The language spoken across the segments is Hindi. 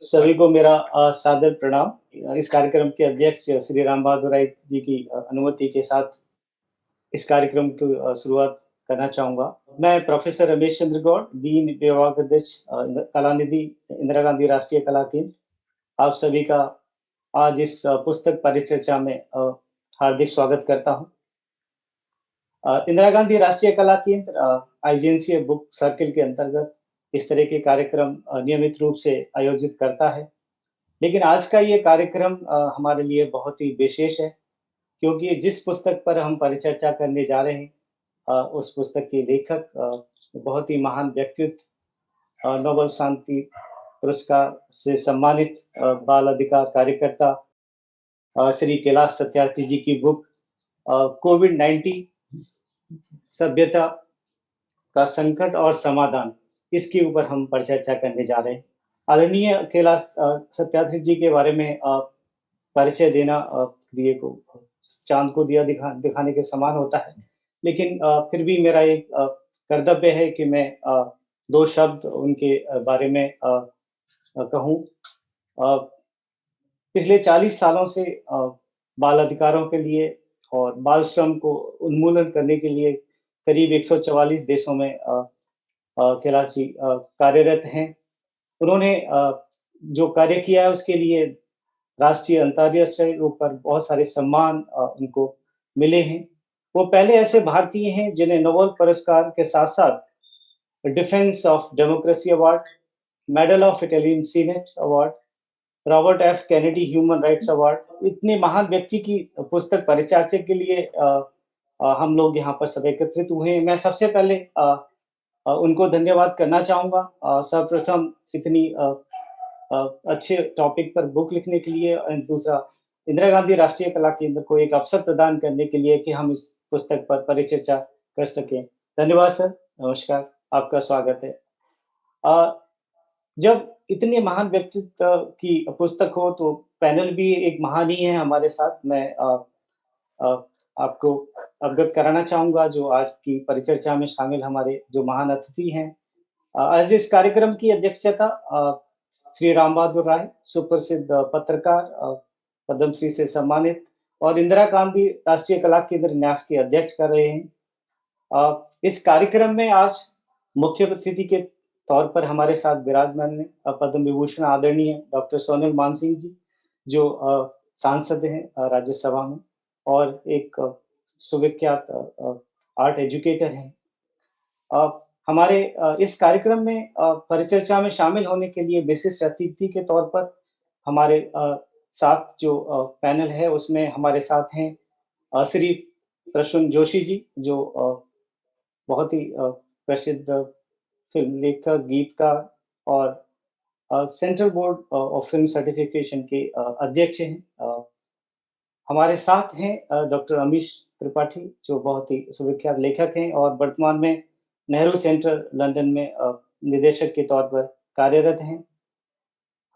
सभी को मेरा सादर प्रणाम। इस कार्यक्रम के अध्यक्ष श्री राम बहादुर राय जी की अनुमति के साथ इस कार्यक्रम की शुरुआत करना चाहूँगा। मैं प्रोफेसर रमेश चंद्र गौड़, डीन विभाग अध्यक्ष कलानिधि इंदिरा गांधी राष्ट्रीय कला केंद्र, आप सभी का आज इस पुस्तक परिचर्चा में हार्दिक स्वागत करता हूँ। इंदिरा गांधी राष्ट्रीय कला केंद्र आईजीएनसीए बुक सर्किल के अंतर्गत इस तरह के कार्यक्रम नियमित रूप से आयोजित करता है। लेकिन आज का ये कार्यक्रम हमारे लिए बहुत ही विशेष है, क्योंकि जिस पुस्तक पर हम परिचर्चा करने जा रहे हैं, उस पुस्तक के लेखक बहुत ही महान व्यक्तित्व, नोबेल शांति पुरस्कार से सम्मानित बाल अधिकार कार्यकर्ता श्री कैलाश सत्यार्थी जी की बुक कोविड-19 सभ्यता का संकट और समाधान, इसके ऊपर हम परिचर्चा करने जा रहे हैं। आदरणीय कैलाश सत्यार्थी जी के बारे में परिचय देना दिए को चांद को दिया दिखाने के समान होता है, लेकिन फिर भी मेरा एक कर्तव्य है कि मैं दो शब्द उनके बारे में कहूँ। पिछले 40 सालों से बाल अधिकारों के लिए और बाल श्रम को उन्मूलन करने के लिए करीब 144 देशों में कैलाश जी कार्यरत हैं। उन्होंने जो कार्य किया है उसके लिए राष्ट्रीय अंतर्राष्ट्रीय रूप पर बहुत सारे सम्मान उनको मिले हैं। वो पहले ऐसे भारतीय हैं जिन्हें नोबेल पुरस्कार के साथ साथ defence of democracy award, medal of Italian senate award, Robert F Kennedy human rights award, इतने महान व्यक्ति की पुस्तक परिचर्चा के लिए हम लोग यहाँ पर सब एकत्रित हुए हैं। मैं सबसे पहले उनको धन्यवाद करना चाहूँगा, सर्वप्रथम इतनी अच्छे टॉपिक पर बुक लिखने के लिए, और दूसरा इंदिरा गांधी राष्ट्रीय कला केंद्र को एक अवसर प्रदान करने के लिए कि हम इस पुस्तक पर परिचर्चा कर सकें। धन्यवाद सर, नमस्कार, आपका स्वागत है। जब इतने महान व्यक्तित्व की पुस्तक हो तो पैनल भी एक महान ही है हमारे साथ। मैं आपको अवगत कराना चाहूँगा जो आज की परिचर्चा में शामिल हमारे जो महान अतिथि हैं। आज इस कार्यक्रम की अध्यक्षता श्री राम बहादुर राय, सुप्रसिद्ध पत्रकार, पद्मश्री से सम्मानित और इंदिरा गांधी राष्ट्रीय कला केंद्र न्यास के अध्यक्ष कर रहे हैं। इस कार्यक्रम में आज मुख्य अतिथि के तौर पर हमारे साथ विराजमान हैं पद्म विभूषण आदरणीय डॉक्टर सोनल मानसिंह जी, जो सांसद हैं राज्यसभा में और एक सुविख्यात आर्ट एजुकेटर हैं। हमारे इस कार्यक्रम में परिचर्चा में शामिल होने के लिए विशिष्ट अतिथि के तौर पर हमारे साथ जो पैनल है उसमें हमारे साथ हैं श्री प्रसून जोशी जी, जो बहुत ही प्रसिद्ध फिल्म लेखक, गीतकार और central board of film certification के अध्यक्ष हैं। हमारे साथ हैं डॉक्टर अमीश त्रिपाठी, जो बहुत ही सुविख्यात लेखक हैं और वर्तमान में नेहरू सेंटर लंदन में निदेशक के तौर पर कार्यरत हैं।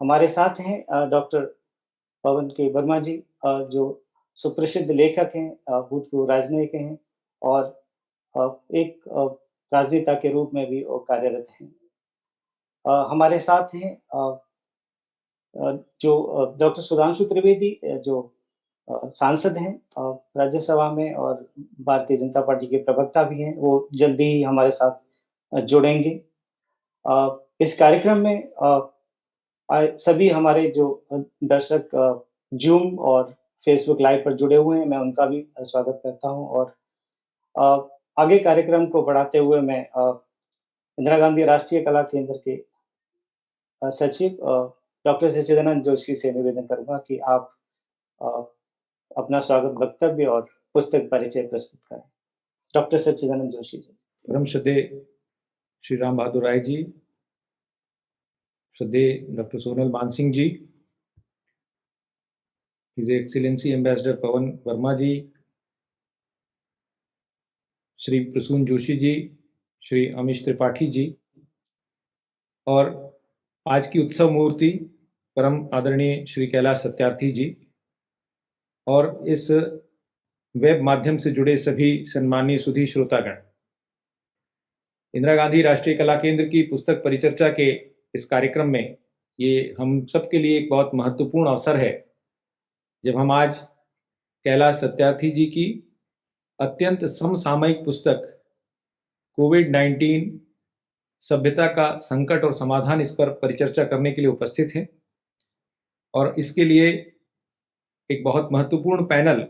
हमारे साथ हैं डॉक्टर पवन के वर्मा जी, जो सुप्रसिद्ध लेखक हैं, भूतपूर्व राजनयिक हैं और एक राजनेता के रूप में भी वो कार्यरत हैं। हमारे साथ हैं जो डॉक्टर सुधांशु त्रिवेदी, जो सांसद हैं राज्यसभा में और भारतीय जनता पार्टी के प्रवक्ता भी हैं। वो जल्दी ही हमारे साथ जुड़ेंगे। इस कार्यक्रम में सभी हमारे जो दर्शक जूम और फेसबुक लाइव पर जुड़े हुए हैं, मैं उनका भी स्वागत करता हूं। और आगे कार्यक्रम को बढ़ाते हुए मैं इंदिरा गांधी राष्ट्रीय कला केंद्र के सचिव डॉक्टर सच्चिदानंद जोशी से निवेदन करूंगा कि आप अपना स्वागत वक्तव्य और पुस्तक परिचय प्रस्तुत करें। डॉक्टर सच्चिदानंद जोशी जी। परम श्रद्धेय श्री राम बहादुर राय जी, श्रद्धेय डॉक्टर सोनल मानसिंह जी, हिज एक्सीलेंसी एम्बेसडर पवन वर्मा जी, श्री प्रसून जोशी जी, श्री अमीश त्रिपाठी जी, और आज की उत्सव मूर्ति परम आदरणीय श्री कैलाश सत्यार्थी जी, और इस वेब माध्यम से जुड़े सभी सम्मानीय सुधी श्रोतागण। इंदिरा गांधी राष्ट्रीय कला केंद्र की पुस्तक परिचर्चा के इस कार्यक्रम में ये हम सबके लिए एक बहुत महत्वपूर्ण अवसर है जब हम आज कैलाश सत्यार्थी जी की अत्यंत समसामयिक पुस्तक कोविड-19 सभ्यता का संकट और समाधान इस पर परिचर्चा करने के लिए उपस्थित हैं। और इसके लिए एक बहुत महत्वपूर्ण पैनल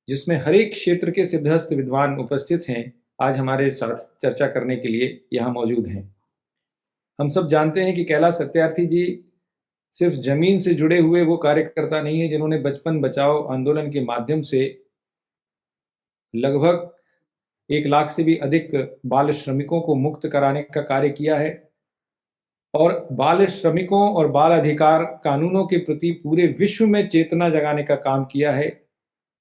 जिसमें हर एक क्षेत्र के सिद्धहस्त विद्वान उपस्थित हैं, आज हमारे साथ चर्चा करने के लिए यहाँ मौजूद हैं। हम सब जानते हैं कि कैलाश सत्यार्थी जी सिर्फ जमीन से जुड़े हुए वो कार्यकर्ता नहीं है जिन्होंने बचपन बचाओ आंदोलन के माध्यम से लगभग 1 लाख से भी अधिक बाल श्रमिकों को मुक्त कराने का कार्य किया है और बाल श्रमिकों और बाल अधिकार कानूनों के प्रति पूरे विश्व में चेतना जगाने का काम किया है।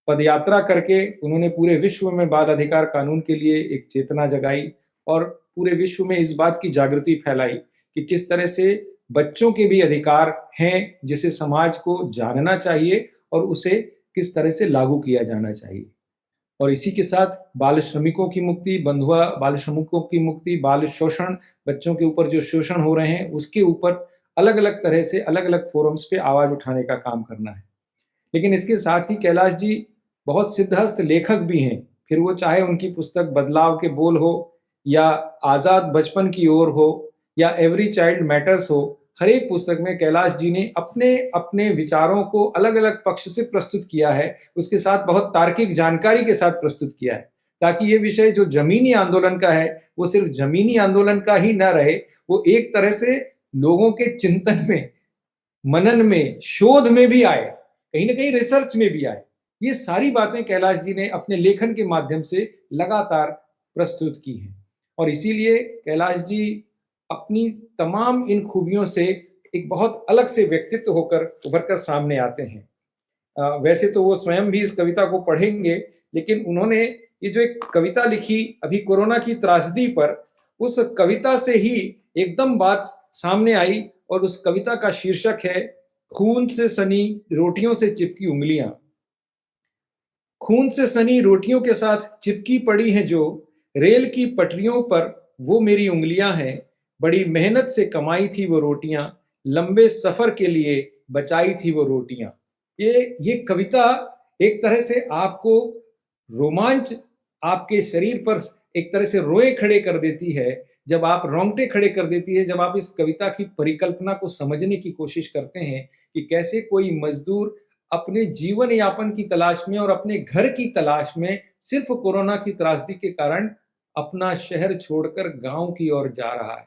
पदयात्रा करके उन्होंने पूरे विश्व में बाल अधिकार कानून के लिए एक चेतना जगाई और पूरे विश्व में इस बात की जागृति फैलाई कि किस तरह से बच्चों के भी अधिकार हैं, जिसे समाज को जानना चाहिए और उसे किस तरह से लागू किया जाना चाहिए। और इसी के साथ बाल श्रमिकों की मुक्ति, बंधुआ बाल श्रमिकों की मुक्ति, बाल शोषण, बच्चों के ऊपर जो शोषण हो रहे हैं उसके ऊपर अलग अलग तरह से अलग अलग फोरम्स पे आवाज उठाने का काम करना है। लेकिन इसके साथ ही कैलाश जी बहुत सिद्धहस्त लेखक भी हैं, फिर वो चाहे उनकी पुस्तक बदलाव के बोल हो या आजाद बचपन की ओर हो या एवरी चाइल्ड मैटर्स हो, हर एक पुस्तक में कैलाश जी ने अपने अपने विचारों को अलग अलग पक्ष से प्रस्तुत किया है, उसके साथ बहुत तार्किक जानकारी के साथ प्रस्तुत किया है, ताकि ये विषय जो जमीनी आंदोलन का है वो सिर्फ जमीनी आंदोलन का ही न रहे, वो एक तरह से लोगों के चिंतन में, मनन में, शोध में भी आए, कहीं ना कहीं रिसर्च में भी आए। ये सारी बातें कैलाश जी ने अपने लेखन के माध्यम से लगातार प्रस्तुत की हैं और इसीलिए कैलाश जी अपनी तमाम इन खूबियों से एक बहुत अलग से व्यक्तित्व होकर उभर कर सामने आते हैं। वैसे तो वो स्वयं भी इस कविता को पढ़ेंगे, लेकिन उन्होंने ये जो एक कविता लिखी अभी कोरोना की त्रासदी पर, उस कविता से ही एकदम बात सामने आई और उस कविता का शीर्षक है खून से सनी रोटियों से चिपकी उंगलियां। खून से सनी रोटियों के साथ चिपकी पड़ी हैं जो रेल की पटरियों पर, वो मेरी उंगलियां हैं। बड़ी मेहनत से कमाई थी वो रोटियां, लंबे सफर के लिए बचाई थी वो रोटियां। ये कविता एक तरह से आपको रोमांच, आपके शरीर पर एक तरह से रोए खड़े कर देती है, जब आप रोंगटे खड़े कर देती है, जब आप इस कविता की परिकल्पना को समझने की कोशिश करते हैं कि कैसे कोई मजदूर अपने जीवन यापन की तलाश में और अपने घर की तलाश में सिर्फ कोरोना की त्रासदी के कारण अपना शहर छोड़कर गांव की ओर जा रहा है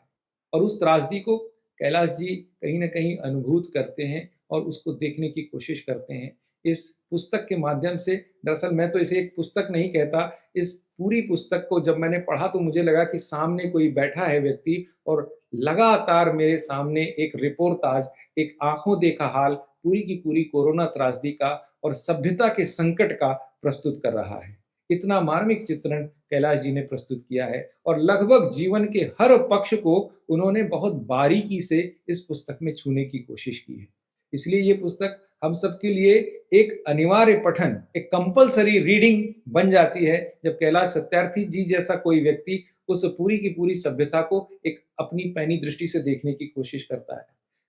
और उस त्रासदी को कैलाश जी कहीं ना कहीं अनुभूत करते हैं और उसको देखने की कोशिश करते हैं इस पुस्तक के माध्यम से। दरअसल मैं तो इसे एक पुस्तक नहीं कहता, इस पूरी पुस्तक को जब मैंने पढ़ा तो मुझे लगा कि सामने कोई बैठा है व्यक्ति और लगातार मेरे सामने एक रिपोर्टाज, एक आंखों देखा हाल पूरी की पूरी कोरोना त्रासदी का और सभ्यता के संकट का प्रस्तुत कर रहा है। इतना मार्मिक चित्रण कैलाश जी ने प्रस्तुत किया है और लगभग जीवन के हर पक्ष को उन्होंने बहुत बारीकी से इस पुस्तक में छूने की कोशिश की है। इसलिए ये पुस्तक हम सबके लिए एक अनिवार्य पठन, एक कंपलसरी रीडिंग बन जाती है जब कैलाश सत्यार्थी जी जैसा कोई व्यक्ति उस पूरी की पूरी सभ्यता को एक अपनी पैनी दृष्टि से देखने की कोशिश करता है।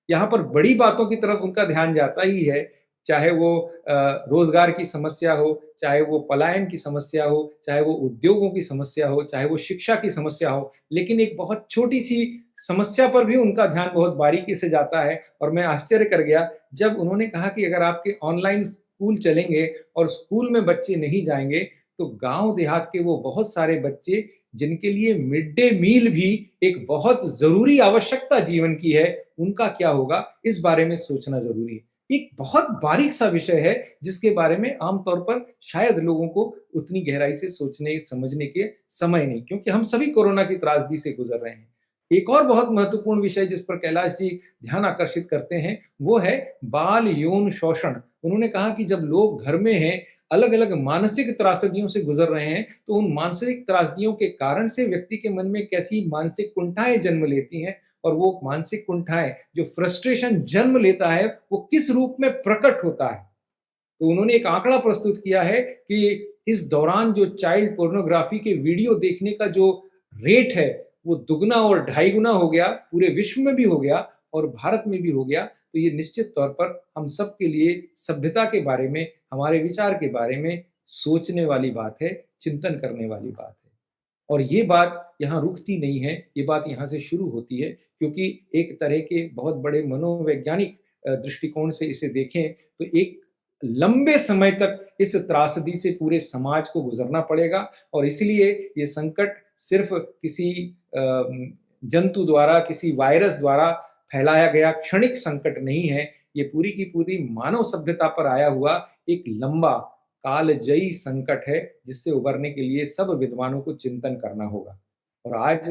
यहाँ पर बड़ी बातों की तरफ उनका ध्यान जाता ही है, चाहे वो रोजगार की समस्या हो, चाहे वो पलायन की समस्या हो, चाहे वो उद्योगों की समस्या हो, चाहे वो शिक्षा की समस्या हो, लेकिन एक बहुत छोटी सी समस्या पर भी उनका ध्यान बहुत बारीकी से जाता है। और मैं आश्चर्य कर गया जब उन्होंने कहा कि अगर आपके ऑनलाइन स्कूल चलेंगे और स्कूल में बच्चे नहीं जाएंगे तो गांव देहात के वो बहुत सारे बच्चे जिनके लिए मिड डे मील भी एक बहुत जरूरी आवश्यकता जीवन की है, उनका क्या होगा, इस बारे में सोचना जरूरी है। एक बहुत बारीक सा विषय है जिसके बारे में आमतौर पर शायद लोगों को उतनी गहराई से सोचने समझने के समय नहीं, क्योंकि हम सभी कोरोना की त्रासदी से गुजर रहे हैं। एक और बहुत महत्वपूर्ण विषय जिस पर कैलाश जी ध्यान आकर्षित करते हैं वो है बाल यौन शोषण। उन्होंने कहा कि जब लोग घर में हैं, अलग अलग मानसिक त्रासदियों से गुजर रहे हैं, तो उन मानसिक त्रासदियों के कारण से व्यक्ति के मन में कैसी मानसिक कुंठाएं जन्म लेती हैं और वो मानसिक कुंठाएं, जो फ्रस्ट्रेशन जन्म लेता है, वो किस रूप में प्रकट होता है। तो उन्होंने एक आंकड़ा प्रस्तुत किया है कि इस दौरान जो चाइल्ड पोर्नोग्राफी के वीडियो देखने का जो रेट है वो दुगना और ढाई गुना हो गया, पूरे विश्व में भी हो गया। और भारत में भी हो गया, तो ये निश्चित तौर पर हम सब के लिए सभ्यता के बारे में, हमारे विचार के बारे में सोचने वाली बात है, चिंतन करने वाली बात है। और ये बात यहाँ रुकती नहीं है, ये बात यहाँ से शुरू होती है, क्योंकि एक तरह के बहुत बड़े मनोवैज्ञानिक दृष्टिकोण से इसे देखें तो एक लंबे समय तक इस त्रासदी से पूरे समाज को गुजरना पड़ेगा, और इसलिए ये संकट सिर्फ किसी जंतु द्वारा, किसी वायरस द्वारा फैलाया गया क्षणिक संकट नहीं है, ये पूरी की पूरी मानव सभ्यता पर आया हुआ एक लंबा कालजयी संकट है, जिससे उबरने के लिए सब विद्वानों को चिंतन करना होगा। और आज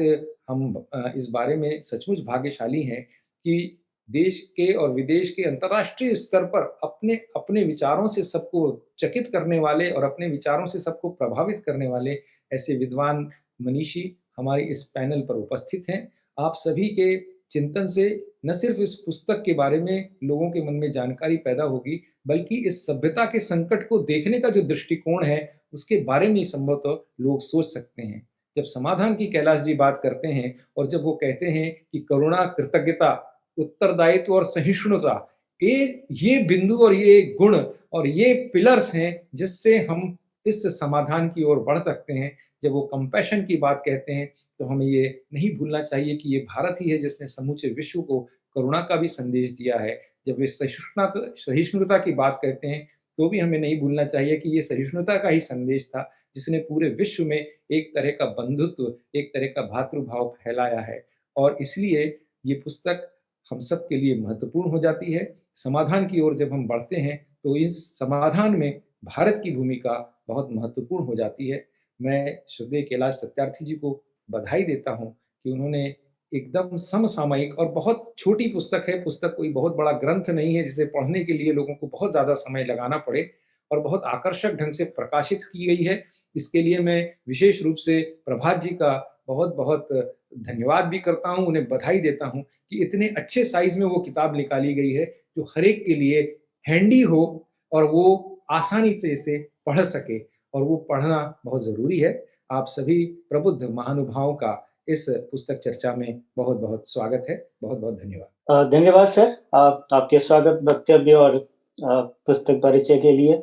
हम इस बारे में सचमुच भाग्यशाली हैं कि देश के और विदेश के अंतर्राष्ट्रीय स्तर पर अपने अपने विचारों से सबको चकित करने वाले और अपने विचारों से सबको प्रभावित करने वाले ऐसे विद्वान मनीषी हमारे इस पैनल पर उपस्थित हैं। आप सभी के चिंतन से न सिर्फ इस पुस्तक के बारे में लोगों के मन में जानकारी पैदा होगी, बल्कि इस सभ्यता के संकट को देखने का जो दृष्टिकोण है, उसके बारे में संभवतः लोग सोच सकते हैं। जब समाधान की कैलाश जी बात करते हैं और जब वो कहते हैं कि करुणा, कृतज्ञता, उत्तरदायित्व और सहिष्णुता, ये बिंदु और ये गुण और ये पिलर्स हैं जिससे हम इस समाधान की ओर बढ़ सकते हैं। जब वो कंपैशन की बात कहते हैं तो हमें ये नहीं भूलना चाहिए कि ये भारत ही है जिसने समूचे विश्व को करुणा का भी संदेश दिया है। जब वे सहिष्णुता की बात कहते हैं तो भी हमें नहीं भूलना चाहिए कि ये सहिष्णुता का ही संदेश था जिसने पूरे विश्व में एक तरह का बंधुत्व, एक तरह का भातृभाव फैलाया है। और इसलिए ये पुस्तक हम सब के लिए महत्वपूर्ण हो जाती है। समाधान की ओर जब हम बढ़ते हैं तो इस समाधान में भारत की भूमिका बहुत महत्वपूर्ण हो जाती है। मैं श्रद्धेय कैलाश सत्यार्थी जी को बधाई देता हूँ कि उन्होंने एकदम समसामयिक और बहुत छोटी पुस्तक है, पुस्तक कोई बहुत बड़ा ग्रंथ नहीं है जिसे पढ़ने के लिए लोगों को बहुत ज़्यादा समय लगाना पड़े, और बहुत आकर्षक ढंग से प्रकाशित की गई है। इसके लिए मैं विशेष रूप से प्रभात जी का बहुत बहुत धन्यवाद भी करता हूँ, उन्हें बधाई देता हूँ कि इतने अच्छे साइज में वो किताब निकाली गई है जो हर एक के लिए हैंडी हो और वो आसानी से इसे पढ़ सके, और वो पढ़ना बहुत ज़रूरी है। आप सभी प्रबुद्ध महानुभावों का इस पुस्तक चर्चा में बहुत बहुत स्वागत है। बहुत बहुत धन्यवाद। धन्यवाद सर, आपके स्वागत वक्तव्य और पुस्तक परिचय के लिए।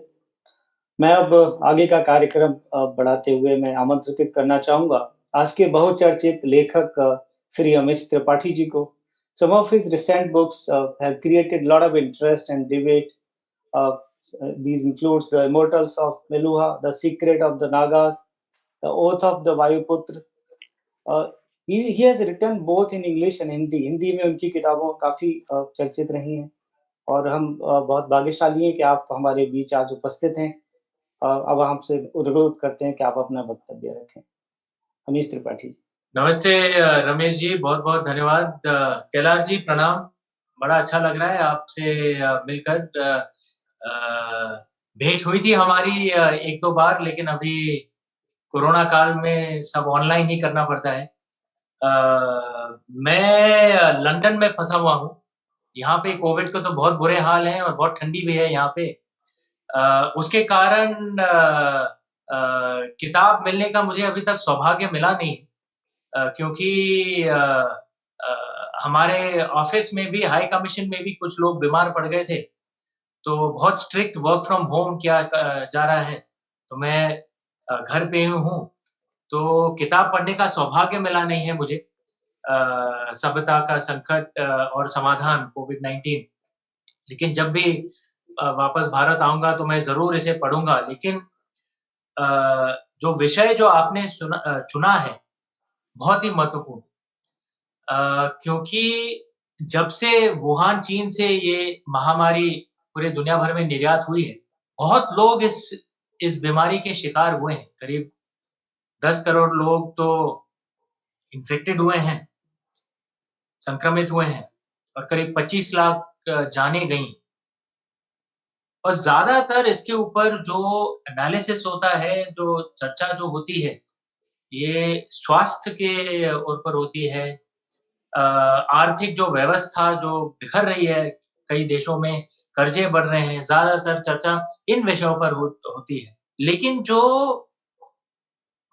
मैं अब आगे का कार्यक्रम बढ़ाते हुए मैं आमंत्रित करना चाहूंगा आज के बहुचर्चित लेखक श्री अमिश त्रिपाठी जी को। Some of his recent books have created a lot of interest and debate. These includes The Immortals of Meluha, The Secret of the Nagas, The Oath of the Vayuputra. He has written both in English and Hindi. Hindi में उनकी किताबों काफी चर्चित रही हैं, और हम बहुत भाग्यशाली हैं कि आप हमारे बीच आज उपस्थित हैं। अब हमसे अनुरोध करते हैं कि आप अपना वक्तव्य रखें। अमिश त्रिपाठी। नमस्ते रमेश जी, बहुत बहुत धन्यवाद। कैलाश जी प्रणाम, बड़ा अच्छा लग रहा है आपसे मिलकर। भेंट हुई थी हमारी एक दो बार, लेकिन अभी कोरोना काल में सब ऑनलाइन ही करना पड़ता है। मैं लंदन में फंसा हुआ हूँ। यहाँ पे कोविड के तो बहुत बुरे हाल हैं और बहुत ठंडी भी है यहाँ पे। उसके कारण किताब मिलने का मुझे अभी तक सौभाग्य मिला नहीं, क्योंकि हमारे ऑफिस में भी, हाई कमीशन में भी कुछ लोग बीमार पड़ गए थे, तो बहुत स्ट्रिक्ट वर्क फ्रॉम होम किया जा रहा है, तो मैं घर पे ही हूँ। तो किताब पढ़ने का सौभाग्य मिला नहीं है मुझे। सभ्यता का संकट और समाधान कोविड-19, लेकिन जब भी वापस भारत आऊँगा तो मैं ज़रूर इसे पढ़ूँगा। लेकिन जो विषय जो आपने चुना है बहुत ही महत्वपूर्ण, क्योंकि जब से वुहान चीन से ये महामारी पूरे दुनिया भर में निर्यात हुई है, बहुत लोग इस बीमारी के शिकार हुए हैं। करीब 10 करोड़ लोग तो इन्फेक्टेड हुए हैं, संक्रमित हुए हैं, और करीब 25 लाख जानें गईं। और ज़्यादातर इसके ऊपर जो एनालिसिस होता है, जो चर्चा जो होती है, ये स्वास्थ्य के ऊपर होती है। आर्थिक जो व्यवस्था जो बिखर रही है, कई देशों में कर्जे बढ़ रहे हैं, ज़्यादातर चर्चा इन विषयों पर होती है। लेकिन जो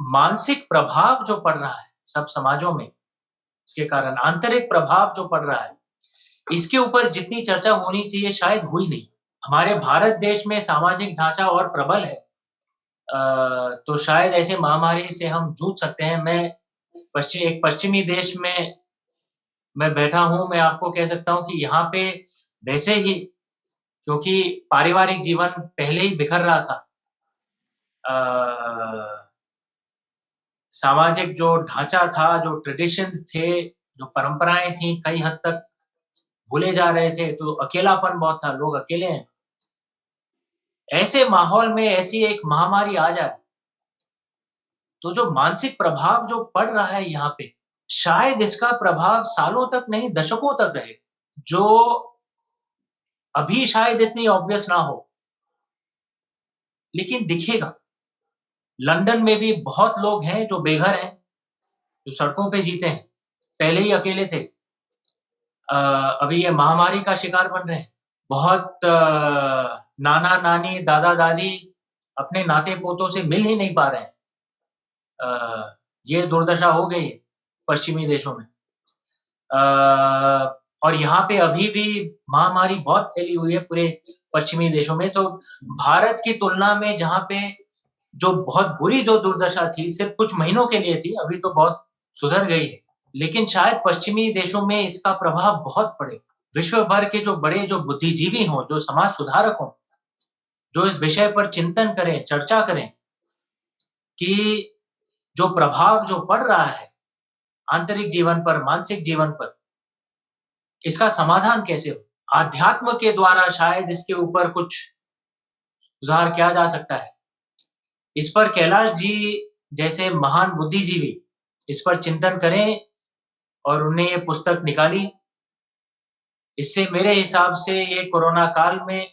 मानसिक प्रभाव जो पड़ रहा है सब समाजों में, इसके कारण आंतरिक प्रभाव जो पड़ रहा है, इसके ऊपर जितनी चर्चा होनी चाहिए शायद हुई नहीं। हमारे भारत देश में सामाजिक ढांचा और प्रबल है। तो शायद ऐसे महामारी से हम जूझ सकते हैं। मैं एक पश्चिमी देश में मैं बैठा हूँ, मैं आपको कह सकता हूँ कि यहाँ पे वैसे ही, क्योंकि पारिवारिक जीवन पहले ही बिखर रहा था। सामाजिक जो ढांचा था, जो ट्रेडिशंस थे, जो परंपराएँ थीं, कई हद तक भूले जा रहे थे, तो अकेलापन बहुत था, लोग अकेले हैं। ऐसे माहौल में ऐसी एक महामारी आ जाए, तो जो मानसिक प्रभाव जो पड़ रहा है यहाँ पे, शायद इसका प्रभाव सालों तक नहीं, दशकों तक रहे, जो अभी शायद इतनी ऑब्वियस ना हो, लेकिन दिखेगा। लंदन में भी बहुत लोग हैं जो बेघर हैं, जो सड़कों पे जीते हैं, पहले ही अकेले थे। अभी ये महामारी का शिकार बन रहे हैं। बहुत नाना-नानी, दादा-दादी अपने नाते-पोतों से मिल ही नहीं पा रहे हैं। ये दुर्दशा हो गई है पश्चिमी देशों में। और यहाँ पे अभी भी महामारी बहुत फैली हुई है पूरे पश्चिमी देशों में। तो भारत की तुलना में जहाँ पे जो बहुत बुरी जो दुर्दशा थी, सिर्फ कुछ महीनों के लिए थी, अभी तो बहुत सुधर गई है। लेकिन शायद पश्चिमी देशों में इसका प्रभाव बहुत पड़े। विश्व भर के जो बड़े जो बुद्धिजीवी हों, जो समाज सुधारक हों, जो इस विषय पर चिंतन करें, चर्चा करें कि जो प्रभाव जो पड़ रहा है आंतरिक जीवन पर, मानसिक जीवन पर, इसका समाधान कैसे हो? आध्यात्म के द्वारा शायद इसके ऊपर कुछ सुधार किया जा सकता है। इस पर कैलाश जी जैसे महान बुद्धिजीवी इस पर चिंतन करें और उन्होंने ये पुस्तक निकाली। इससे मेरे हिसाब से ये कोरोना काल में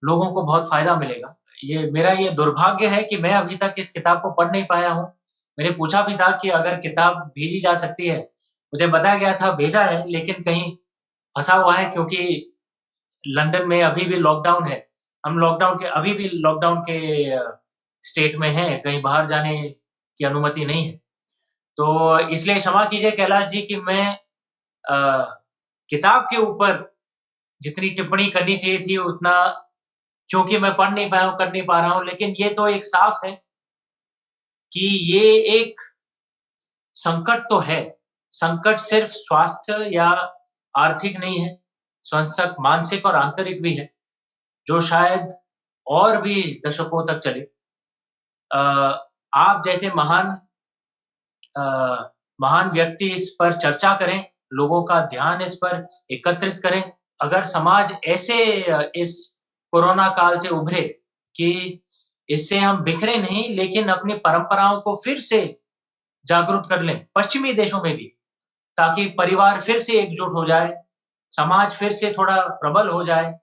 लोगों को बहुत फ़ायदा मिलेगा। मेरा ये दुर्भाग्य है कि मैं अभी तक इस किताब को पढ़ नहीं पाया हूँ। मैंने पूछा भी था कि अगर किताब भेजी जा सकती है, मुझे बताया गया था भेजा है, लेकिन कहीं फँसा हुआ है क्योंकि लंदन में अभी भी लॉकडाउन है। हम अभी भी लॉकडाउन के स्टेट में हैं, कहीं बाहर जाने की अनुमति नहीं है। तो इसलिए क्षमा कीजिए कैलाश जी कि मैं किताब के ऊपर जितनी टिप्पणी करनी चाहिए थी उतना, क्योंकि मैं पढ़ नहीं पाया हूँ, कर नहीं पा रहा हूँ, लेकिन ये तो एक साफ है कि ये एक संकट तो है। संकट सिर्फ स्वास्थ्य या आर्थिक नहीं है, संकट मानसिक और आंतरिक भी है, जो शायद और भी दशकों तक चले। आप जैसे महान व्यक्ति इस पर चर्चा करें, लोगों का ध्यान इस पर एकत्रित करें। अगर समाज ऐसे इस कोरोना काल से उभरे कि इससे हम बिखरे नहीं, लेकिन अपनी परंपराओं को फिर से जागरूक कर लें, पश्चिमी देशों में भी, ताकि परिवार फिर से एकजुट हो जाए, समाज फिर से थोड़ा प्रबल हो जाए।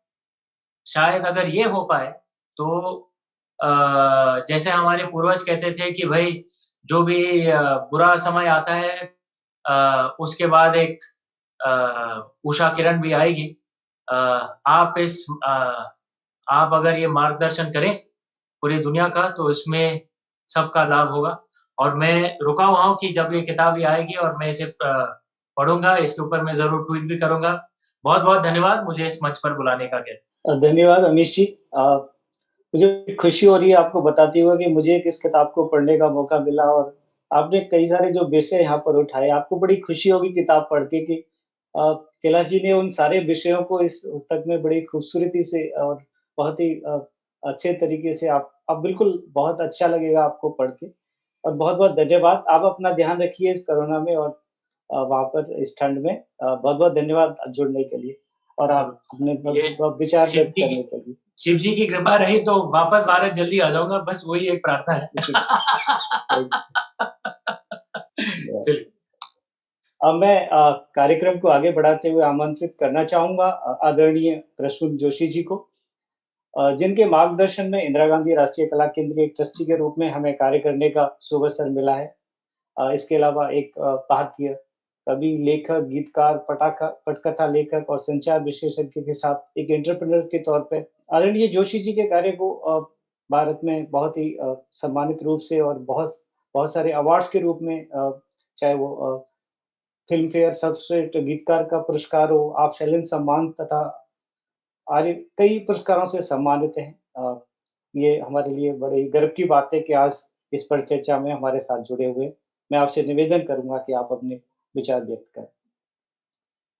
शायद अगर ये हो पाए तो जैसे हमारे पूर्वज कहते थे कि भई जो भी बुरा समय आता है उसके बाद एक उषा किरण भी आएगी। आप अगर ये मार्गदर्शन करें पूरी दुनिया का तो इसमें सबका लाभ होगा। और मैं रुका हुआ हूँ कि जब ये किताब ये आएगी और मैं इसे पढ़ूँगा, इसके ऊपर मैं ज़रूर ट्वीट भी करूँगा। बहुत-बहुत धन्यवाद मुझे इस मंच पर बुलाने का के धन्यवाद अमीश जी। मुझे खुशी हो रही है आपको बताते हुए कि मुझे इस किताब को पढ़ने का मौका मिला और आपने कई सारे जो विषय यहाँ पर उठाए, आपको बड़ी खुशी होगी किताब पढ़ के कि कैलाश जी ने उन सारे विषयों को इस पुस्तक में बड़ी खूबसूरती से और बहुत ही अच्छे तरीके से आप बिल्कुल बहुत अच्छा लगेगा आपको पढ़ के और बहुत-बहुत धन्यवाद। आप अपना ध्यान रखिए इस कोरोना में और वहाँ पर इस ठंड में। बहुत-बहुत धन्यवाद जुड़ने के लिए और आप अपने विचार शिव व्यक्त जी करने की के लिए। शिव जी की कृपा रही तो वापस भारत जल्दी आ जाऊँगा, बस वही एक प्रार्थना है। चलिए। अब मैं कार्यक्रम को आगे बढ़ाते हुए आमंत्रित करना चाहूँगा आदरणीय प्रसून जोशी जी को, जिनके मार्गदर्शन में इंदिरा गांधी राष्ट्रीय कला केंद्र के ट्रस्टी के रूप में हमें कार्य करने का शुभ अवसर मिला है। इसके अलावा एक भारतीय कवि, लेखक, गीतकार, पटकथा लेखक और संचार विशेषज्ञ के साथ एक एंटरप्रेन्योर के तौर पे आदरणीय जोशी जी के कार्य को भारत में बहुत ही सम्मानित रूप से और बहुत बहुत सारे अवार्ड्स के रूप में चाहे वो फिल्म फेयर सर्वश्रेष्ठ गीतकार का पुरस्कार हो, आप शैलेंद्र सम्मान तथा आदि कई पुरस्कारों से सम्मानित हैं। ये हमारे लिए बड़े ही गर्व की बात है कि आज इस परिचर्चा में हमारे साथ जुड़े हुए। मैं आपसे निवेदन करूँगा कि आप अपने विचार व्यक्त करें।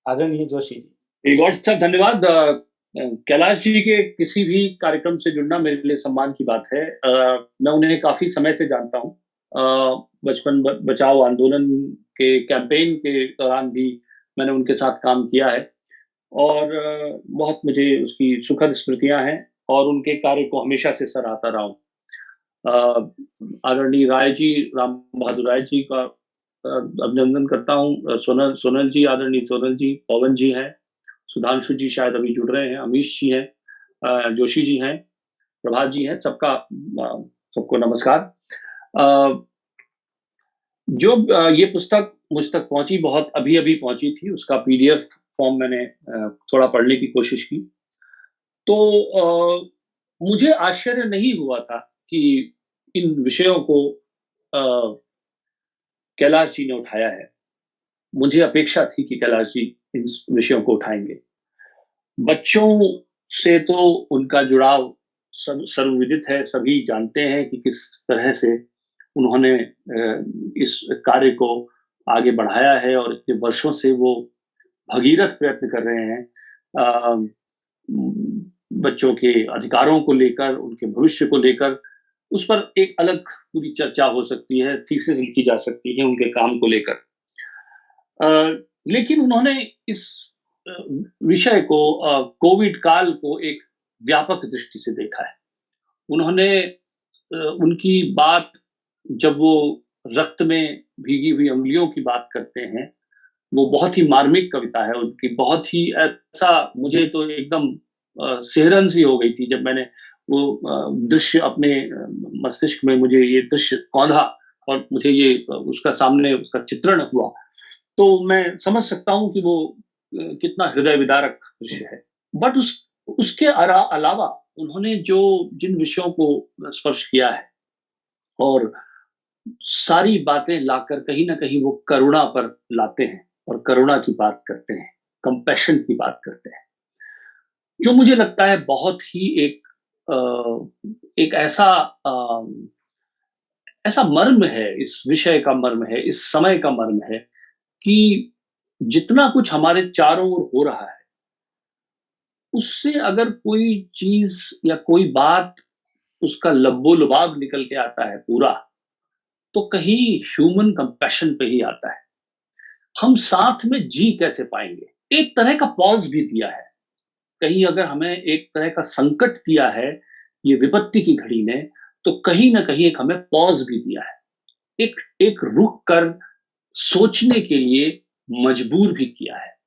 आदरणीय जोशी जी। गॉड साहब धन्यवाद। कैलाश जी के किसी भी कार्यक्रम से जुड़ना मेरे लिए सम्मान की बात है। मैं उन्हें काफी समय से जानता हूँ। बचपन बचाओ आंदोलन के कैंपेन के दौरान भी मैंने उनके साथ काम किया है और बहुत मुझे उसकी सुखद स्मृतियां हैं और उनके कार्य को हमेशा से सराहता रहा हूँ। आदरणीय राय जी, राम बहादुर राय जी का अभिनंदन करता हूँ। सोनल जी, आदरणीय सोनल जी, पवन जी हैं, सुधांशु जी शायद अभी जुड़ रहे हैं, अमीश जी हैं, जोशी जी हैं, प्रभात जी हैं, सबको नमस्कार। जो ये पुस्तक मुझ तक पहुंची, बहुत अभी अभी पहुंची थी, उसका पीडीएफ फॉर्म मैंने थोड़ा पढ़ने की कोशिश की, तो मुझे आश्चर्य नहीं हुआ था कि इन विषयों को कैलाश जी ने उठाया है। मुझे अपेक्षा थी कि कैलाश जी इन विषयों को उठाएंगे। बच्चों से तो उनका जुड़ाव सर्वविदित है, सभी जानते हैं कि किस तरह से उन्होंने इस कार्य को आगे बढ़ाया है और इतने वर्षों से वो भगीरथ प्रयत्न कर रहे हैं बच्चों के अधिकारों को लेकर, उनके भविष्य को लेकर। उस पर एक अलग पूरी चर्चा हो सकती है, थीसिस लिखी जा सकती है उनके काम को लेकर। लेकिन उन्होंने इस विषय को, कोविड काल को एक व्यापक दृष्टि से देखा है। उन्होंने उनकी बात, जब वो रक्त में भीगी हुई उंगलियों की बात करते हैं, वो बहुत ही मार्मिक कविता है उनकी, बहुत ही ऐसा, मुझे तो एकदम सिहरन सी हो गई थी जब मैंने वो दृश्य अपने मस्तिष्क में, मुझे ये दृश्य कौंधा और मुझे ये उसका सामने उसका चित्रण हुआ, तो मैं समझ सकता हूँ कि वो कितना हृदय विदारक दृश्य है। बट उसके अलावा उन्होंने जिन विषयों को स्पर्श किया है और सारी बातें लाकर कहीं ना कहीं वो करुणा पर लाते हैं और करुणा की बात करते हैं, कंपैशन की बात करते हैं, जो मुझे लगता है बहुत ही एक ऐसा मर्म है, इस विषय का मर्म है, इस समय का मर्म है कि जितना कुछ हमारे चारों ओर हो रहा है, उससे अगर कोई चीज या कोई बात, उसका लब्बो लुबाब निकल के आता है पूरा, तो कहीं ह्यूमन कंपैशन पे ही आता है। हम साथ में जी कैसे पाएंगे? एक तरह का पॉज भी दिया है, कहीं अगर हमें एक तरह का संकट दिया है ये विपत्ति की घड़ी ने, तो कहीं ना कहीं एक हमें पॉज भी दिया है, एक रुक कर सोचने के लिए मजबूर भी किया है।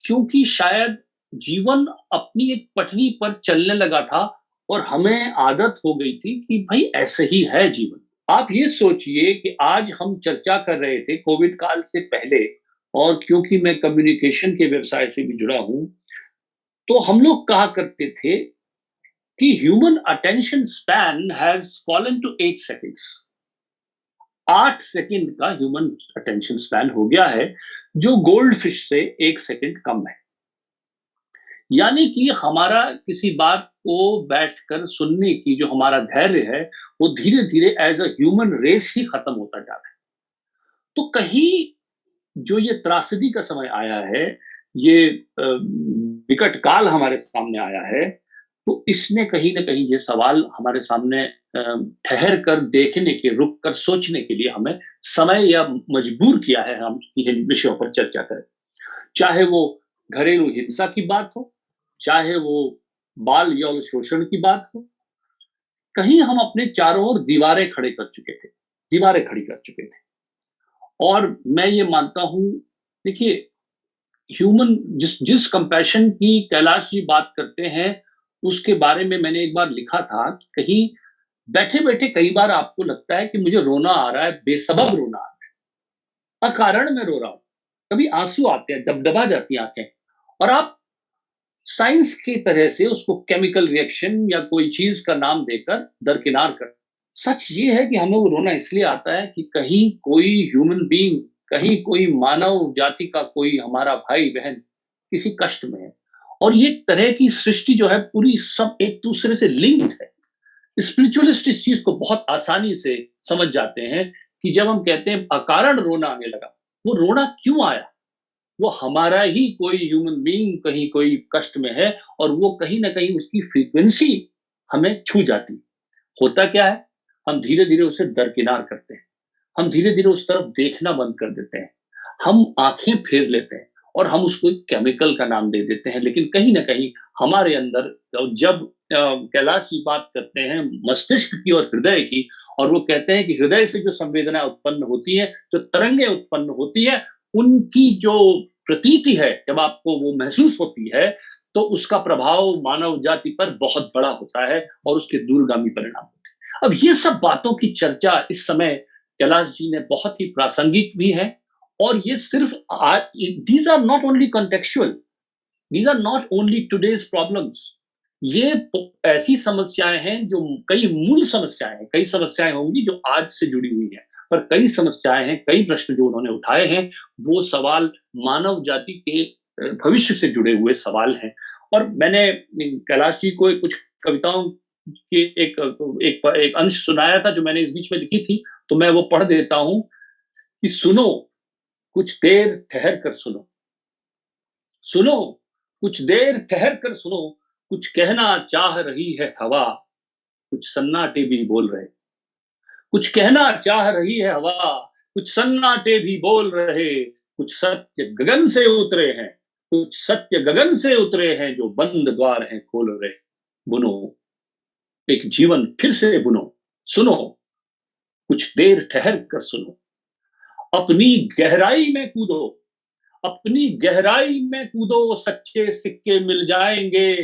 क्योंकि शायद जीवन अपनी एक पटरी पर चलने लगा था और हमें आदत हो गई थी कि भाई ऐसे ही है जीवन। आप ये सोचिए कि आज हम चर्चा कर रहे थे कोविड काल से पहले, और क्योंकि मैं कम्युनिकेशन के व्यवसाय से भी जुड़ा हूं, तो हम लोग कहा करते थे कि human attention span has fallen to 8 seconds. 8 second का ह्यूमन अटेंशन स्पैन हो गया है, जो गोल्ड फिश से 1 सेकंड कम है। यानी कि हमारा किसी बात को बैठकर सुनने की जो हमारा धैर्य है, वो धीरे धीरे एज अ ह्यूमन रेस ही खत्म होता जा रहा है। तो कहीं जो ये त्रासदी का समय आया है, ये विकट काल हमारे सामने आया है, तो इसने कहीं ना कहीं ये सवाल हमारे सामने ठहर कर देखने के, रुक कर सोचने के लिए हमें समय या मजबूर किया है हम इन विषयों पर चर्चा करें। चाहे वो घरेलू हिंसा की बात हो, चाहे वो बाल यौन शोषण की बात हो, कहीं हम अपने चारों ओर दीवारें खड़ी कर चुके थे। और मैं ये मानता हूं, देखिए, ह्यूमन जिस कंपैशन की कैलाश जी बात करते हैं, उसके बारे में मैंने एक बार लिखा था कि कहीं बैठे बैठे कई बार आपको लगता है कि मुझे रोना आ रहा है, बेसबब रोना आ रहा है, अकारण मैं रो रहा हूं, कभी आंसू आते हैं, दबदबा जाती हैं आंखें, और आप साइंस की तरह से उसको केमिकल रिएक्शन या कोई चीज का नाम देकर दरकिनार कर। सच ये है कि हमें वो रोना इसलिए आता है कि कहीं कोई ह्यूमन बीइंग कहीं कोई मानव जाति का कोई हमारा भाई बहन किसी कष्ट में है। और ये तरह की सृष्टि जो है पूरी सब एक दूसरे से लिंक्ड है। स्पिरिचुअलिस्ट इस चीज को बहुत आसानी से समझ जाते हैं कि जब हम कहते हैं अकारण रोना आने लगा, वो रोना क्यों आया? वो हमारा ही कोई ह्यूमन बीइंग कहीं कोई कष्ट में है और वो कहीं ना कहीं उसकी फ्रीक्वेंसी हमें छू जाती है। होता क्या है, हम धीरे धीरे उसे दरकिनार करते हैं, हम धीरे धीरे उस तरफ देखना बंद कर देते हैं, हम आंखें फेर लेते हैं और हम उसको एक केमिकल का नाम दे देते हैं। लेकिन कहीं ना कहीं हमारे अंदर जब कैलाश जी बात करते हैं मस्तिष्क की और हृदय की, और वो कहते हैं कि हृदय से जो संवेदना उत्पन्न होती है, जो तरंगे उत्पन्न होती है, उनकी जो प्रतीति है, जब आपको वो महसूस होती है, तो उसका प्रभाव मानव जाति पर बहुत बड़ा होता है और उसके दूरगामी परिणाम होते हैं। अब ये सब बातों की चर्चा इस समय कैलाश जी ने बहुत ही प्रासंगिक भी है, और ये सिर्फ these are not only contextual, these are not only today's problems. ये ऐसी समस्याएं हैं जो कई मूल समस्याएं हैं, कई समस्याएं होंगी जो आज से जुड़ी हुई हैं, पर कई समस्याएं हैं, कई प्रश्न जो उन्होंने उठाए हैं, वो सवाल मानव जाति के भविष्य से जुड़े हुए सवाल हैं। और मैंने कैलाश जी को कुछ कविताओं के एक अंश सुनाया था जो मैंने इस बीच में लिखी थी, तो मैं वो पढ़ देता हूं कि सुनो, कुछ देर ठहर कर सुनो, सुनो, कुछ देर ठहर कर सुनो, कुछ कहना चाह रही है हवा, कुछ सन्नाटे भी बोल रहे, कुछ कहना चाह रही है हवा, कुछ सन्नाटे भी बोल रहे, कुछ सत्य गगन से उतरे हैं, कुछ सत्य गगन से उतरे हैं जो बंद द्वार हैं खोल रहे। बुनो, एक जीवन फिर से बुनो, सुनो, कुछ देर ठहर कर सुनो, अपनी गहराई में कूदो, अपनी गहराई में कूदो, सच्चे सिक्के मिल जाएंगे,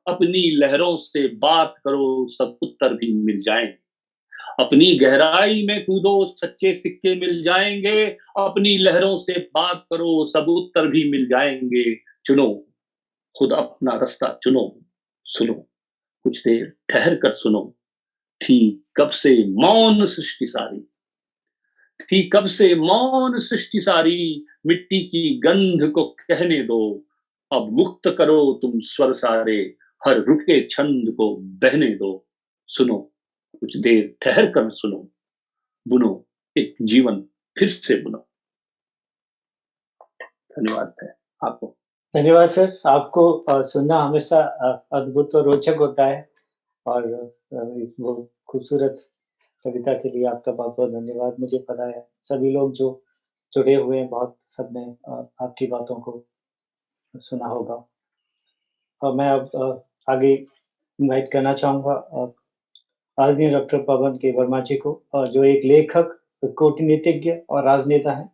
अपनी लहरों से बात करो, सब उत्तर भी मिल जाएंगे। अपनी गहराई में कूदो, सच्चे सिक्के मिल जाएंगे, अपनी लहरों से बात करो, सब उत्तर भी मिल जाएंगे। चुनो, खुद अपना रास्ता चुनो, सुनो, कुछ देर ठहर कर सुनो, थी कब से मौन सृष्टि सारी, थी कब से मौन सृष्टि सारी, मिट्टी की गंध को कहने दो, अब मुक्त करो तुम स्वर सारे, हर रुके छंद को बहने दो। सुनो, कुछ देर ठहर कर सुनो, बुनो, एक जीवन फिर से बुनो। धन्यवाद है आपको। धन्यवाद सर। आपको सुनना हमेशा अद्भुत और रोचक होता है, और वो खूबसूरत कविता के लिए आपका बहुत बहुत धन्यवाद। मुझे पता है सभी लोग जो जुड़े हुए हैं, बहुत सबने आपकी बातों को सुना होगा। और मैं अब आगे इनवाइट करना चाहूँगा आदरणीय डॉक्टर पवन के वर्मा जी को, जो एक लेखक, कूटनीतिज्ञ और राजनेता हैं।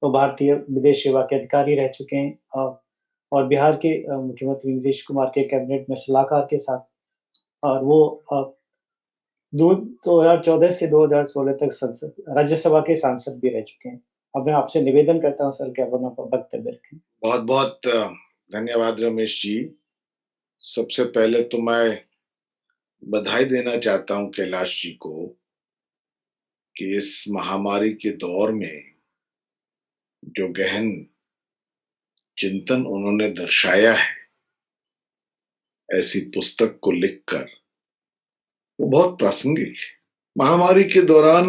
वो भारतीय विदेश सेवा के अधिकारी रह चुके हैं, और बिहार के मुख्यमंत्री नीतीश कुमार के कैबिनेट में सलाहकार के साथ, और वो 2014 से 2016 तक संसद राज्यसभा के सांसद भी रह चुके हैं। अब मैं आपसे निवेदन करता हूं सर कि आप अपना वक्तव्य रखें। बहुत बहुत धन्यवाद रमेश जी। सबसे पहले तो मैं बधाई देना चाहता हूं कैलाश जी को कि इस महामारी के दौर में जो गहन चिंतन उन्होंने दर्शाया है ऐसी पुस्तक को लिखकर, वो बहुत प्रासंगिक है। महामारी के दौरान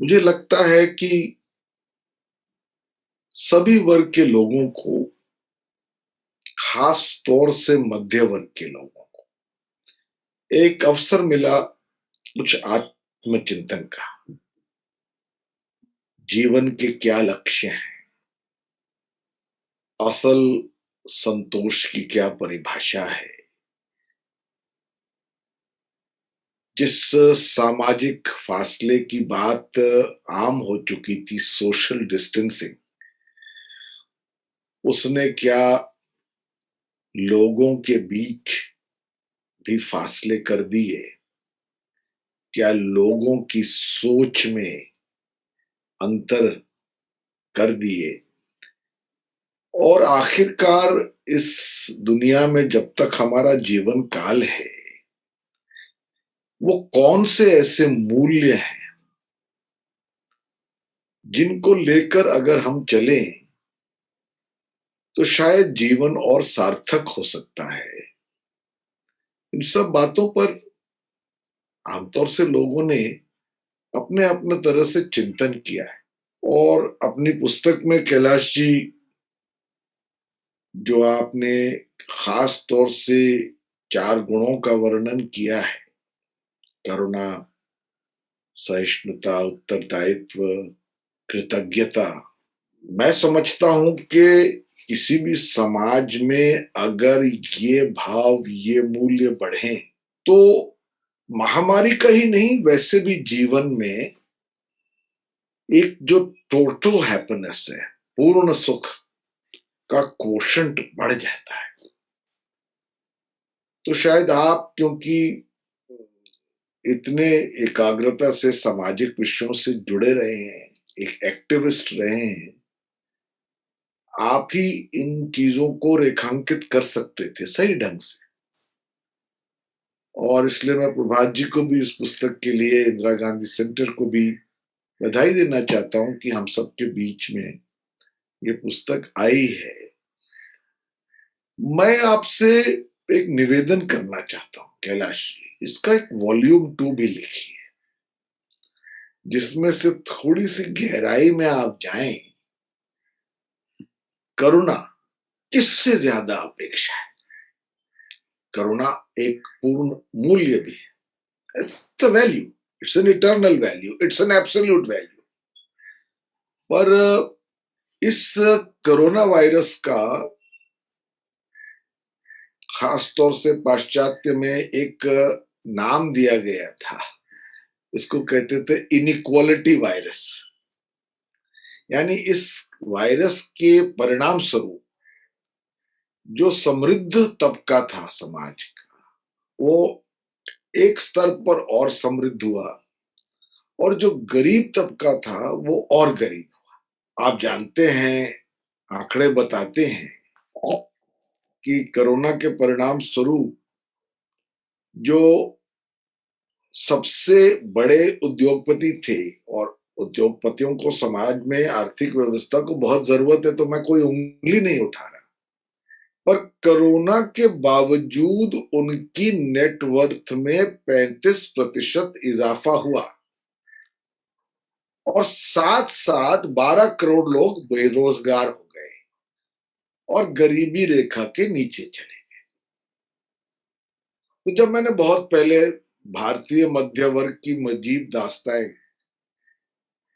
मुझे लगता है कि सभी वर्ग के लोगों को, खास तौर से मध्य वर्ग के लोगों को एक अवसर मिला कुछ आत्मचिंतन का। जीवन के क्या लक्ष्य हैं, असल संतोष की क्या परिभाषा है। जिस सामाजिक फासले की बात आम हो चुकी थी, सोशल डिस्टेंसिंग, उसने क्या लोगों के बीच भी फासले कर दिए, क्या लोगों की सोच में अंतर कर दिए, और आखिरकार इस दुनिया में जब तक हमारा जीवन काल है, वो कौन से ऐसे मूल्य हैं जिनको लेकर अगर हम चलें तो शायद जीवन और सार्थक हो सकता है। इन सब बातों पर आमतौर से लोगों ने अपने अपने तरह से चिंतन किया है, और अपनी पुस्तक में कैलाश जी जो आपने खास तौर से 4 गुणों का वर्णन किया है, करुणा, सहिष्णुता, उत्तरदायित्व, कृतज्ञता, मैं समझता हूं कि किसी भी समाज में अगर ये भाव, ये मूल्य बढ़े तो महामारी का ही नहीं, वैसे भी जीवन में एक जो टोटल हैप्पीनेस है, पूर्ण सुख का कोशंट बढ़ जाता है। तो शायद आप, क्योंकि इतने एकाग्रता से सामाजिक विषयों से जुड़े रहे हैं, एक एक्टिविस्ट रहे हैं, आप ही इन चीजों को रेखांकित कर सकते थे सही ढंग से। और इसलिए मैं प्रभात जी को भी इस पुस्तक के लिए, इंदिरा गांधी सेंटर को भी बधाई देना चाहता हूं कि हम सबके बीच में ये पुस्तक आई है। मैं आपसे एक निवेदन करना चाहता हूं कैलाश जी, इसका एक वॉल्यूम 2 भी लिखिए, जिसमें से थोड़ी सी गहराई में आप जाएं। करुणा किससे ज्यादा अपेक्षा है? करुणा एक पूर्ण मूल्य भी है, it's a value, it's an eternal value, it's an absolute value. पर इस कोरोना वायरस का खास तौर से पाश्चात्य में एक नाम दिया गया था, इसको कहते थे इनइक्वालिटी वायरस। यानी इस वायरस के परिणाम स्वरूप जो समृद्ध तबका था समाज का, वो एक स्तर पर और समृद्ध हुआ, और जो गरीब तबका था वो और गरीब हुआ। आप जानते हैं, आंकड़े बताते हैं कि कोरोना के परिणाम स्वरूप जो सबसे बड़े उद्योगपति थे, और उद्योगपतियों को समाज में आर्थिक व्यवस्था को बहुत जरूरत है, तो मैं कोई उंगली नहीं उठा रहा, पर कोरोना के बावजूद उनकी नेटवर्थ में 35% इजाफा हुआ, और साथ साथ 12 करोड़ लोग बेरोजगार हो गए और गरीबी रेखा के नीचे चले गए। तो जब मैंने बहुत पहले भारतीय मध्य वर्ग की मजीब दास्ताएं,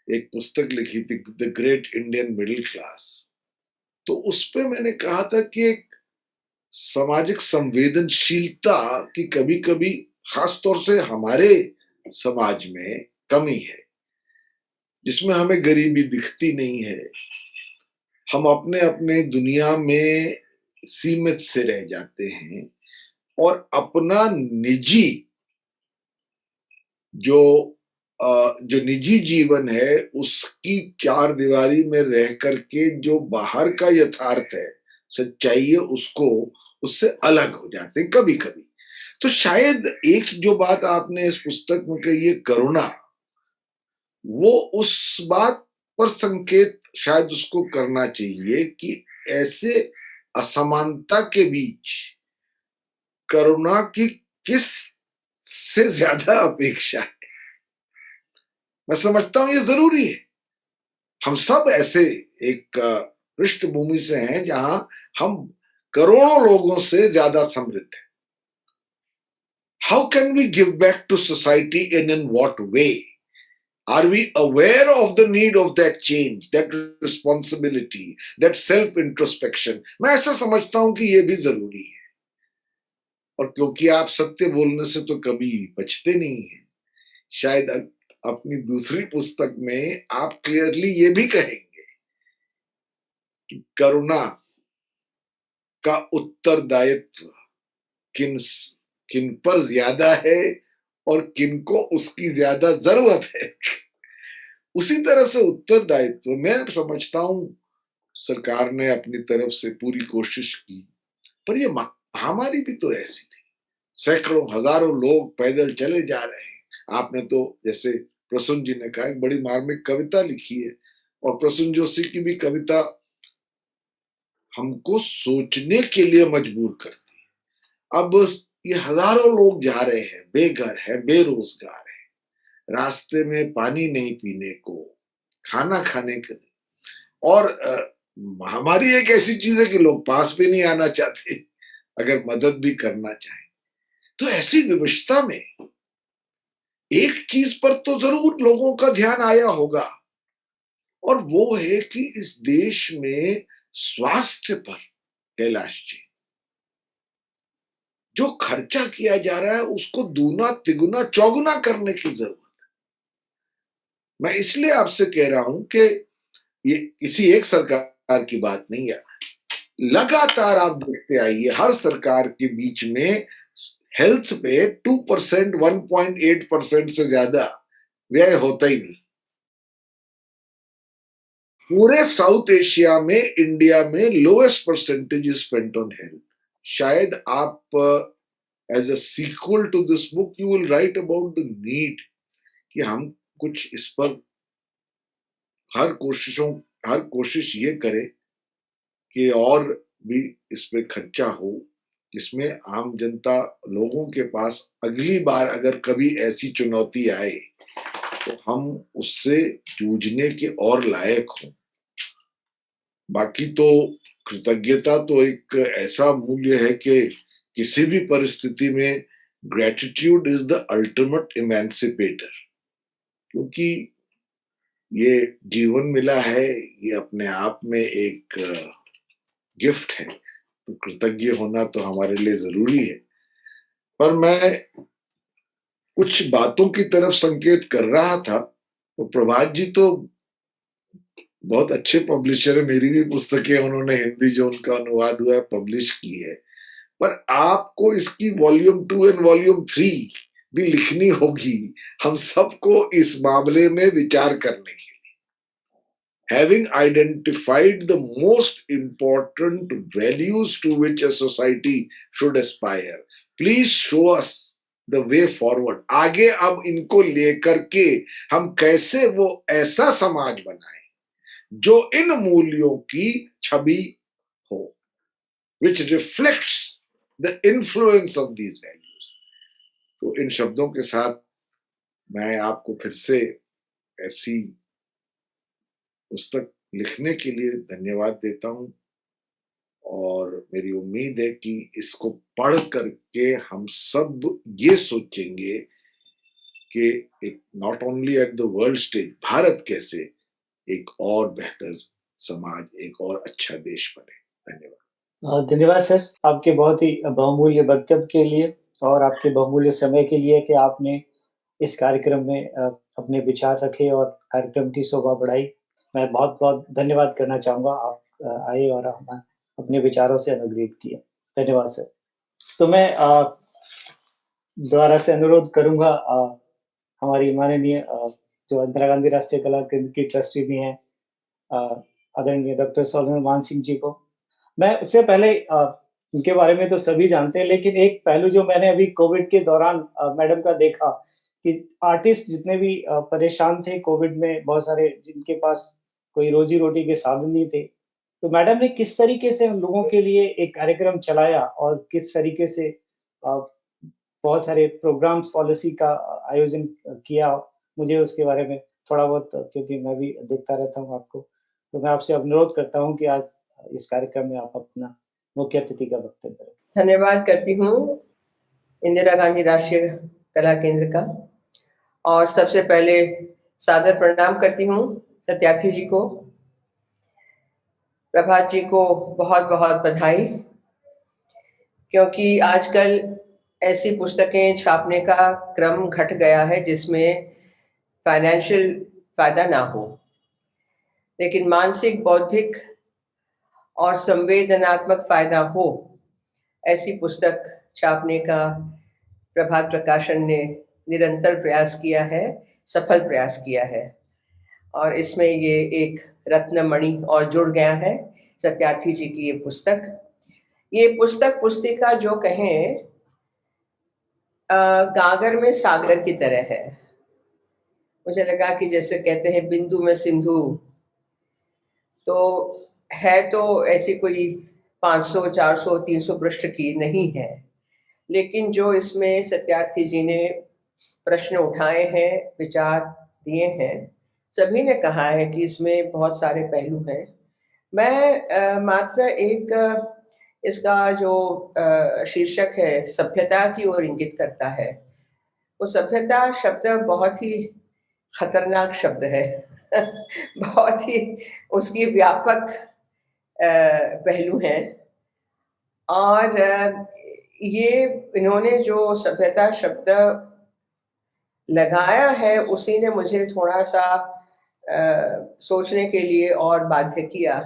एक पुस्तक लिखी थी, the great Indian middle class, तो उस पे मैंने कहा था कि एक सामाजिक संवेदनशीलता की कभी कभी खास तौर से हमारे समाज में कमी है, जिसमें हमें गरीबी दिखती नहीं है। हम अपने अपने दुनिया में सीमित से रह जाते हैं, और अपना निजी जो निजी जीवन है, उसकी 4 दीवारी में रह करके जो बाहर का यथार्थ है, सच्चाई है, उससे अलग हो जाते हैं कभी कभी। तो शायद एक जो बात आपने इस पुस्तक में कही है, करुणा, वो उस बात पर संकेत शायद उसको करना चाहिए कि ऐसे असमानता के बीच करुणा की किस से ज्यादा अपेक्षा है। मैं समझता हूं ये जरूरी है। हम सब ऐसे एक पृष्ठभूमि से हैं जहां हम करोड़ों लोगों से ज्यादा समृद्ध हैं। How can we give back to society in what way? Are we aware of the need of that change, that responsibility, that self introspection? मैं ऐसा समझता हूं कि ये भी जरूरी है, और क्योंकि आप सत्य बोलने से तो कभी बचते नहीं हैं, शायद अपनी दूसरी पुस्तक में आप क्लियरली ये भी कहेंगे कि करुणा का उत्तरदायित्व किन किन पर ज्यादा है और किन को उसकी ज्यादा जरूरत है। उसी तरह से उत्तरदायित्व मैं समझता हूं सरकार ने अपनी तरफ से पूरी कोशिश की, पर ये महामारी भी तो ऐसी थी, सैकड़ों हजारों लोग पैदल चले जा रहे हैं। आपने तो जैसे प्रसून जी ने कहा, एक बड़ी मार्मिक कविता लिखी है, और प्रसून जोशी की भी कविता हमको सोचने के लिए मजबूर करती है। अब ये हजारों लोग जा रहे हैं, बेघर है, बेरोजगार है, रास्ते में पानी नहीं पीने को, खाना खाने के लिए, और महामारी एक ऐसी चीज है कि लोग पास भी नहीं आना चाहते अगर मदद भी करना चाहे। तो ऐसी विवशता में एक चीज पर तो जरूर लोगों का ध्यान आया होगा, और वो है कि इस देश में स्वास्थ्य पर कैलाश जी जो खर्चा किया जा रहा है उसको दूना तिगुना चौगुना करने की जरूरत है। मैं इसलिए आपसे कह रहा हूं कि ये किसी एक सरकार की बात नहीं है, लगातार आप देखते आइए हर सरकार के बीच में हेल्थ पे 2%, 1.8% से ज्यादा व्यय होता ही नहीं। पूरे साउथ एशिया में इंडिया में lowest percentage is spent on health. शायद आप as a sequel to this book you will write about the need कि हम कुछ इस पर हर कोशिश ये करें कि और भी इस पे खर्चा हो, जिसमें आम जनता लोगों के पास अगली बार अगर कभी ऐसी चुनौती आए तो हम उससे जूझने के और लायक हों। बाकी तो कृतज्ञता तो एक ऐसा मूल्य है कि किसी भी परिस्थिति में gratitude is the ultimate emancipator, क्योंकि ये जीवन मिला है, ये अपने आप में एक गिफ्ट है, तो कृतज्ञ होना तो हमारे लिए जरूरी है। पर मैं कुछ बातों की तरफ संकेत कर रहा था, तो प्रभात जी तो बहुत अच्छे पब्लिशर है, मेरी भी पुस्तकें उन्होंने हिंदी जो उनका अनुवाद हुआ है पब्लिश की है, पर आपको इसकी वॉल्यूम 2 एंड वॉल्यूम 3 भी लिखनी होगी हम सबको इस मामले में विचार करने के लिए। Having identified the most important values to which a society should aspire, please show us the way forward. आगे अब इनको लेकर के हम कैसे वो ऐसा समाज बनाएं जो इन मूल्यों की छवि हो, which reflects the influence of these values. तो इन शब्दों के साथ मैं आपको फिर से ऐसी पुस्तक लिखने के लिए धन्यवाद देता हूं, और मेरी उम्मीद है कि इसको पढ़ करके हम सब ये सोचेंगे कि एक not only at the world stage Bharat कैसे एक और बेहतर समाज, एक और अच्छा देश बने। धन्यवाद। धन्यवाद सर, आपके बहुत ही बहुमूल्य वक्तव्य के लिए और आपके बहुमूल्य समय के लिए कि आपने इस कार्यक्रम में अपने विचार रखे और कार्यक्रम की शोभा बढ़ाई। मैं बहुत-बहुत धन्यवाद करना चाहूँगा, आप आए और अपने विचारों से अनुग्रहित किए। धन्यवाद सर। तो मैं दोबारा से अनुरोध करूँगा हमारी माननीय जो इंदिरा गांधी राष्ट्रीय कला केंद्र की ट्रस्टी भी हैं, आदरणीय डॉक्टर सौजन मान सिंह जी को। मैं उससे पहले उनके बारे में तो सभी जानते हैं, लेकिन एक पहलू जो मैंने अभी कोविड के दौरान मैडम का देखा कि आर्टिस्ट जितने भी परेशान थे कोविड में, बहुत सारे जिनके पास कोई रोजी-रोटी के साधन नहीं थे, तो मैडम ने किस तरीके से उन लोगों के लिए एक कार्यक्रम चलाया और किस तरीके से बहुत सारे प्रोग्राम्स, पॉलिसी का आयोजन किया, मुझे उसके बारे में थोड़ा बहुत, क्योंकि मैं भी देखता रहता हूँ आपको, तो मैं आपसे अनुरोध करता हूँ कि आज इस कार्यक्रम में आप अपना मुख्य अतिथि का वक्तव्य करें। धन्यवाद करती हूँ इंदिरा गांधी राष्ट्रीय कला केंद्र का, और सबसे पहले सादर प्रणाम करती हूँ सत्यार्थी जी को, प्रभात जी को बहुत बहुत बधाई, क्योंकि आजकल ऐसी पुस्तकें छापने का क्रम घट गया है जिसमें फाइनेंशियल फायदा ना हो, लेकिन मानसिक, बौद्धिक और संवेदनात्मक फायदा हो, ऐसी पुस्तक छापने का प्रभात प्रकाशन ने निरंतर प्रयास किया है, सफल प्रयास किया है, और इसमें ये एक रत्नमणि और जुड़ गया है सत्यार्थी जी की ये पुस्तक पुस्तिका जो कहें गागर में सागर की तरह है। मुझे लगा कि जैसे कहते हैं बिंदु में सिंधु, तो है तो ऐसी कोई 500, 400, 300 पृष्ठ की नहीं है, लेकिन जो इसमें सत्यार्थी जी ने प्रश्न उठाए हैं, विचार दिए हैं, सभी ने कहा है कि इसमें बहुत सारे पहलू हैं। मैं मात्र एक इसका जो शीर्षक है सभ्यता की ओर इंगित करता है। वो सभ्यता शब्द बहुत ही खतरनाक शब्द है बहुत ही उसकी व्यापक पहलू हैं और ये इन्होंने जो सभ्यता शब्द लगाया है उसी ने मुझे थोड़ा सा सोचने के लिए और बाध्य किया।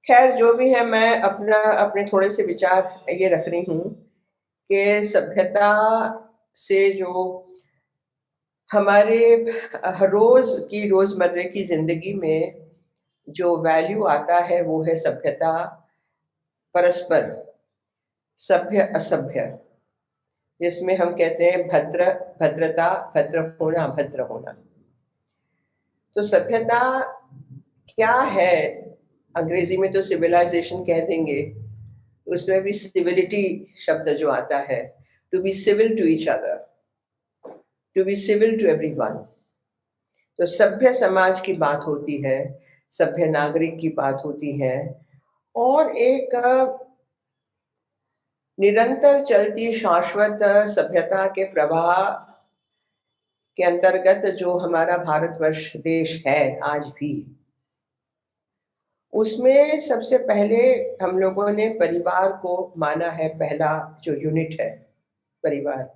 खैर जो भी है, मैं अपने थोड़े से विचार ये रख रही हूँ कि सभ्यता से जो हमारे रोज की रोजमर्रे की जिंदगी में जो वैल्यू आता है वो है सभ्यता, परस्पर, सभ्य असभ्य, जिसमें हम कहते हैं भद्रता, भद्र होना, अभद्र होना। तो सभ्यता क्या है? अंग्रेजी में तो सिविलाइजेशन कह देंगे, उसमें भी सिविलिटी शब्द जो आता है, to be civil to each other, to be civil to everyone. तो सभ्य समाज की बात होती है, सभ्य नागरिक की बात होती है, और एक निरंतर चलती शाश्वत सभ्यता के प्रवाह के अंतर्गत जो हमारा भारतवर्ष देश है आज भी, उसमें सबसे पहले हम लोगों ने परिवार को माना है, पहला जो यूनिट है परिवार,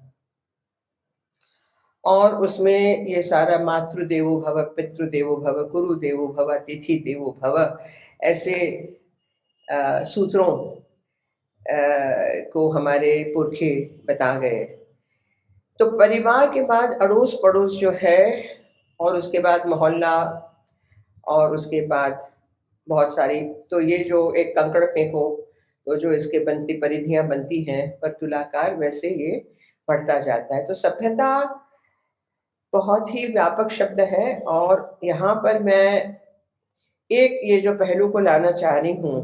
और उसमें ये सारा मातृ देवो भव, पितृ देवो भव, गुरु देवो भव, अतिथि देवो भव, ऐसे सूत्रों को हमारे पुरखे बता गए। तो परिवार के बाद अड़ोस पड़ोस जो है, और उसके बाद मोहल्ला, और उसके बाद बहुत सारी, तो ये जो एक कंकड़ फेंको तो जो इसके बनती परिधियां बनती हैं वर्तुलाकार, वैसे ये बढ़ता जाता है। तो सभ्यता बहुत ही व्यापक शब्द है, और यहाँ पर मैं एक ये जो पहलू को लाना चाह रही हूँ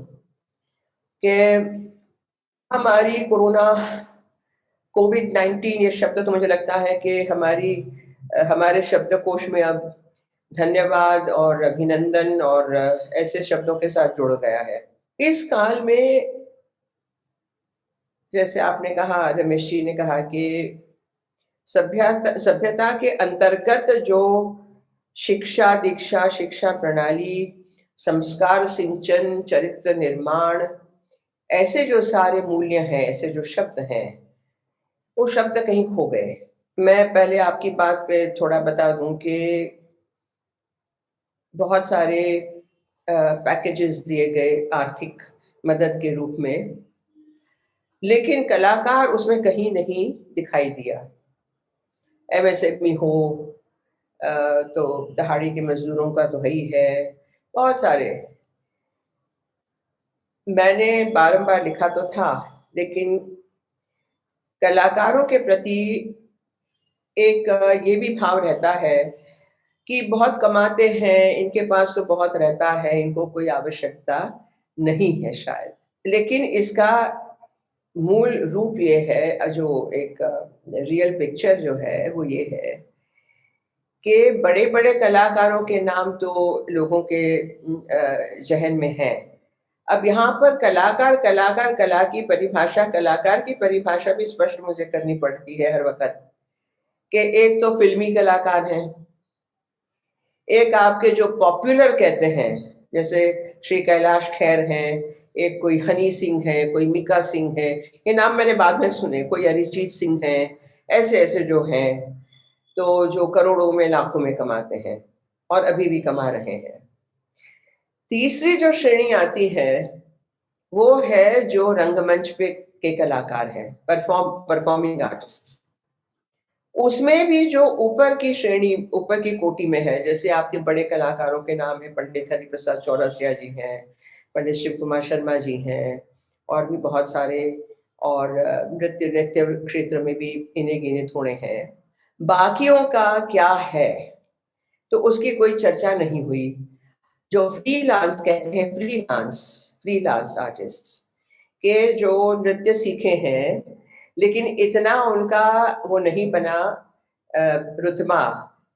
कि हमारी कोरोना कोविड-19 ये शब्द तो मुझे लगता है कि हमारे शब्दकोश में अब धन्यवाद और अभिनंदन और ऐसे शब्दों के साथ जुड़ गया है। इस काल में जैसे आपने कहा, रमेश जी ने कहा कि सभ्यता के अंतर्गत जो शिक्षा दीक्षा, शिक्षा प्रणाली, संस्कार सिंचन, चरित्र निर्माण, ऐसे जो सारे मूल्य हैं, ऐसे जो शब्द हैं, वो शब्द कहीं खो गए। मैं पहले आपकी बात पे थोड़ा बता दूं कि बहुत सारे पैकेजेस दिए गए आर्थिक मदद के रूप में, लेकिन कलाकार उसमें कहीं नहीं दिखाई दिया। एमएसएमई हो, तो दहाड़ी के मजदूरों का तो है ही है, बहुत सारे। मैंने बारंबार लिखा तो था, लेकिन कलाकारों के प्रति एक ये भी भाव रहता है कि बहुत कमाते हैं, इनके पास तो बहुत रहता है, इनको कोई आवश्यकता नहीं है शायद। लेकिन इसका मूल रूप ये है, जो एक रियल पिक्चर जो है वो ये है कि बड़े बड़े कलाकारों के नाम तो लोगों के जहन में है। अब यहाँ पर कलाकार, कला की परिभाषा, कलाकार की परिभाषा भी स्पष्ट मुझे करनी पड़ती है हर वक्त, कि एक तो फिल्मी कलाकार हैं, एक आपके जो पॉपुलर कहते हैं, जैसे श्री कैलाश खेर हैं, एक कोई हनी सिंह है, कोई मिका सिंह है, ये नाम मैंने बाद में सुने, कोई अरिजीत सिंह है, ऐसे ऐसे जो हैं, तो जो करोड़ों में लाखों में कमाते हैं और अभी भी कमा रहे हैं। तीसरी जो श्रेणी आती है वो है जो रंगमंच पे के कलाकार हैं, परफॉर्मिंग आर्टिस्ट। उसमें भी जो ऊपर की श्रेणी, ऊपर की कोटि में है, जैसे आपके बड़े कलाकारों के नाम है, पंडित हरिप्रसाद चौरसिया जी हैं, पंडित शिव कुमार शर्मा जी हैं, और भी बहुत सारे, और नृत्य क्षेत्र में भी इन्हें गिने थोड़े हैं। बाकियों का क्या है, तो उसकी कोई चर्चा नहीं हुई। जो फ्रीलांस कहते हैं, फ्रीलांस आर्टिस्ट के जो नृत्य सीखे हैं, लेकिन इतना उनका वो नहीं बना रुतबा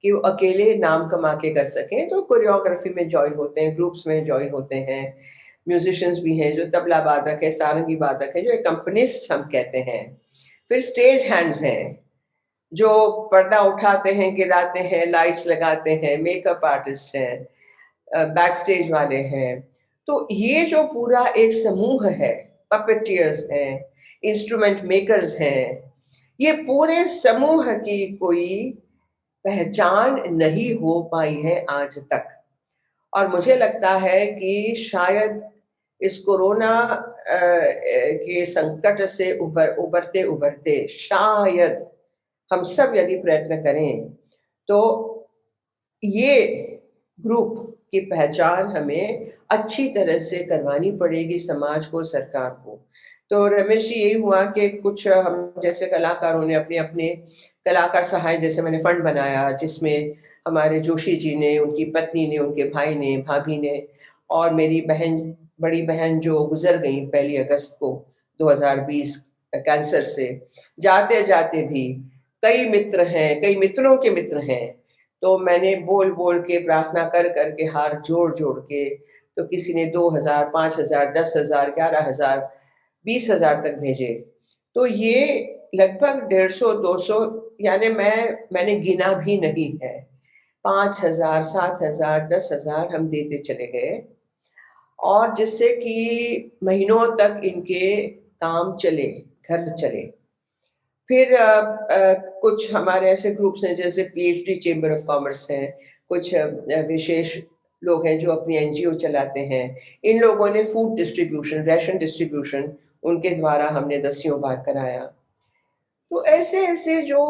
कि वो अकेले नाम कमा के कर सकें, तो कोरियोग्राफी में ज्वाइन होते हैं, ग्रुप्स में ज्वाइन होते हैं। म्यूजिशियंस भी हैं जो तबला वादक है, सारंगी वादक है, जो एकम्पनिस्ट हम कहते हैं। फिर स्टेज हैंड्स हैं जो पर्दा उठाते हैं, गिराते हैं, लाइट्स लगाते हैं, मेकअप आर्टिस्ट हैं, बैक स्टेज वाले हैं। तो ये जो पूरा एक समूह है, पपेटियर्स हैं, इंस्ट्रूमेंट मेकर्स हैं, ये पूरे समूह की कोई पहचान नहीं हो पाई है आज तक। और मुझे लगता है कि शायद इस कोरोना के संकट से उबरते उबरते शायद हम सब यदि प्रयत्न करें तो ये ग्रुप की पहचान हमें अच्छी तरह से करवानी पड़ेगी, समाज को, सरकार को। तो रमेश जी, यही हुआ कि कुछ हम जैसे कलाकारों ने अपने अपने कलाकार सहाय, जैसे मैंने फंड बनाया जिसमें हमारे जोशी जी ने, उनकी पत्नी ने, उनके भाई ने, भाभी ने, और मेरी बहन, बड़ी बहन जो गुजर गई 1 अगस्त को 2020 कैंसर से, जाते जाते भी कई मित्र हैं, कई मित्रों के मित्र हैं। तो मैंने बोल बोल के, प्रार्थना कर कर के, हाथ जोड़ जोड़ के, तो किसी ने 2000, 5000, 10,000, 11,000, 20,000 तक भेजे। तो ये लगभग 150-200, यानी मैंने गिना भी नहीं है, 5,000, 7,000, 10,000 हम देते चले गए, और जिससे कि महीनों तक इनके काम चले, घर चले। फिर कुछ हमारे ऐसे ग्रुप्स हैं जैसे पीएचडी चेंबर ऑफ कॉमर्स हैं, कुछ विशेष लोग हैं जो अपनी एनजीओ चलाते हैं। इन लोगों ने फूड डिस्ट्रीब्यूशन, राशन डिस्ट्रीब्यूशन, उनके द्वारा हमने 10 बार कराया। तो ऐसे ऐसे जो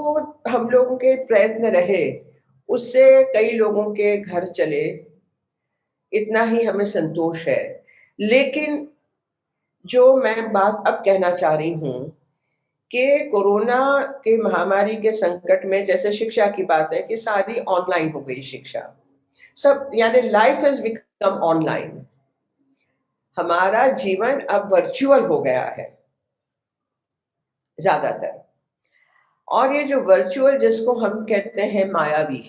हम लोगों के प्रयत्न रहे, उससे कई लोगों के घर चले, इतना ही हमें संतोष है। लेकिन जो मैं बात अब कहना चाह रही हूँ कि कोरोना के महामारी के संकट में, जैसे शिक्षा की बात है कि सारी ऑनलाइन हो गई शिक्षा, सब, यानी लाइफ हैज बिकम ऑनलाइन। हमारा जीवन अब वर्चुअल हो गया है ज्यादातर। और ये जो वर्चुअल, जिसको हम कहते हैं मायावी,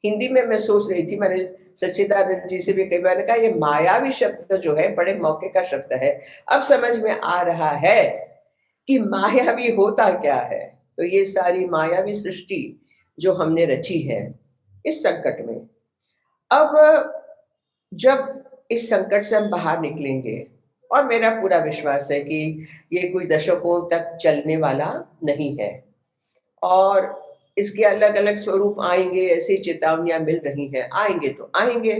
हिंदी में मैं सोच रही थी, मैंने सच्चिदानंद जी से भी कई बार कहा, ये मायावी शब्द जो है बड़े मौके का शब्द है। अब समझ में आ रहा है कि मायावी होता क्या है। तो ये सारी मायावी सृष्टि जो हमने रची है इस संकट में, अब जब इस संकट से हम बाहर निकलेंगे, और मेरा पूरा विश्वास है कि ये कोई दशकों तक चलने वाला नहीं है, और इसके अलग अलग स्वरूप आएंगे, ऐसी चेतावनियां मिल रही हैं, आएंगे तो आएंगे,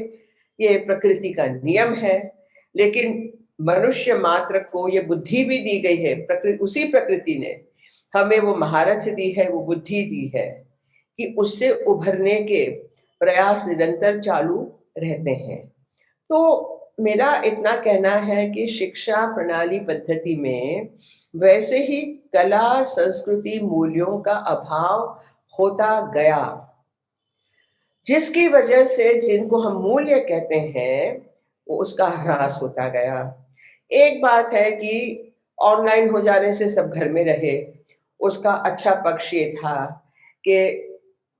ये प्रकृति का नियम है। लेकिन मनुष्य मात्र को ये बुद्धि भी दी गई है, उसी प्रकृति ने हमें वो महारथ दी है, वो बुद्धि दी है कि उससे उभरने के प्रयास निरंतर चालू रहते हैं। तो मेरा इतना कहना है कि शिक्षा प्रणाली पद्धति में वैसे ही कला, संस्कृति, मूल्यों का अभाव होता गया, जिसकी वजह से जिनको हम मूल्य कहते हैं वो उसका ह्रास होता गया। एक बात है कि ऑनलाइन हो जाने से सब घर में रहे, उसका अच्छा पक्ष ये था कि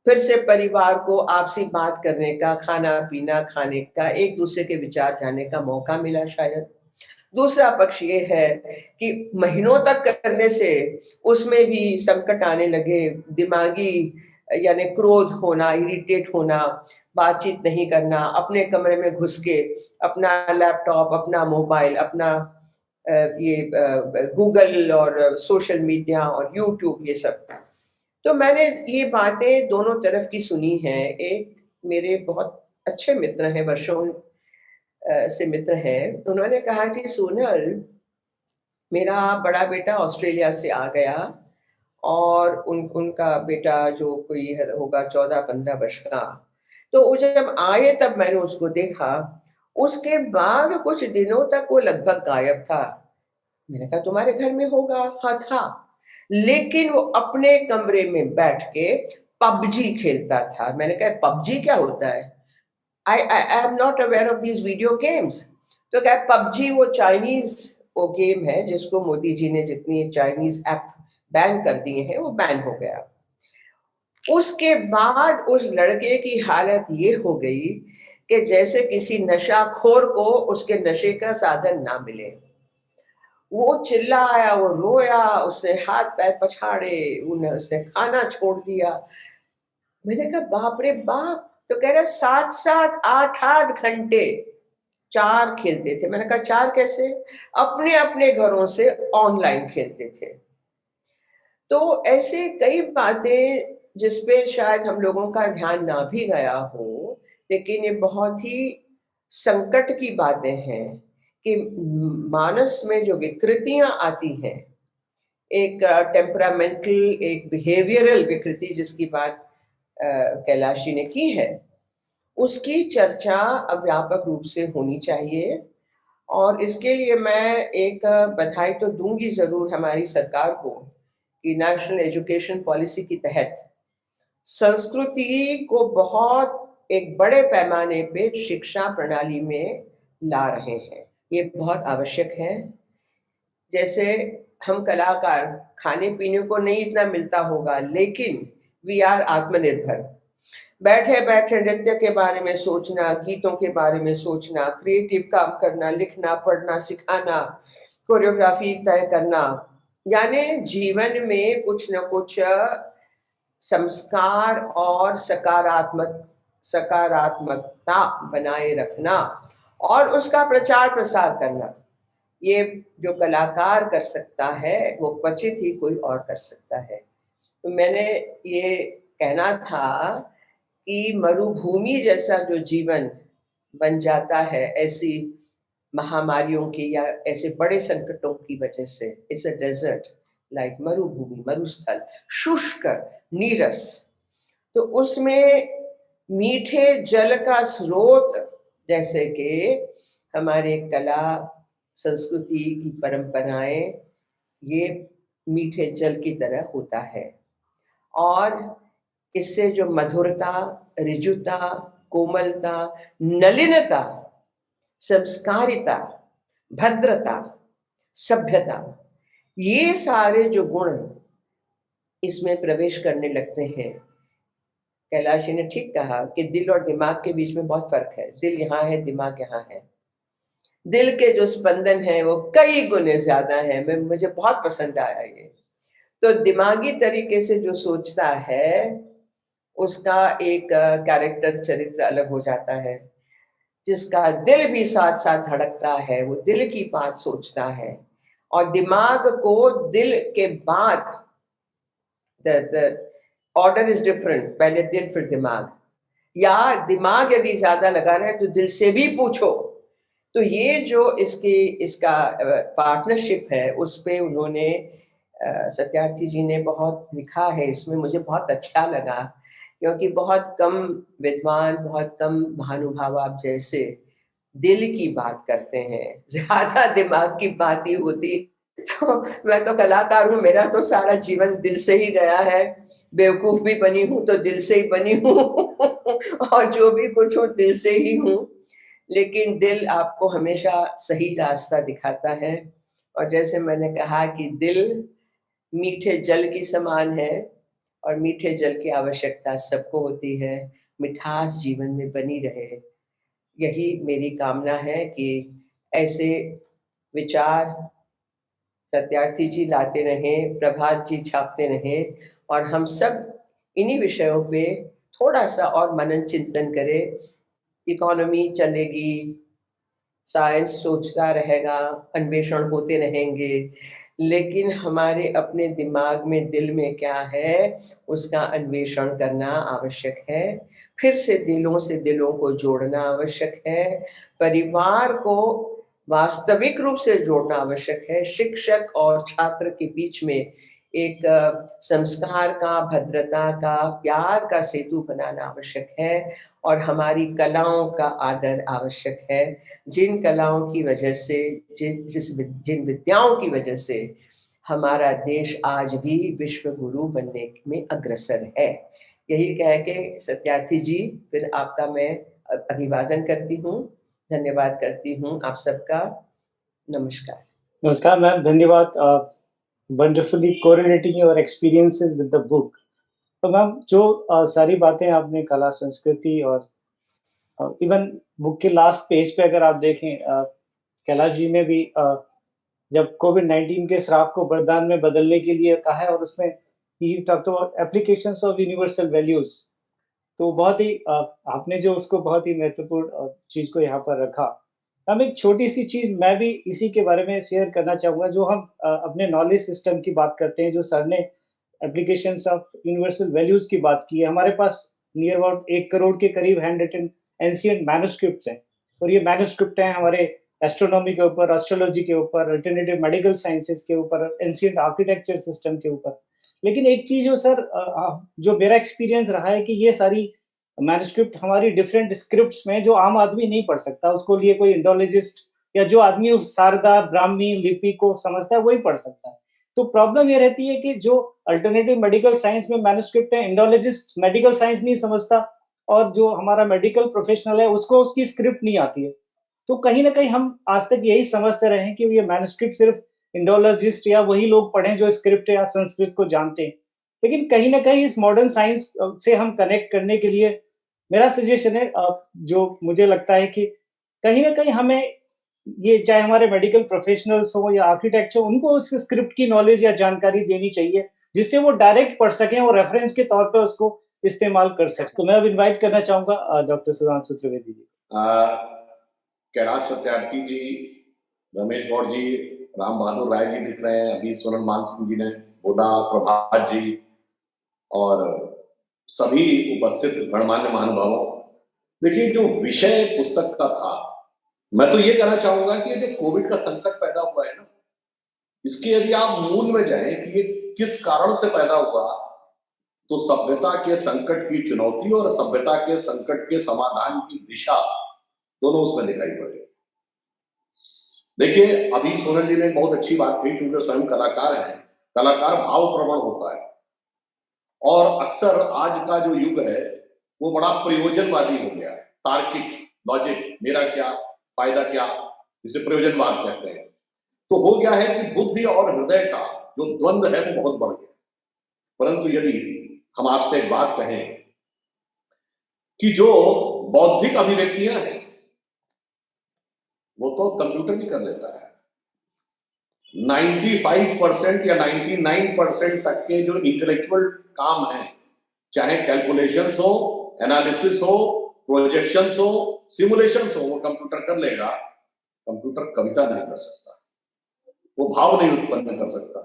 फिर से परिवार को आपसी बात करने का, खाना पीना खाने का, एक दूसरे के विचार जानने का मौका मिला शायद। दूसरा पक्ष ये है कि महीनों तक करने से उसमें भी संकट आने लगे, दिमागी यानी क्रोध होना, इरिटेट होना, बातचीत नहीं करना, अपने कमरे में घुस के अपना लैपटॉप, अपना मोबाइल, अपना ये गूगल और सोशल मीडिया और यूट्यूब, ये सब। तो मैंने ये बातें दोनों तरफ की सुनी हैं। एक मेरे बहुत अच्छे मित्र हैं, वर्षों से मित्र हैं, उन्होंने कहा कि सोनल, मेरा बड़ा बेटा ऑस्ट्रेलिया से आ गया, और उनका बेटा जो कोई होगा 14-15 वर्ष का, तो वो जब आए तब मैंने उसको देखा, उसके बाद कुछ दिनों तक वो लगभग गायब था। मैंने कहा तुम्हारे घर में होगा? हाँ था, लेकिन वो अपने कमरे में बैठ के पबजी खेलता था। मैंने कहा पबजी क्या होता है? I am not aware of these video games. तो क्या पबजी वो चाइनीज वो गेम है जिसको मोदी जी ने जितनी चाइनीज ऐप बैन कर दिए हैं वो बैन हो गया। उसके बाद उस लड़के की हालत ये हो गई कि जैसे किसी नशाखोर को उसके नशे का साधन ना मिले। वो चिल्लाया, वो रोया, उसने हाथ पैर पछाड़े, उसने खाना छोड़ दिया। मैंने कहा बाप रे बाप। तो कह रहा 7-7 8-8 घंटे 4 खेलते थे। मैंने कहा 4 कैसे? अपने अपने घरों से ऑनलाइन खेलते थे। तो ऐसे कई बातें जिसपे शायद हम लोगों का ध्यान ना भी गया हो, लेकिन ये बहुत ही संकट की बातें हैं कि मानस में जो विकृतियां आती हैं, एक टेम्परामेंटल, एक बिहेवियरल विकृति जिसकी बात कैलाश जी ने की है, उसकी चर्चा अब व्यापक रूप से होनी चाहिए। और इसके लिए मैं एक बधाई तो दूंगी जरूर हमारी सरकार को कि नेशनल एजुकेशन पॉलिसी के तहत संस्कृति को बहुत एक बड़े पैमाने पे शिक्षा प्रणाली में ला रहे हैं। ये बहुत आवश्यक है। जैसे हम कलाकार, खाने पीने को नहीं इतना मिलता होगा, लेकिन वी आर आत्मनिर्भर। बैठे बैठे नृत्य के बारे में सोचना, गीतों के बारे में सोचना, क्रिएटिव काम करना, लिखना, पढ़ना, सिखाना, कोरियोग्राफी तय करना, यानी जीवन में कुछ न कुछ संस्कार और सकारात्मकता बनाए रखना और उसका प्रचार प्रसार करना, ये जो कलाकार कर सकता है वो क्वचित ही कोई और कर सकता है। तो मैंने ये कहना था कि मरुभूमि जैसा जो जीवन बन जाता है ऐसी महामारियों की या ऐसे बड़े संकटों की वजह से, इट्स अ डेजर्ट लाइक मरुभूमि, मरुस्थल, शुष्क, नीरस। तो उसमें मीठे जल का स्रोत जैसे कि हमारे कला संस्कृति की परंपराएं, ये मीठे जल की तरह होता है। और इससे जो मधुरता, ऋजुता, कोमलता, नलिनता, संस्कारिता, भद्रता, सभ्यता, ये सारे जो गुण इसमें प्रवेश करने लगते हैं। कैलाश जी ने ठीक कहा कि दिल और दिमाग के बीच में बहुत फर्क है। दिल यहाँ है, दिमाग यहाँ है। दिल के जो स्पंदन है वो कई गुने ज्यादा है। मुझे बहुत पसंद आया ये। तो दिमागी तरीके से जो सोचता है उसका एक कैरेक्टर, चरित्र अलग हो जाता है। जिसका दिल भी साथ साथ धड़कता है वो दिल की बात सोचता है। और दिमाग को दिल के बाद the order is different, पहले दिल फिर दिमाग, या दिमाग यदि ज्यादा लगा रहे तो दिल से भी पूछो। तो ये जो इसका पार्टनरशिप है उस पे उन्होंने सत्यार्थी जी ने बहुत लिखा है। इसमें मुझे बहुत अच्छा लगा क्योंकि बहुत कम विद्वान, बहुत कम महानुभाव आप जैसे दिल की बात करते हैं, ज्यादा दिमाग की बात ही होती। तो मैं तो कलाकार हूँ, मेरा तो सारा जीवन दिल से ही गया है। बेवकूफ भी बनी हूँ तो दिल से ही बनी हूँ और जो भी कुछ हूँ दिल से ही हूँ। लेकिन दिल आपको हमेशा सही रास्ता दिखाता है। और जैसे मैंने कहा कि दिल मीठे जल की समान है और मीठे जल की आवश्यकता सबको होती है। मिठास जीवन में बनी रहे, यही मेरी कामना है कि ऐसे विचार सत्यार्थी जी लाते रहें, प्रभात जी छापते रहें और हम सब इन्हीं विषयों पे थोड़ा सा और मनन चिंतन करें। इकोनॉमी चलेगी, साइंस सोचता रहेगा, अन्वेषण होते रहेंगे, लेकिन हमारे अपने दिमाग में, दिल में क्या है उसका अन्वेषण करना आवश्यक है। फिर से दिलों को जोड़ना आवश्यक है। परिवार को वास्तविक रूप से जोड़ना आवश्यक है। शिक्षक और छात्र के बीच में एक संस्कार का, भद्रता का, प्यार का सेतु बनाना आवश्यक है। और हमारी कलाओं का आदर आवश्यक है। जिन कलाओं की वजह से, जिन विद्याओं की वजह से हमारा देश आज भी विश्व गुरु बनने में अग्रसर है। यही कह के सत्यार्थी जी फिर आपका मैं अभिवादन करती हूँ, धन्यवाद करती हूँ आप सबका। नमस्कार। नमस्कार मैम, धन्यवाद wonderfully correlating your experiences with the book. तो मैम जो सारी बातें आपने कला संस्कृति और इवन बुक के लास्ट पेज पे अगर आप देखें कैलाश जी ने भी जब कोविड-19 के श्राप को वरदान में बदलने के लिए कहा है और उसमें he talked about applications of universal values. तो बहुत ही आपने जो उसको बहुत ही महत्वपूर्ण चीज को यहाँ पर रखा। हम एक छोटी सी चीज मैं भी इसी के बारे में शेयर करना चाहूंगा। जो हम अपने नॉलेज सिस्टम की बात करते हैं, जो सर ने एप्लीकेशंस ऑफ यूनिवर्सल वैल्यूज की बात की है, हमारे पास नियर अबाउट 1 करोड़ के करीब हैंड रिटन एंशिएंट मैन्युस्क्रिप्ट्स हैं और ये मैन्युस्क्रिप्ट हैं हमारे एस्ट्रोनॉमी के ऊपर, एस्ट्रोलॉजी के ऊपर, अल्टरनेटिव मेडिकल साइंसेस के ऊपर, एंशिएंट आर्किटेक्चर सिस्टम के ऊपर। लेकिन एक चीज जो सर जो मेरा एक्सपीरियंस रहा है कि ये सारी मैन्युस्क्रिप्ट हमारी डिफरेंट स्क्रिप्ट्स में जो आम आदमी नहीं पढ़ सकता, उसको लिए कोई इंडोलॉजिस्ट या जो आदमी उस शारदा ब्राह्मी लिपि को समझता है वही पढ़ सकता है। तो प्रॉब्लम ये रहती है कि जो अल्टरनेटिव मेडिकल साइंस में मैन्युस्क्रिप्ट है, इंडोलॉजिस्ट मेडिकल साइंस नहीं समझता और जो हमारा मेडिकल प्रोफेशनल है उसको उसकी स्क्रिप्ट नहीं आती है। तो कहीं ना कहीं हम आज तक यही समझते रहे हैं कि ये मैन्युस्क्रिप्ट सिर्फ इंडोलॉजिस्ट या वही लोग पढ़ें जो स्क्रिप्ट या संस्कृत को जानते हैं। लेकिन कहीं ना कहीं इस मॉडर्न साइंस से हम कनेक्ट करने के लिए मेरा सजेशन है, जो मुझे लगता है कि कहीं ना कहीं हमें ये चाहे हमारे मेडिकल प्रोफेशनल्स हो या आर्किटेक्ट हो, उनको उस स्क्रिप्ट की नॉलेज या जानकारी देनी चाहिए जिससे वो डायरेक्ट पढ़ सकें और रेफरेंस के तौर पर उसको इस्तेमाल कर सकें। तो मैं अब इनवाइट करना चाहूंगा डॉक्टर सुधांशु त्रिवेदी जी। कैलाश सत्यार्थी जी, रमेश गौड़ जी, राम बहादुर राय जी दिख रहे हैं, अभी सोनल मान सिंह जी ने बोला, प्रभात जी और सभी उपस्थित गणमान्य महानुभावों। देखिए, जो विषय पुस्तक का था, मैं तो ये कहना चाहूंगा कि ये कोविड का संकट पैदा हुआ है ना, इसके यदि आप मूल में जाएं कि ये किस कारण से पैदा हुआ, तो सभ्यता के संकट की चुनौती और सभ्यता के संकट के समाधान की दिशा दोनों उसमें दिखाई पड़े। देखिए, अभी सोनल जी ने बहुत अच्छी बात कही, चूंकि स्वयं कलाकार है, कलाकार भाव प्रवण होता है और अक्सर आज का जो युग है वो बड़ा प्रयोजनवादी हो गया है, तार्किक, लॉजिक, मेरा क्या फायदा क्या, इसे प्रयोजनवाद कहते हैं। तो हो गया है कि बुद्धि और हृदय का जो द्वंद्व है वो बहुत बढ़ गया। परंतु यदि हम आपसे एक बात कहें कि जो बौद्धिक अभिव्यक्तियां हैं वो तो कंप्यूटर भी कर लेता है। 95% या 99% तक के जो इंटेलेक्चुअल काम है, चाहे कैलकुलेशंस हो, एनालिसिस हो, प्रोजेक्शंस हो, सिमुलेशंस हो, वो कंप्यूटर कर लेगा। कंप्यूटर कविता नहीं कर सकता, वो भाव नहीं उत्पन्न कर सकता।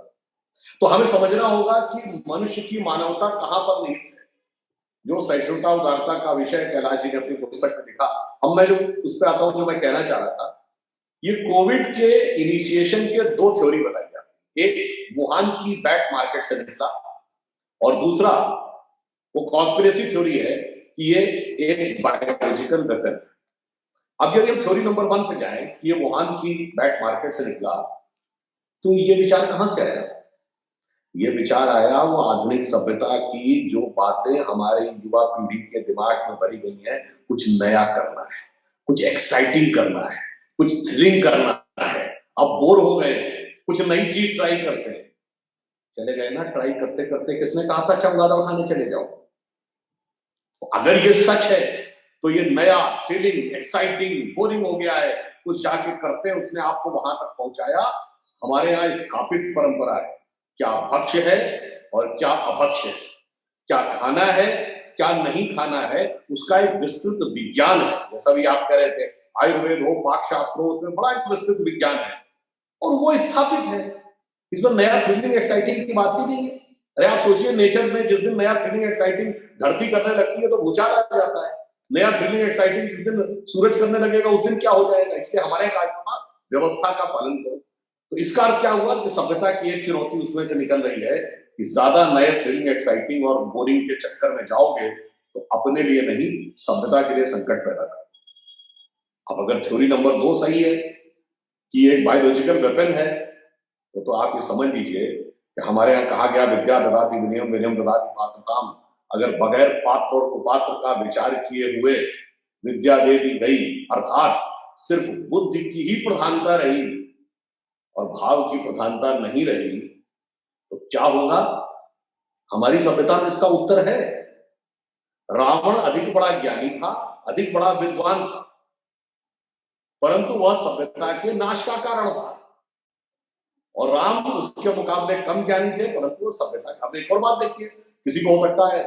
तो हमें समझना होगा कि मनुष्य की मानवता कहां पर निहित है। जो सहिष्णुता उदारता का विषय कैलाश जी ने अपनी पुस्तक में लिखा, अब मैं जो उस पर आता हूं, जो मैं कहना चाह रहा था, ये कोविड के इनिशिएशन के दो थ्योरी बताई जाती। एक वुहान की बैट मार्केट से निकला और दूसरा वो कॉन्स्पिरेसी थ्योरी है कि ये एक बायोलॉजिकल वेपन है। अब यदि हम थ्योरी नंबर 1 पे जाएं कि ये वुहान की बैट मार्केट से निकला, तो ये विचार कहां से आया? ये विचार आया वो आधुनिक सभ्यता की जो बातें हमारे युवा पीढ़ी के दिमाग में भरी गई हैं, कुछ नया करना है, कुछ एक्साइटिंग करना है, कुछ थ्रिलिंग करना है। अब बोर हो गए हैं, कुछ नई चीज ट्राई करते हैं। चले गए ना ट्राई करते करते, किसने कहा था चमगादड़ खाने चले जाओ? तो अगर ये सच है तो ये नया, थ्रिलिंग, एक्साइटिंग, बोरिंग हो गया है, कुछ जाके करते हैं, उसने आपको वहां तक पहुंचाया। हमारे यहाँ स्थापित परंपरा है, क्या भक्ष्य है और क्या अभक्ष्य है, क्या खाना है क्या नहीं खाना है, उसका एक विस्तृत विज्ञान है। जैसा भी आप कह रहे थे, आयुर्वेद हो, पाक शास्त्र हो, उसमें बड़ा एक विस्तृत विज्ञान है और वो स्थापित है। इसमें नया थ्रिलिंग एक्साइटिंग की बात ही नहीं है। अरे आप सोचिए, नेचर में जिस दिन नया थ्रिलिंग एक्साइटिंग धरती करने लगती है तो भूचाल आ जाता है। नया थ्रिलिंग एक्साइटिंग जिस दिन सूरज करने लगेगा उस दिन क्या हो जाएगा। इसलिए हमारे कार्यक्रम व्यवस्था का पालन करो। तो इसका अर्थ क्या हुआ कि सभ्यता की एक चुनौती उसमें से निकल रही है कि ज्यादा नए थ्रिलिंग एक्साइटिंग और बोरिंग के चक्कर में जाओगे तो अपने लिए नहीं, सभ्यता के लिए संकट पैदा कर। अब अगर थ्योरी नंबर 2 सही है कि एक बायोलॉजिकल वेपन है, तो आप ये समझ लीजिए कि हमारे यहाँ कहा गया विद्या ददाति विनयम विनयम ददाति पात्रताम। अगर बगैर पात्र और कुपात्र का विचार किए हुए विद्या दे दी गई, अर्थात सिर्फ बुद्धि की ही प्रधानता रही और भाव की प्रधानता नहीं रही, तो क्या होगा? हमारी सभ्यता में इसका उत्तर है। रावण अधिक बड़ा ज्ञानी था, अधिक बड़ा विद्वान था, परंतु वह सभ्यता के नाश का कारण था। और राम उसके मुकाबले कम ज्ञानी थे, परंतु वो सभ्यता का। अब एक और बात देखिए, किसी को हो सकता है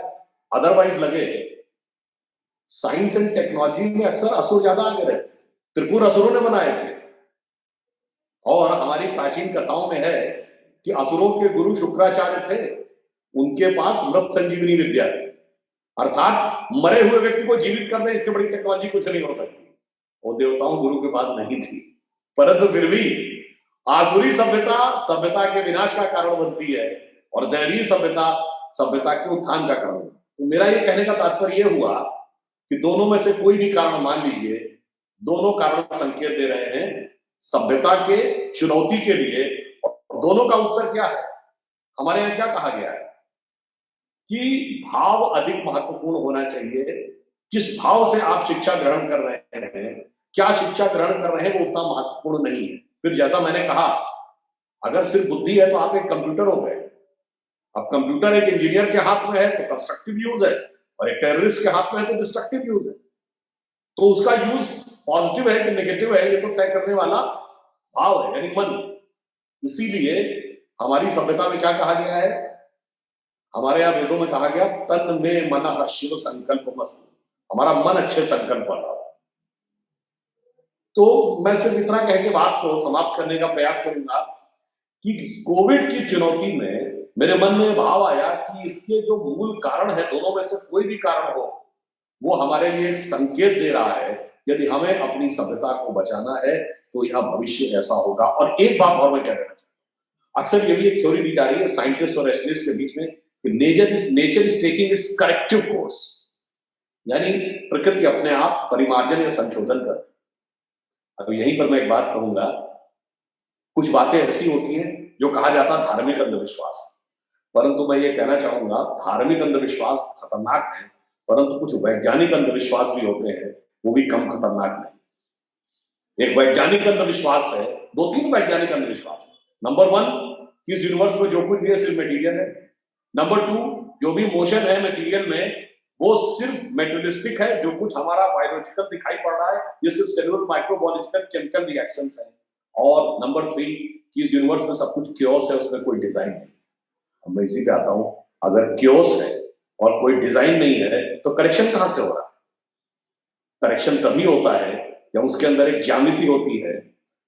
अदरवाइज लगे, साइंस एंड टेक्नोलॉजी में अक्सर असुर ज्यादा आगे रहते, त्रिपुर असुरों ने बनाए थे। और हमारी प्राचीन कथाओं में है कि असुरों के गुरु शुक्राचार्य थे, उनके पास मृत संजीवनी विद्या थी, अर्थात मरे हुए व्यक्ति को जीवित करने इससे बड़ी टेक्नोलॉजी कुछ नहीं हो सकती। वो देवताओं गुरु के पास नहीं थी, परंतु फिर भी आसुरी सभ्यता के विनाश का कारण बनती है और दैवीय सभ्यता के उत्थान का कारण। तो मेरा ये कहने का तात्पर्य ये हुआ कि दोनों में से कोई भी कारण मान लीजिए, दोनों कारण संकेत दे रहे हैं सभ्यता के चुनौती के लिए। और दोनों का उत्तर क्या है? हमारे यहाँ क्या कहा गया है कि भाव अधिक महत्वपूर्ण होना चाहिए। किस भाव से आप शिक्षा ग्रहण कर रहे हैं, क्या शिक्षा ग्रहण कर रहे हैं, वो उतना महत्वपूर्ण नहीं है। फिर जैसा मैंने कहा, अगर सिर्फ बुद्धि है तो आप एक कंप्यूटर हो गए। अब कंप्यूटर एक इंजीनियर के हाथ में है तो कंस्ट्रक्टिव यूज है, और एक टेररिस्ट के हाथ में है तो डिस्ट्रक्टिव यूज है। तो उसका यूज पॉजिटिव है कि नेगेटिव है, ये तो तय करने वाला भाव है, यानी मन। इसीलिए हमारी सभ्यता में क्या कहा गया है? हमारे यहाँ वेदों में कहा गया, तन में मनः शिव संकल्प मस्तु, हमारा मन अच्छे संकल्प वाला। तो मैं सिर्फ इतना कह के बात को समाप्त करने का प्रयास करूंगा कि कोविड की चुनौती में मेरे मन में भाव आया कि इसके जो मूल कारण है, दोनों में से कोई भी कारण हो, वो हमारे लिए एक संकेत दे रहा है, यदि हमें अपनी सभ्यता को बचाना है तो यह भविष्य ऐसा होगा। और एक बात और मैं कह देना चाहता हूं, अक्सर ये भी एक थ्योरी दी जा रही है साइंटिस्ट और रेशनिस्ट के बीच में कि nature is taking it's corrective course, यानी प्रकृति अपने आप परिमार्जन या संशोधन कर। अब यहीं पर मैं एक बात कहूंगा, कुछ बातें ऐसी होती हैं जो कहा जाता है धार्मिक अंधविश्वास, परंतु मैं ये कहना चाहूंगा धार्मिक अंधविश्वास खतरनाक है, परंतु कुछ वैज्ञानिक अंधविश्वास भी होते हैं, वो भी कम खतरनाक नहीं। एक वैज्ञानिक अंधविश्वास है, 2-3 वैज्ञानिक अंधविश्वास है। नंबर 1, इस यूनिवर्स में जो कुछ भी है सिर्फ मटेरियल है। नंबर 2, जो भी मोशन है मटेरियल में वो सिर्फ मेटेरियलिस्टिक है, जो कुछ हमारा बायोलॉजिकल दिखाई पड़ रहा है ये सिर्फ सेलुलर माइक्रोबायोलॉजिकल केमिकल रिएक्शंस हैं। और नंबर 3, कि इस यूनिवर्स में सब कुछ क्योस है, उसमें कोई डिजाइन नहीं। अब मैं इसी पे आता हूं, अगर क्योस है और कोई डिजाइन नहीं है तो करेक्शन कहां से हो रहा है? करेक्शन तभी होता है जब उसके अंदर एक ज्यामिति होती है,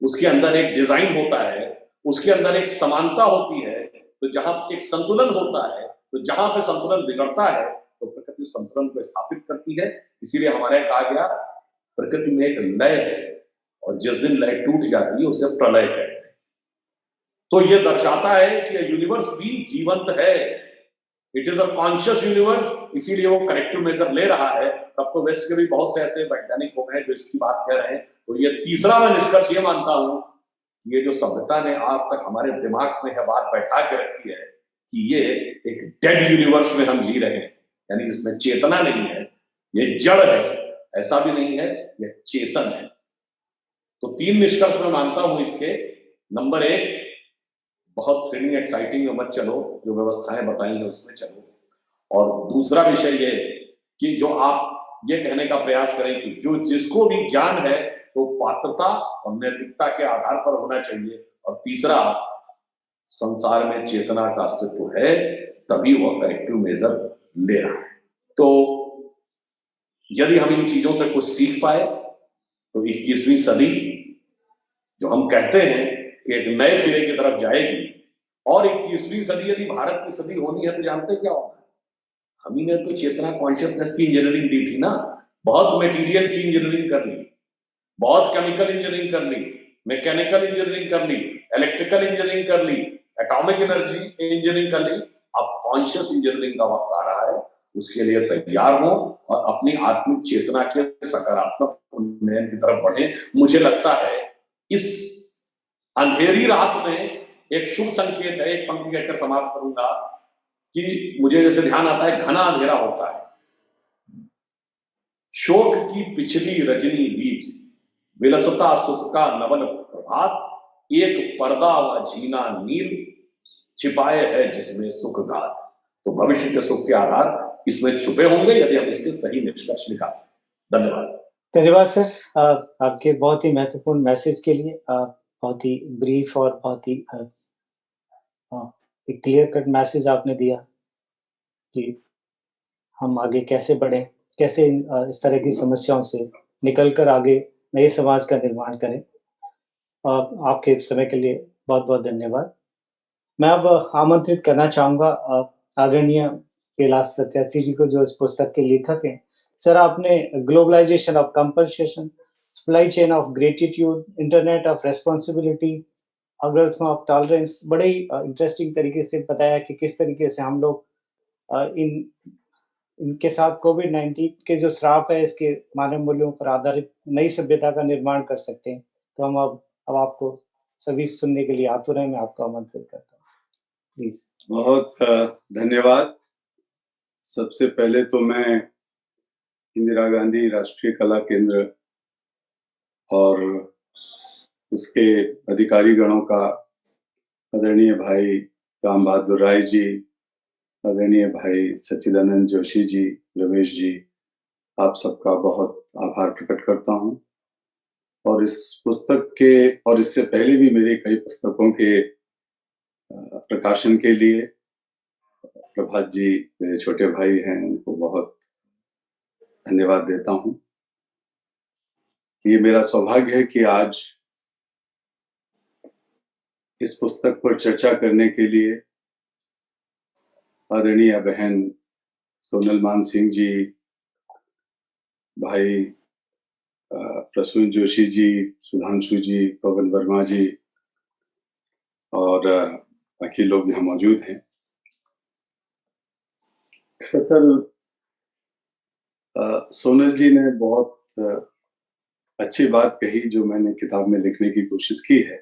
उसके अंदर एक डिजाइन होता है, उसके अंदर एक समानता होती है। तो जहां एक संतुलन होता है, तो जहां पे संतुलन बिगड़ता है तो प्रकृति संतुलन को स्थापित करती है। इसीलिए हमारे कहा गया प्रकृति में एक लय है, और जिस दिन लय टूट जाती है उसे प्रलय कहते हैं। तो यह दर्शाता है कि यूनिवर्स भी जीवंत है, it is a conscious universe, इसीलिए वो करेक्टिव मेजर ले रहा है। तब तो वेस्ट के भी बहुत से ऐसे वैज्ञानिक हो गए जो इसकी बात कह रहे हैं। तो ये तीसरा मैं निष्कर्ष ये मानता हूं, ये जो सभ्यता ने आज तक हमारे दिमाग में यह बात बैठा के रखी है कि ये एक डेड यूनिवर्स में हम जी रहे हैं, यानी जिसमें चेतना नहीं है, ये जड़ है, ऐसा भी नहीं है, यह चेतन है। तो 3 निष्कर्ष मैं मानता हूं इसके। नंबर 1, बहुत थ्रिलिंग एक्साइटिंग में मत चलो, जो व्यवस्थाएं बताई हैं उसमें चलो। और दूसरा विषय ये कि जो आप ये कहने का प्रयास करें कि जो जिसको भी ज्ञान है तो पात्रता और नैतिकता के आधार पर होना चाहिए। और तीसरा, संसार में चेतना का अस्तित्व है, तभी वह करेक्टिव मेजर ले रहा है। तो यदि हम इन चीजों से कुछ सीख पाए तो 21वीं सदी जो हम कहते हैं कि एक नए सिरे की तरफ जाएगी, और 21वीं सदी यदि भारत की सदी होनी है तो जानते क्या होगा? हम ही ने तो चेतना कॉन्शियसनेस की इंजीनियरिंग दी थी ना। बहुत मटेरियल की इंजीनियरिंग कर ली, बहुत केमिकल इंजीनियरिंग कर ली, मैकेनिकल इंजीनियरिंग कर ली, इलेक्ट्रिकल इंजीनियरिंग कर ली, एटॉमिक एनर्जी इंजीनियरिंग कर ली। अब कॉन्शियस इंजीनियरिंग का वक्त आ रहा है, उसके लिए तैयार हो और अपनी आत्मिक चेतना के सकारात्मक उन्नयन की तरफ बढ़े। मुझे लगता है इस अंधेरी रात में एक शुभ संकेत है। एक पंक्ति कहकर समाप्त करूंगा कि मुझे जैसे ध्यान आता है, घना अंधेरा होता है, शोक की पिछली रजनी बीच, विलसता सुख का नवन प्रभात, एक पर्दा व झीना नील, छिपाए है जिसमें सुख गात। तो भविष्य के सुख के आधार इसमें छुपे होंगे यदि हम इसके सही निष्कर्ष निकालें। धन्यवाद। धन्यवाद सर, आपके बहुत ही महत्वपूर्ण मैसेज के लिए। बहुत ही ब्रीफ और बहुत ही एक क्लियर कट मैसेज आपने दिया कि हम आगे कैसे बढ़ें, कैसे इस तरह की समस्याओं से निकलकर आगे नए समाज का निर्माण करें। आपके समय के लिए बहुत बहुत धन्यवाद। मैं अब आमंत्रित करना चाहूंगा आदरणीय कैलाश सत्यार्थी जी को, जो इस पुस्तक के लेखक हैं। सर, आपने globalisation of compensation, supply chain of gratitude, internet of responsibility, algorithm of tolerance, बड़े ही इंटरेस्टिंग तरीके से बताया कि किस तरीके से हम लोग इनके साथ कोविड-19 के जो श्राप है, इसके मानव मूल्यों पर आधारित नई सभ्यता का निर्माण कर सकते हैं। तो हम अब आपको सभी सुनने के लिए आतुर हैं। मैं आपको आमंत्रित करता हूँ, प्लीज। बहुत धन्यवाद। सबसे पहले तो मैं इंदिरा गांधी राष्ट्रीय कला केंद्र और उसके अधिकारी गणों का, आदरणीय भाई राम बहादुर राय जी, आदरणीय भाई सच्चिदानंद जोशी जी, रमेश जी, आप सबका बहुत आभार प्रकट करता हूं। और इस पुस्तक के और इससे पहले भी मेरे कई पुस्तकों के प्रकाशन के लिए प्रभात जी मेरे छोटे भाई हैं, उनको बहुत धन्यवाद देता हूं। ये मेरा सौभाग्य है कि आज इस पुस्तक पर चर्चा करने के लिए आदरणीय बहन सोनल मान सिंह जी, भाई प्रसून जोशी जी, सुधांशु जी, पवन वर्मा जी और बाकी लोग यहाँ मौजूद हैं। दरअसल सोनल जी ने बहुत अच्छी बात कही, जो मैंने किताब में लिखने की कोशिश की है,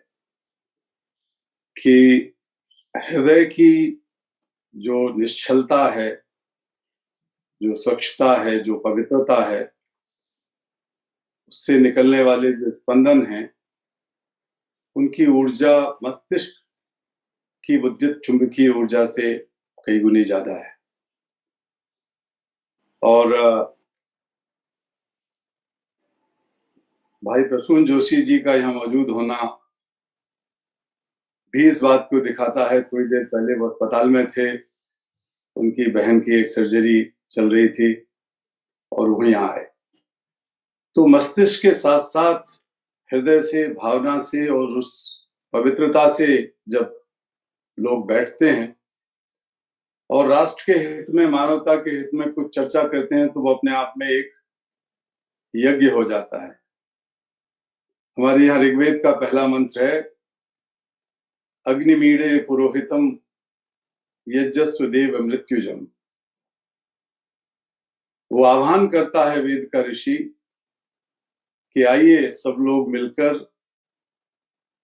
कि हृदय की जो निश्चलता है, जो स्वच्छता है, जो पवित्रता है, उससे निकलने वाले जो स्पंदन हैं, उनकी ऊर्जा मस्तिष्क की विद्युत चुंबकीय ऊर्जा से कई गुनी ज्यादा है। और भाई प्रसून जोशी जी का यहाँ मौजूद होना भी इस बात को दिखाता है। थोड़ी देर पहले वो अस्पताल में थे, उनकी बहन की एक सर्जरी चल रही थी और वो यहाँ आए। तो मस्तिष्क के साथ साथ हृदय से, भावना से और उस पवित्रता से जब लोग बैठते हैं और राष्ट्र के हित में, मानवता के हित में कुछ चर्चा करते हैं, तो वो अपने आप में एक यज्ञ हो जाता है। हमारे यहाँ ऋग्वेद का पहला मंत्र है, अग्निमीडे पुरोहितम यजस्व देव मृत्युजम। वो आह्वान करता है वेद का ऋषि कि आइए सब लोग मिलकर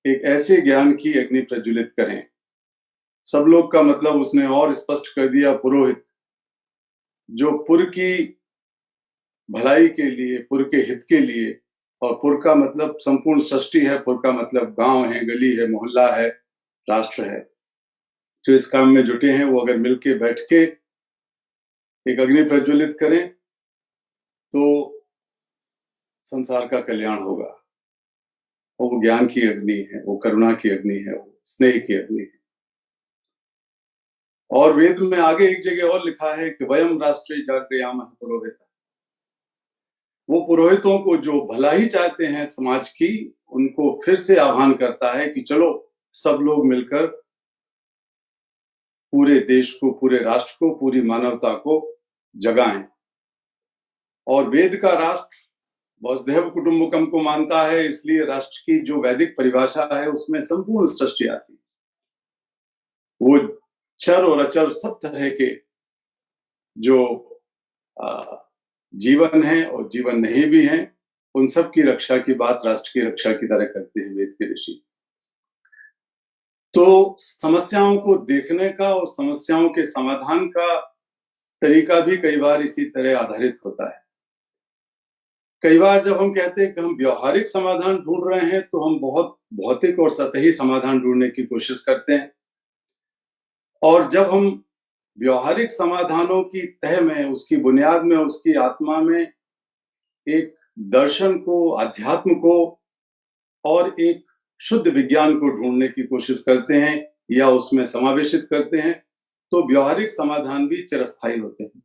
एक ऐसे ज्ञान की अग्नि प्रज्वलित करें। सब लोग का मतलब उसने और स्पष्ट कर दिया, पुरोहित, जो पुर की भलाई के लिए, पुर के हित के लिए, और पुर का मतलब संपूर्ण सृष्टि है, पुर का मतलब गांव है, गली है, मोहल्ला है, राष्ट्र है, जो इस काम में जुटे हैं, वो अगर मिलके बैठ के एक अग्नि प्रज्वलित करें तो संसार का कल्याण होगा। और वो ज्ञान की अग्नि है, वो करुणा की अग्नि है, वो स्नेह की अग्नि है। और वेद में आगे एक जगह और लिखा है कि वयम राष्ट्रे जागृयामः पुरोहित। वो पुरोहितों को जो भला ही चाहते हैं समाज की, उनको फिर से आह्वान करता है कि चलो सब लोग मिलकर पूरे देश को, पूरे राष्ट्र को, पूरी मानवता को जगाएं। और वेद का राष्ट्र वसुधैव कुटुंबकम को मानता है, इसलिए राष्ट्र की जो वैदिक परिभाषा है उसमें संपूर्ण सृष्टि आती है। वो चर और अचर सब तरह के जो जीवन है और जीवन नहीं भी हैं, उन सब की रक्षा की बात राष्ट्र की रक्षा की तरह करते हैं वेद के ऋषि। तो समस्याओं को देखने का और समस्याओं के समाधान का तरीका भी कई बार इसी तरह आधारित होता है। कई बार जब हम कहते हैं कि हम व्यवहारिक समाधान ढूंढ रहे हैं तो हम बहुत भौतिक और सतही समाधान ढूंढने की कोशिश करते हैं, और जब हम व्यवहारिक समाधानों की तह में, उसकी बुनियाद में, उसकी आत्मा में एक दर्शन को, अध्यात्म को और एक शुद्ध विज्ञान को ढूंढने की कोशिश करते हैं या उसमें समावेशित करते हैं, तो व्यवहारिक समाधान भी चिरस्थायी होते हैं।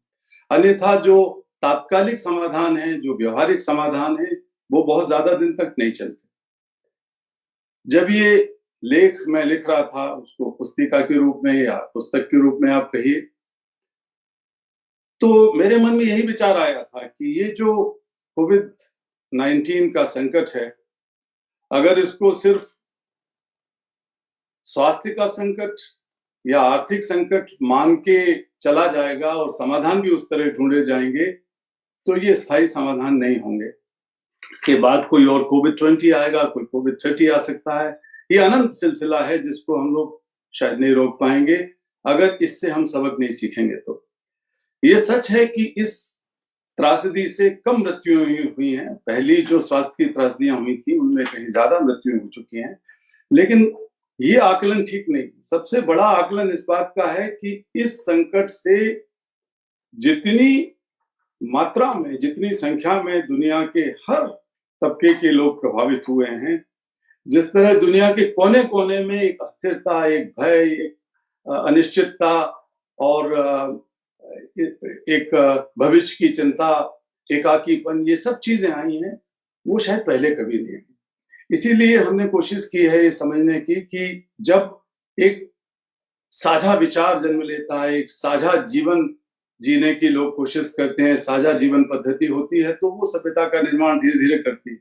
अन्यथा जो तात्कालिक समाधान है, जो व्यवहारिक समाधान है, वो बहुत ज्यादा दिन तक नहीं चलते। जब ये लेख मैं लिख रहा था, उसको पुस्तिका के रूप में या पुस्तक के रूप में आप कहिए, तो मेरे मन में यही विचार आया था कि ये जो कोविड-19 का संकट है, अगर इसको सिर्फ स्वास्थ्य का संकट या आर्थिक संकट मान के चला जाएगा और समाधान भी उस तरह ढूंढे जाएंगे, तो ये स्थायी समाधान नहीं होंगे। इसके बाद कोई और कोविड-20 आएगा, कोई कोविड-30 आ सकता है। ये अनंत सिलसिला है जिसको हम लोग शायद नहीं रोक पाएंगे अगर इससे हम सबक नहीं सीखेंगे। तो ये सच है कि इस त्रासदी से कम मृत्यु हुई हैं। पहली जो स्वास्थ्य की त्रासदियां हुई थी उनमें कहीं ज्यादा मृत्यु हो चुकी हैं, लेकिन ये आकलन ठीक नहीं। सबसे बड़ा आकलन इस बात का है कि इस संकट से जितनी मात्रा में, जितनी संख्या में दुनिया के हर तबके के लोग प्रभावित हुए हैं, जिस तरह दुनिया के कोने कोने में एक अस्थिरता, एक भय, एक अनिश्चितता और एक भविष्य की चिंता, एकाकीपन, ये सब चीजें आई हैं, वो शायद पहले कभी नहीं आई। इसीलिए हमने कोशिश की है ये समझने की कि जब एक साझा विचार जन्म लेता है, एक साझा जीवन जीने की लोग कोशिश करते हैं, साझा जीवन पद्धति होती है, तो वो सभ्यता का निर्माण धीरे धीरे करती है।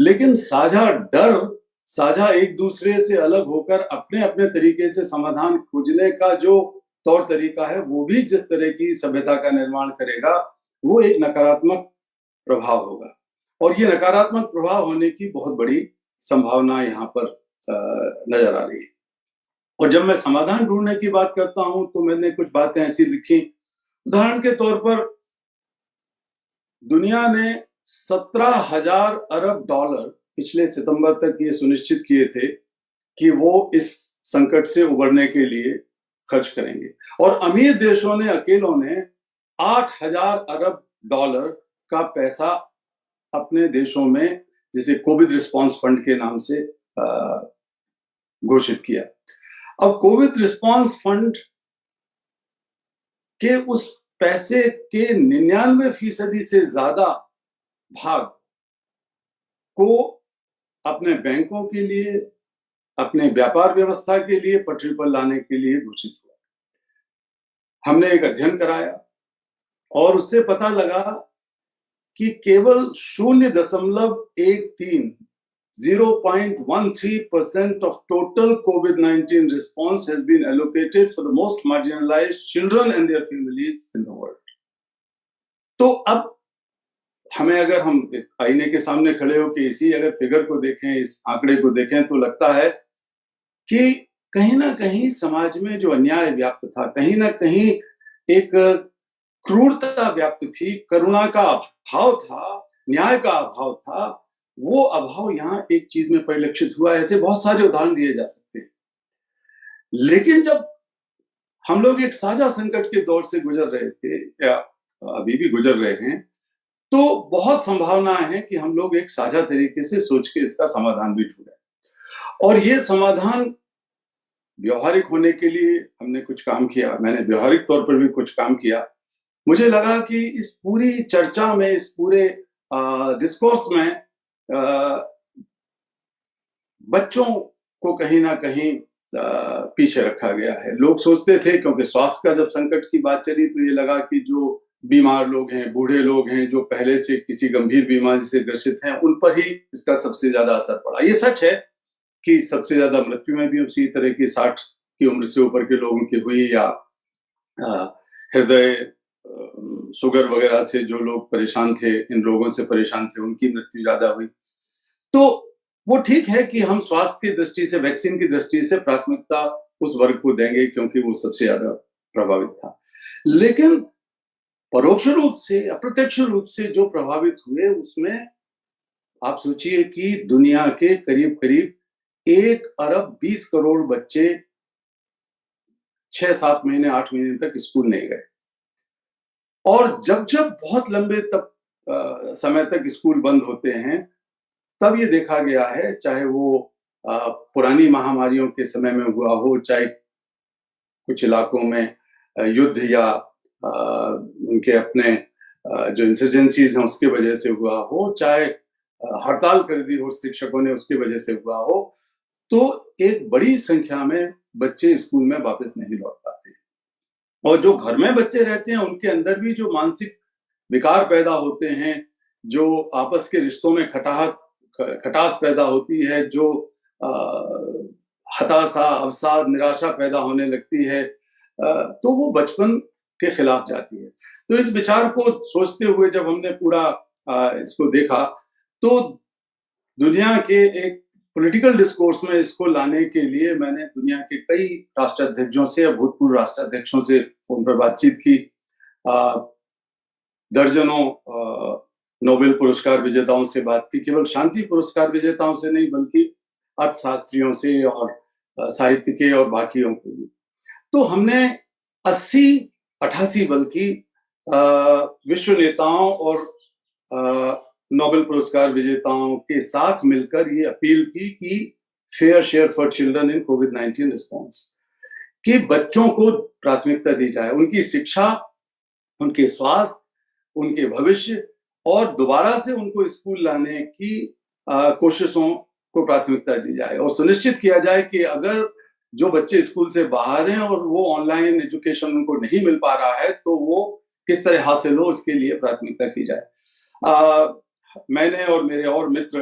लेकिन साझा डर, साझा एक दूसरे से अलग होकर अपने अपने तरीके से समाधान खोजने का जो तौर तरीका है, वो भी जिस तरह की सभ्यता का निर्माण करेगा, वो एक नकारात्मक प्रभाव होगा। और ये नकारात्मक प्रभाव होने की बहुत बड़ी संभावना यहाँ पर नजर आ रही है। और जब मैं समाधान ढूंढने की बात करता हूं तो मैंने कुछ बातें ऐसी लिखी। उदाहरण के तौर पर दुनिया ने 17,000 अरब डॉलर पिछले सितंबर तक ये सुनिश्चित किए थे कि वो इस संकट से उबरने के लिए खर्च करेंगे, और अमीर देशों ने अकेलों ने 8,000 अरब डॉलर का पैसा अपने देशों में, जिसे कोविड रिस्पांस फंड के नाम से घोषित किया। अब कोविड रिस्पांस फंड के उस पैसे के 99% से ज्यादा भाग को अपने बैंकों के लिए, अपने व्यापार व्यवस्था के लिए पटरी पर लाने के लिए घोषित हुआ। हमने एक अध्ययन कराया और उससे पता लगा कि केवल 0.13% of total COVID-19 response has been allocated for the most marginalized children and their families in the world. तो अब हमें, अगर हम आईने के सामने खड़े होकर इसी अगर फिगर को देखें, इस आंकड़े को देखें, तो लगता है कि कहीं ना कहीं समाज में जो अन्याय व्याप्त था, कहीं ना कहीं एक क्रूरता व्याप्त थी, करुणा का अभाव था, न्याय का अभाव था, वो अभाव यहाँ एक चीज में परिलक्षित हुआ। ऐसे बहुत सारे उदाहरण दिए जा सकते हैं। लेकिन जब हम लोग एक साझा संकट के दौर से गुजर रहे थे या अभी भी गुजर रहे हैं, तो बहुत संभावनाएं हैं कि हम लोग एक साझा तरीके से सोच के इसका समाधान भी ढूंढे। और ये समाधान व्यवहारिक होने के लिए हमने कुछ काम किया। मैंने व्यवहारिक तौर पर भी कुछ काम किया। मुझे लगा कि इस पूरी चर्चा में, इस पूरे डिस्कोर्स में बच्चों को कहीं ना कहीं पीछे रखा गया है। लोग सोचते थे, क्योंकि स्वास्थ्य का जब संकट की बात चली तो ये लगा कि जो बीमार लोग हैं, बूढ़े लोग हैं, जो पहले से किसी गंभीर बीमारी से ग्रसित हैं, उन पर ही इसका सबसे ज्यादा असर पड़ा। ये सच है कि सबसे ज्यादा मृत्यु में भी उसी तरह की 60 की उम्र से ऊपर के लोगों की हुई, या हृदय, शुगर वगैरह से जो लोग परेशान थे, इन रोगों से परेशान थे, उनकी मृत्यु ज्यादा हुई। तो वो ठीक है कि हम स्वास्थ्य की दृष्टि से, वैक्सीन की दृष्टि से प्राथमिकता उस वर्ग को देंगे क्योंकि वो सबसे ज्यादा प्रभावित था। लेकिन परोक्ष रूप से, अप्रत्यक्ष रूप से जो प्रभावित हुए, उसमें आप सोचिए कि दुनिया के करीब करीब 1 अरब 20 करोड़ बच्चे 6-7 महीने 8 महीने तक स्कूल नहीं गए। और जब जब बहुत लंबे तक समय तक स्कूल बंद होते हैं, तब ये देखा गया है, चाहे वो पुरानी महामारियों के समय में हुआ हो, चाहे कुछ इलाकों में युद्ध या उनके अपने जो इंसर्जेंसीज हैं उसके वजह से हुआ हो, चाहे हड़ताल कर दी हो शिक्षकों ने उसकी वजह से हुआ हो, तो एक बड़ी संख्या में बच्चे स्कूल में वापस नहीं लौट पाते। और जो घर में बच्चे रहते हैं उनके अंदर भी जो मानसिक विकार पैदा होते हैं, जो आपस के रिश्तों में खटास पैदा होती है, जो हताशा, अवसाद, निराशा पैदा होने लगती है, तो वो बचपन के खिलाफ जाती है। तो इस विचार को सोचते हुए जब हमने पूरा इसको देखा, तो दुनिया के एक पॉलिटिकल डिस्कोर्स में इसको लाने के लिए मैंने दुनिया के कई राष्ट्राध्यक्षों से या भूतपूर्व राष्ट्राध्यक्षों से फोन पर बातचीत की। दर्जनों नोबेल पुरस्कार विजेताओं से बात की, केवल शांति पुरस्कार विजेताओं से नहीं बल्कि अर्थशास्त्रियों से और साहित्य के और बाकियों को भी। तो हमने 80-88 बल्कि विश्व नेताओं और नोबेल पुरस्कार विजेताओं के साथ मिलकर ये अपील की कि fair share for children in covid response, कि बच्चों को प्राथमिकता दी जाए, उनकी शिक्षा, उनके स्वास्थ्य, उनके भविष्य और दोबारा से उनको स्कूल लाने की कोशिशों को प्राथमिकता दी जाए और सुनिश्चित किया जाए कि अगर जो बच्चे स्कूल से बाहर हैं और वो ऑनलाइन एजुकेशन उनको नहीं मिल पा रहा है तो वो किस तरह हासिल हो, इसके लिए प्राथमिकता की जाए। मैंने और मेरे और मित्र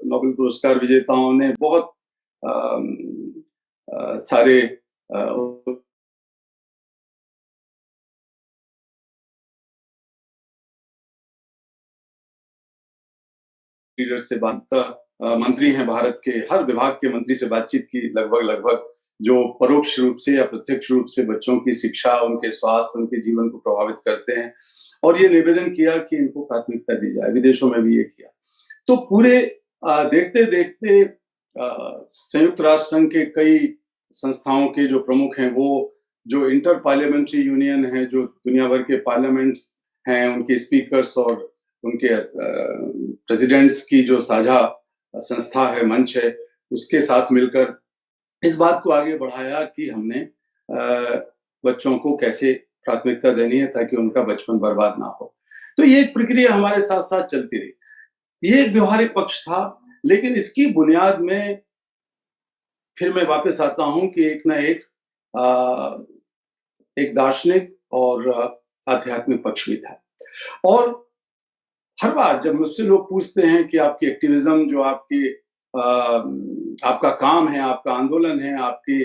नोबेल पुरस्कार विजेताओं ने बहुत सारे लीडर से मंत्री हैं भारत के, हर विभाग के मंत्री से बातचीत की, लगभग जो परोक्ष रूप से या प्रत्यक्ष रूप से बच्चों की शिक्षा, उनके स्वास्थ्य, उनके जीवन को प्रभावित करते हैं, और ये निवेदन किया कि इनको प्राथमिकता दी जाए। विदेशों में भी ये किया। तो पूरे देखते देखते संयुक्त राष्ट्र संघ के कई संस्थाओं के जो प्रमुख हैं, वो जो इंटर पार्लियामेंट्री यूनियन है, जो दुनिया भर के पार्लियामेंट्स हैं, उनके स्पीकर्स और उनके प्रेसिडेंट्स की जो साझा संस्था है, मंच है, उसके साथ मिलकर इस बात को आगे बढ़ाया कि हमने बच्चों को कैसे प्राथमिकता देनी है ताकि उनका बचपन बर्बाद ना हो। तो ये एक प्रक्रिया हमारे साथ साथ चलती रही। ये एक व्यवहारिक पक्ष था, लेकिन इसकी बुनियाद में फिर मैं वापस आता हूं कि एक ना एक दार्शनिक और आध्यात्मिक पक्ष भी था। और हर बार जब मुझसे लोग पूछते हैं कि आपकी एक्टिविज्म, जो आपका काम है, आपका आंदोलन है, आपकी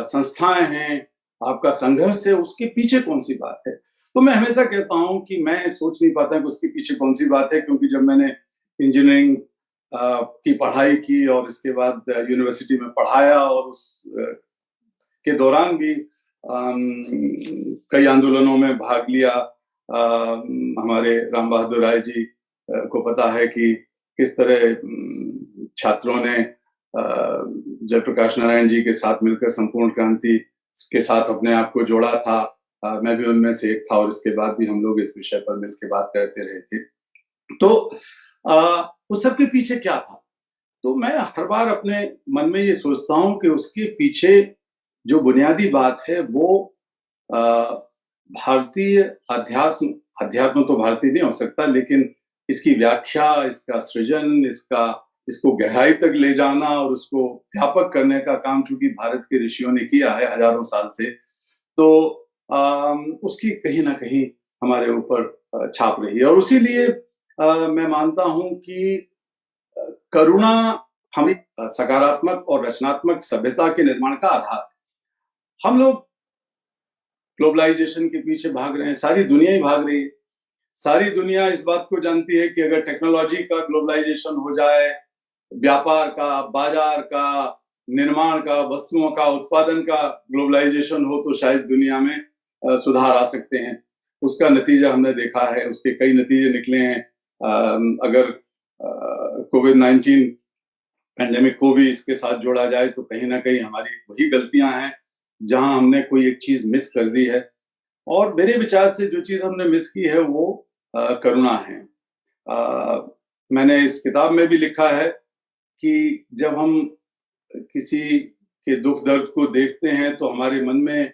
संस्थाएं हैं, आपका संघर्ष है, उसके पीछे कौन सी बात है, तो मैं हमेशा कहता हूं कि मैं सोच नहीं पाता कि उसके पीछे कौन सी बात है, क्योंकि जब मैंने इंजीनियरिंग की पढ़ाई की और इसके बाद यूनिवर्सिटी में पढ़ाया और उस के दौरान भी कई आंदोलनों में भाग लिया। हमारे राम बहादुर राय जी को पता है कि किस तरह छात्रों ने जयप्रकाश नारायण जी के साथ मिलकर संपूर्ण क्रांति के साथ अपने आप को जोड़ा था। मैं भी उनमें से एक था और इसके बाद भी हम लोग इस विषय पर मिलकर बात करते रहे थे। तो उस सब के पीछे क्या था, तो मैं हर बार अपने मन में ये सोचता हूं कि उसके पीछे जो बुनियादी बात है वो भारतीय अध्यात्म तो भारतीय नहीं हो सकता, लेकिन इसकी व्याख्या, इसका सृजन, इसको गहराई तक ले जाना और उसको व्यापक करने का काम चूंकि भारत के ऋषियों ने किया है हजारों साल से, तो उसकी कहीं ना कहीं हमारे ऊपर छाप रही है। और उसीलिए मैं मानता हूं कि करुणा हमें सकारात्मक और रचनात्मक सभ्यता के निर्माण का आधार है। हम लोग ग्लोबलाइजेशन के पीछे भाग रहे हैं, सारी दुनिया ही भाग रही है। सारी दुनिया इस बात को जानती है कि अगर टेक्नोलॉजी का ग्लोबलाइजेशन हो जाए, व्यापार का, बाजार का, निर्माण का, वस्तुओं का उत्पादन का ग्लोबलाइजेशन हो, तो शायद दुनिया में सुधार आ सकते हैं। उसका नतीजा हमने देखा है, उसके कई नतीजे निकले हैं। अगर कोविड-19 पैंडेमिक को भी इसके साथ जोड़ा जाए तो कहीं ना कहीं हमारी वही गलतियां हैं जहां हमने कोई एक चीज मिस कर दी है। और मेरे विचार से जो चीज हमने मिस की है वो करुणा है। मैंने इस किताब में भी लिखा है कि जब हम किसी के दुख दर्द को देखते हैं तो हमारे मन में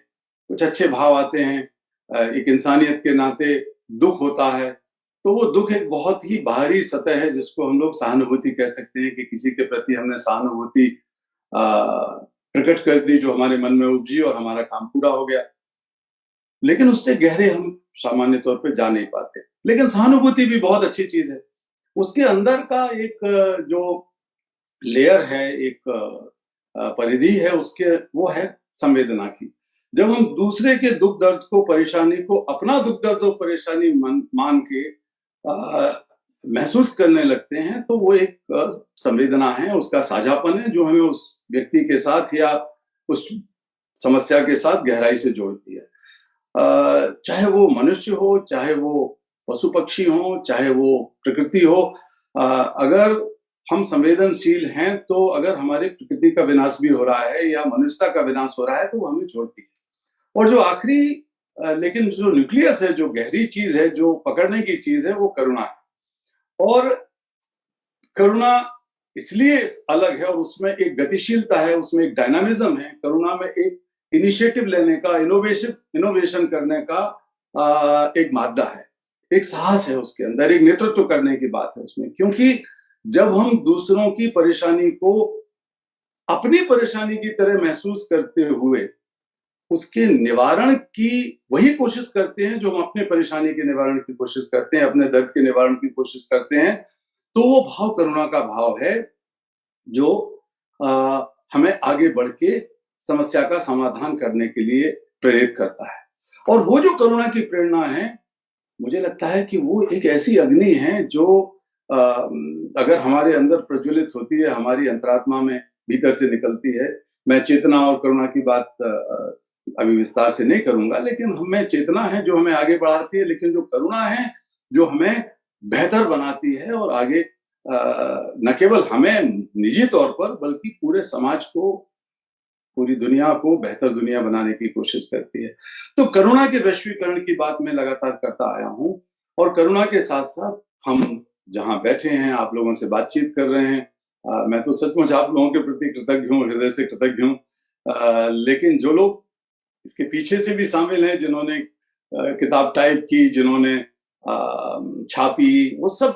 कुछ अच्छे भाव आते हैं। एक इंसानियत के नाते दुख होता है, तो वो दुख एक बहुत ही बाहरी सतह है जिसको हम लोग सहानुभूति कह सकते हैं कि किसी के प्रति हमने सहानुभूति प्रकट कर दी जो हमारे मन में उपजी और हमारा काम पूरा हो गया। लेकिन उससे गहरे हम सामान्य तौर पे जा नहीं पाते। लेकिन सहानुभूति भी बहुत अच्छी चीज है। उसके अंदर का एक जो लेयर है, एक परिधि है उसके, वो है संवेदना की। जब हम दूसरे के दुख दर्द को, परेशानी को अपना दुख दर्द और परेशानी मान के महसूस करने लगते हैं तो वो एक संवेदना है, उसका साझापन है जो हमें उस व्यक्ति के साथ या उस समस्या के साथ गहराई से जोड़ती है। चाहे वो मनुष्य हो, चाहे वो पशु पक्षी हो, चाहे वो प्रकृति हो, अगर हम संवेदनशील हैं तो अगर हमारे प्रकृति का विनाश भी हो रहा है या मनुष्यता का विनाश हो रहा है तो वो हमें छोड़ती है। और जो आखिरी लेकिन जो न्यूक्लियस है, जो गहरी चीज है, जो पकड़ने की चीज है, वो करुणा है। और करुणा इसलिए अलग है और उसमें एक गतिशीलता है, उसमें एक डायनामिज्म है। करुणा में एक इनिशिएटिव लेने का, इनोवेशन करने का एक मादा है, एक साहस है उसके अंदर, एक नेतृत्व करने की बात है उसमें। क्योंकि जब हम दूसरों की परेशानी को अपनी परेशानी की तरह महसूस करते हुए उसके निवारण की वही कोशिश करते हैं जो हम अपने परेशानी के निवारण की कोशिश करते हैं, अपने दर्द के निवारण की कोशिश करते हैं, तो वो भाव करुणा का भाव है जो हमें आगे बढ़ के समस्या का समाधान करने के लिए प्रेरित करता है। और वो जो करुणा की प्रेरणा है, मुझे लगता है कि वो एक ऐसी अग्नि है जो अगर हमारे अंदर प्रज्वलित होती है, हमारी अंतरात्मा में भीतर से निकलती है। मैं चेतना और करुणा की बात अभी विस्तार से नहीं करूंगा, लेकिन हमें चेतना है जो हमें आगे बढ़ाती है, लेकिन जो करुणा है जो हमें बेहतर बनाती है और आगे न केवल हमें निजी तौर पर बल्कि पूरे समाज को, पूरी दुनिया को बेहतर दुनिया बनाने की कोशिश करती है। तो करुणा के वैश्वीकरण की बात मैं लगातार करता आया हूं और करुणा के साथ साथ हम जहां बैठे हैं, आप लोगों से बातचीत कर रहे हैं, मैं तो सचमुच आप लोगों के प्रति कृतज्ञ हूँ, हृदय से कृतज्ञ हूँ। लेकिन जो लोग इसके पीछे से भी शामिल हैं, जिन्होंने किताब टाइप की, जिन्होंने छापी, वो सब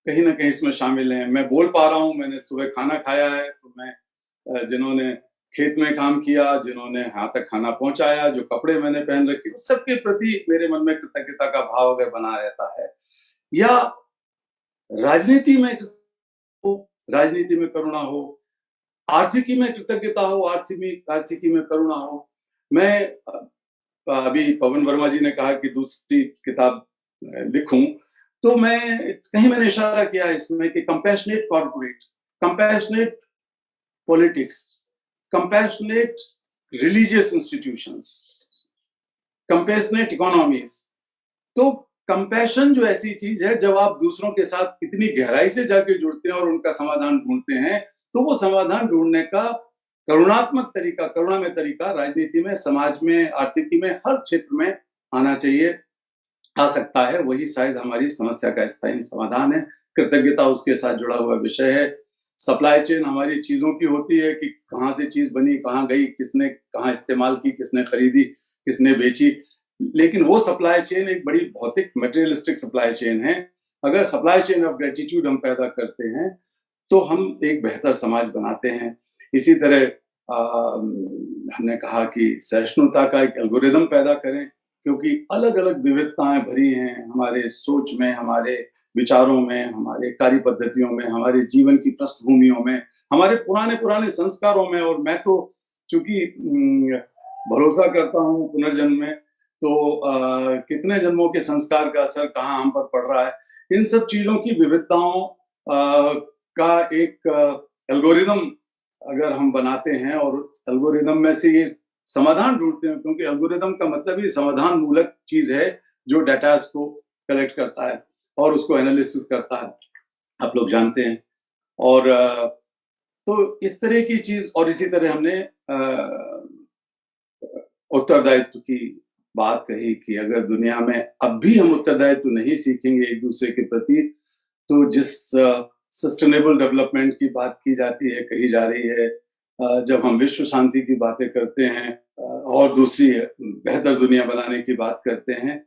कहीं ना कहीं इसमें शामिल हैं। मैं बोल पा रहा हूँ, मैंने सुबह खाना खाया है, तो मैं जिन्होंने खेत में काम किया, जिन्होंने यहाँ तक खाना पहुंचाया, जो कपड़े मैंने पहन रखे, उस सबके प्रति मेरे मन में कृतज्ञता का भाव अगर बना रहता है, या राजनीति में करुणा हो, आर्थिकी में कृतज्ञता हो, आर्थिकी में करुणा हो। मैं अभी पवन वर्मा जी ने कहा कि दूसरी किताब लिखूं, तो मैंने इशारा किया इसमें कि compassionate corporate, compassionate politics, compassionate religious institutions, compassionate economies. तो कंपैशन जो ऐसी चीज है, जब आप दूसरों के साथ इतनी गहराई से जाके जुड़ते हैं और उनका समाधान ढूंढते हैं, तो वो समाधान ढूंढने का करुणात्मक तरीका, करुणामय तरीका राजनीति में, समाज में, आर्थिकी में, हर क्षेत्र में आना चाहिए, आ सकता है। वही शायद हमारी समस्या का स्थायी समाधान है। कृतज्ञता उसके साथ जुड़ा हुआ विषय है। सप्लाई चेन हमारी चीजों की होती है कि कहाँ से चीज बनी, कहाँ गई, किसने कहाँ इस्तेमाल की, किसने खरीदी, किसने बेची। लेकिन वो सप्लाई चेन एक बड़ी भौतिक मटेरियलिस्टिक सप्लाई चेन है। अगर सप्लाई चेन ऑफ ग्रेटिट्यूड हम पैदा करते हैं तो हम एक बेहतर समाज बनाते हैं। इसी तरह हमने कहा कि सहिष्णुता का एक एल्गोरिदम पैदा करें, क्योंकि अलग अलग विविधताएं भरी हैं हमारे सोच में, हमारे विचारों में, हमारे कार्य पद्धतियों में, हमारे जीवन की पृष्ठभूमियों में, हमारे पुराने संस्कारों में। और मैं तो चूंकि भरोसा करता हूँ पुनर्जन्म में, तो कितने जन्मों के संस्कार का असर कहाँ हम पर पड़ रहा है, इन सब चीजों की विविधताओं का एक एल्गोरिदम अगर हम बनाते हैं और एल्गोरिदम में से ये समाधान ढूंढते हैं, क्योंकि एल्गोरिदम का मतलब ही समाधान मूलक चीज है जो डाटास को कलेक्ट करता है और उसको एनालिसिस करता है, आप लोग जानते हैं। और तो इस तरह की चीज, और इसी तरह हमने उत्तरदायित्व की बात कही कि अगर दुनिया में अब भी हम उत्तरदायित्व नहीं सीखेंगे एक दूसरे के प्रति, तो जिस सस्टेनेबल डेवलपमेंट की बात की जाती है, कही जा रही है, जब हम विश्व शांति की बातें करते हैं और दूसरी बेहतर दुनिया बनाने की बात करते हैं,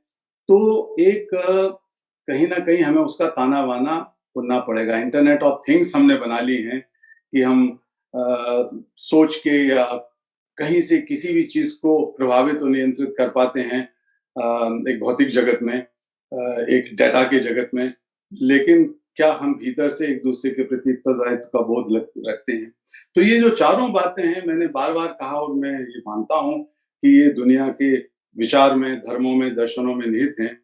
तो एक कहीं ना कहीं हमें उसका ताना बाना सुनना पड़ेगा। इंटरनेट ऑफ थिंग्स हमने बना ली हैं कि हम सोच के या कहीं से किसी भी चीज को प्रभावित और नियंत्रित कर पाते हैं एक भौतिक जगत में, एक डाटा के जगत में, लेकिन क्या हम भीतर से एक दूसरे के प्रति उत्तरदायित्व का बोध रखते हैं? तो ये जो चारों बातें हैं, मैंने बार बार कहा और मैं ये मानता हूं कि ये दुनिया के विचार में, धर्मों में, दर्शनों में निहित हैं,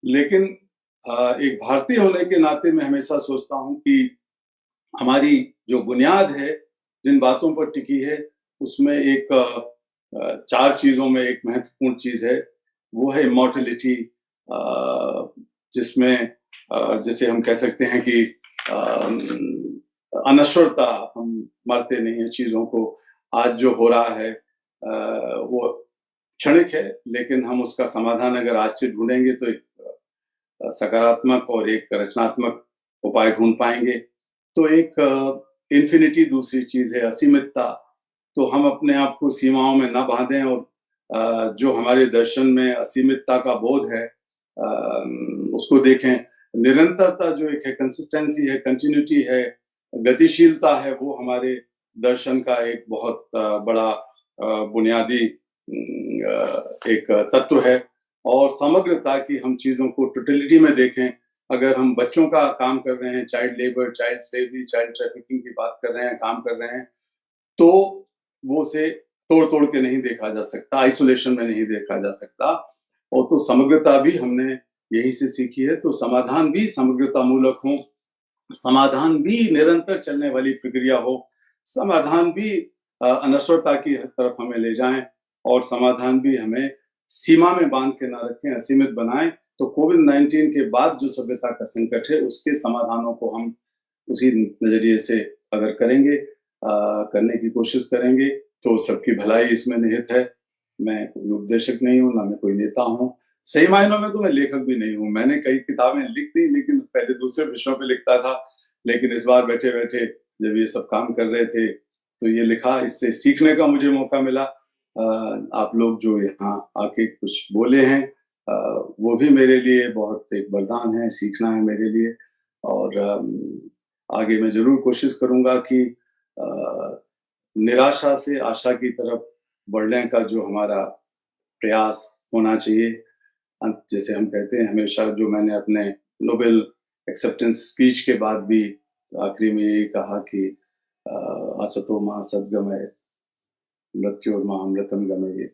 लेकिन एक भारतीय होने के नाते मैं हमेशा सोचता हूं कि हमारी जो बुनियाद है, जिन बातों पर टिकी है, उसमें एक 4 चीजों में एक महत्वपूर्ण चीज है, वो है इमॉर्टलिटी, जिसमें जैसे हम कह सकते हैं कि अनश्वरता, हम मरते नहीं हैं चीजों को। आज जो हो रहा है वो क्षणिक है, लेकिन हम उसका समाधान अगर आज से ढूंढेंगे तो एक सकारात्मक और एक रचनात्मक उपाय ढूंढ पाएंगे। तो एक इन्फिनिटी दूसरी चीज है, असीमितता। तो हम अपने आप को सीमाओं में न बांधें और जो हमारे दर्शन में असीमितता का बोध है उसको देखें। निरंतरता जो एक है, कंसिस्टेंसी है, कंटिन्यूटी है, गतिशीलता है, वो हमारे दर्शन का एक बहुत बड़ा बुनियादी एक तत्व है। और समग्रता की हम चीजों को टोटलिटी में देखें। अगर हम बच्चों का काम कर रहे हैं, child labour, child slavery, child trafficking की बात कर रहे हैं, काम कर रहे हैं, तो वो से तोड़ तोड़ के नहीं देखा जा सकता, आइसोलेशन में नहीं देखा जा सकता। और तो समग्रता भी हमने यही से सीखी है। तो समाधान भी समग्रता मूलक हो, समाधान भी निरंतर चलने वाली प्रक्रिया हो, समाधान भी अनश्वरता की तरफ हमें ले जाएं, और समाधान भी हमें सीमा में बांध के ना रखें, असीमित बनाएं। तो कोविड-19 के बाद जो सभ्यता का संकट है, उसके समाधानों को हम उसी नजरिए से अगर करेंगे, करने की कोशिश करेंगे, तो सबकी भलाई इसमें निहित है। मैं कोई उपदेशक नहीं हूँ, ना मैं कोई नेता हूँ, सही मायनों में तो मैं लेखक भी नहीं हूँ। मैंने कई किताबें लिख दी, लेकिन पहले दूसरे विषयों पे लिखता था, लेकिन इस बार बैठे बैठे जब ये सब काम कर रहे थे तो ये लिखा, इससे सीखने का मुझे मौका मिला। आप लोग जो यहाँ आके कुछ बोले हैं, वो भी मेरे लिए बहुत एक वरदान है, सीखना है मेरे लिए। और आगे मैं जरूर कोशिश करूंगा कि निराशा से आशा की तरफ बढ़ने का जो हमारा प्रयास होना चाहिए, जैसे हम कहते हैं हमेशा, जो मैंने अपने नोबेल एक्सेप्टेंस स्पीच के बाद भी आखिरी में यही कहा कि असतो मां सद्गमय मृत्योर्मा अमृतम गमय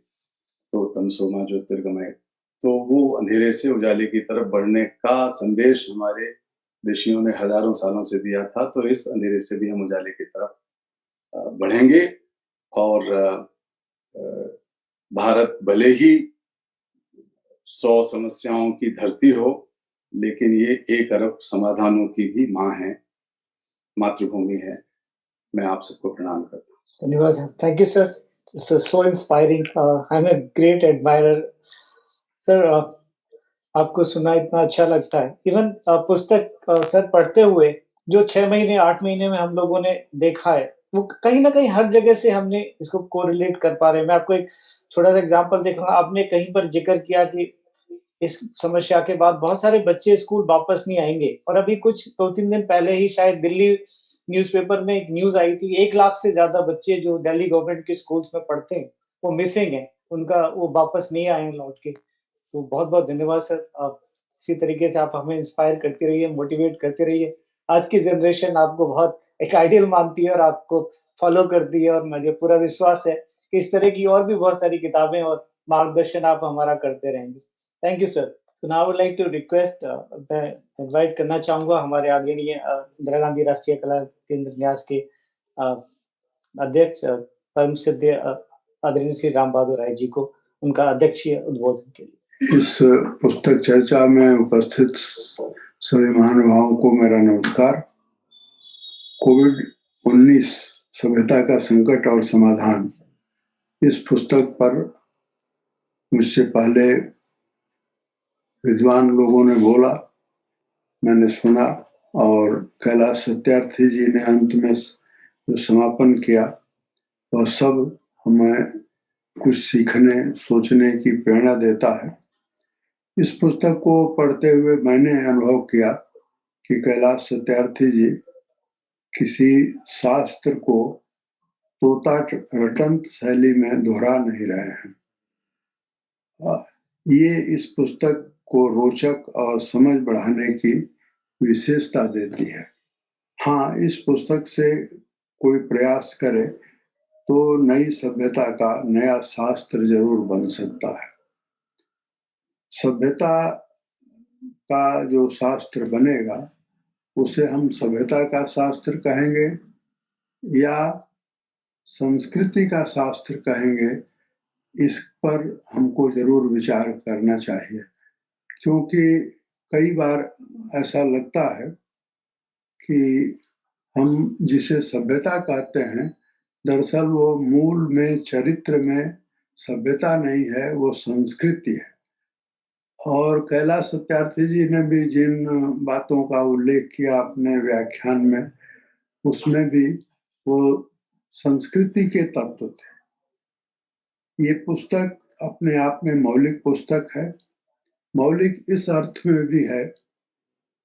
तो तमसो मां ज्योतिर्गमय। तो वो अंधेरे से उजाले की तरफ बढ़ने का संदेश हमारे ऋषियों ने हजारों सालों से दिया था। तो इस अंधेरे से भी हम उजाले की तरफ बढ़ेंगे। और भारत भले ही 100 समस्याओं की धरती हो, लेकिन ये 1 अरब समाधानों की भी माँ है, मातृभूमि है। मैं आप सबको प्रणाम करता हूँ। धन्यवाद sir, thank you sir, so inspiring. I'm a great admirer. Sir आपको सुना इतना अच्छा लगता है। इवन पुस्तक सर पढ़ते हुए जो 6 महीने 8 महीने में हम लोगों ने देखा है, वो कहीं ना कहीं हर जगह से हमने इसको कोरिलेट कर पा रहे हैं। मैं आपको एक छोटा सा एग्जांपल देखूंगा। आपने कहीं पर जिक्र किया कि इस समस्या के बाद बहुत सारे बच्चे स्कूल वापस नहीं आएंगे, और अभी कुछ 2-3 दिन पहले ही शायद दिल्ली न्यूज़पेपर में एक न्यूज आई थी, 1 लाख से ज्यादा बच्चे जो दिल्ली गवर्नमेंट के स्कूल्स में पढ़ते हैं वो मिसिंग है, उनका वो वापस नहीं आए लौट के। तो बहुत बहुत धन्यवाद सर। आप इसी तरीके से आप हमें इंस्पायर करते रहिए, मोटिवेट करते रहिए। आज की जनरेशन आपको बहुत एक आइडियल मानती है और आपको फॉलो करती है, और मुझे पूरा विश्वास है कि इस तरह की और भी बहुत सारी किताबें और मार्गदर्शन आप हमारा करते रहेंगे। Thank you sir. So now I would like to request, मैं इनवाइट करना चाहूंगा हमारे आदरणीय इंदिरा गांधी राष्ट्रीय कला केंद्र न्यास के अध्यक्ष परम सिद्ध आदरणीय श्री राम बहादुर राय जी को उनका अध्यक्षीय उद्बोधन के लिए। इस पुस्तक चर्चा में उपस्थित सभी महानुभावों को मेरा नमस्कार। कोविड-19 सभ्यता का संकट और समाधान, इस पुस्तक पर मुझसे पहले विद्वान लोगों ने बोला, मैंने सुना, और कैलाश सत्यार्थी जी ने अंत में जो समापन किया वह सब हमें कुछ सीखने, सोचने की प्रेरणा देता है। इस पुस्तक को पढ़ते हुए मैंने अनुभव किया कि कैलाश सत्यार्थी जी किसी शास्त्र को तोता रटंत शैली में दोहरा नहीं रहे हैं। ये इस पुस्तक को रोचक और समझ बढ़ाने की विशेषता देती है। हाँ, इस पुस्तक से कोई प्रयास करे तो नई सभ्यता का नया शास्त्र जरूर बन सकता है। सभ्यता का जो शास्त्र बनेगा उसे हम सभ्यता का शास्त्र कहेंगे या संस्कृति का शास्त्र कहेंगे, इस पर हमको जरूर विचार करना चाहिए, क्योंकि कई बार ऐसा लगता है कि हम जिसे सभ्यता कहते हैं, दरअसल वो मूल में, चरित्र में सभ्यता नहीं है, वो संस्कृति है। और कैलाश सत्यार्थी जी ने भी जिन बातों का उल्लेख किया अपने व्याख्यान में, उसमें भी वो संस्कृति के तत्व थे। ये पुस्तक अपने आप में मौलिक पुस्तक है। मौलिक इस अर्थ में भी है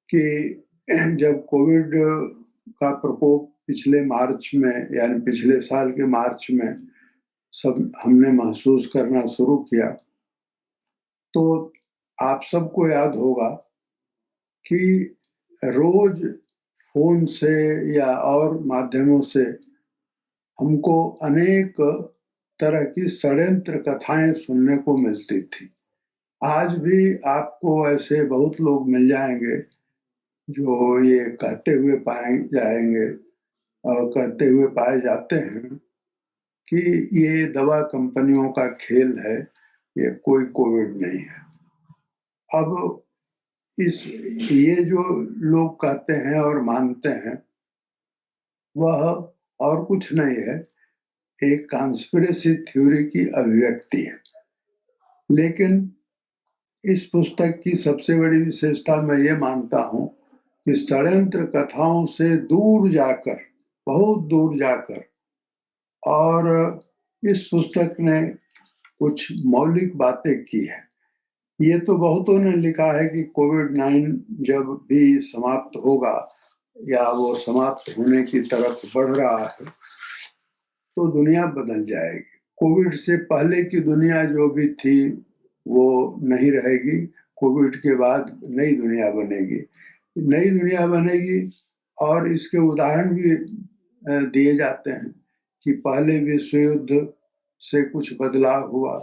कि जब कोविड का प्रकोप पिछले मार्च में, यानी पिछले साल के मार्च में सब हमने महसूस करना शुरू किया, तो आप सबको याद होगा कि रोज फोन से या और माध्यमों से हमको अनेक तरह की षड्यंत्र कथाएं सुनने को मिलती थी। आज भी आपको ऐसे बहुत लोग मिल जाएंगे जो ये कहते हुए पाए जाएंगे और कहते हुए पाए जाते हैं कि ये दवा कंपनियों का खेल है, ये कोई कोविड नहीं है। अब ये जो लोग कहते हैं और मानते हैं, वह और कुछ नहीं है, एक कॉन्स्पिरेसी थ्योरी की अभिव्यक्ति है। लेकिन इस पुस्तक की सबसे बड़ी विशेषता मैं ये मानता हूँ कि षड्यंत्र कथाओं से दूर जाकर, बहुत दूर जाकर, और इस पुस्तक ने कुछ मौलिक बातें की है। ये तो बहुतों ने लिखा है कि कोविड-19 जब भी समाप्त होगा या वो समाप्त होने की तरफ बढ़ रहा है तो दुनिया बदल जाएगी। कोविड से पहले की दुनिया जो भी थी वो नहीं रहेगी, कोविड के बाद नई दुनिया बनेगी। नई दुनिया बनेगी और इसके उदाहरण भी दिए जाते हैं कि पहले विश्व युद्ध से कुछ बदलाव हुआ,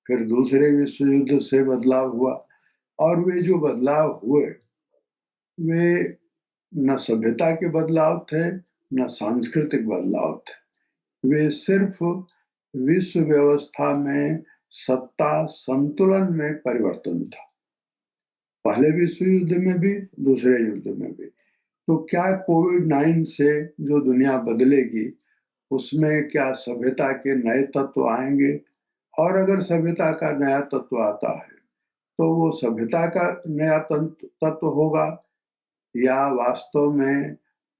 फिर दूसरे विश्व युद्ध से बदलाव हुआ, और वे जो बदलाव हुए वे न सभ्यता के बदलाव थे न सांस्कृतिक बदलाव थे, वे सिर्फ विश्व व्यवस्था में सत्ता संतुलन में परिवर्तन था, पहले विश्व युद्ध में भी, दूसरे युद्ध में भी। तो क्या कोविड-19 से जो दुनिया बदलेगी उसमें क्या सभ्यता के नए तत्व आएंगे? और अगर सभ्यता का नया तत्व आता है तो वो सभ्यता का नया तत्व होगा या वास्तव में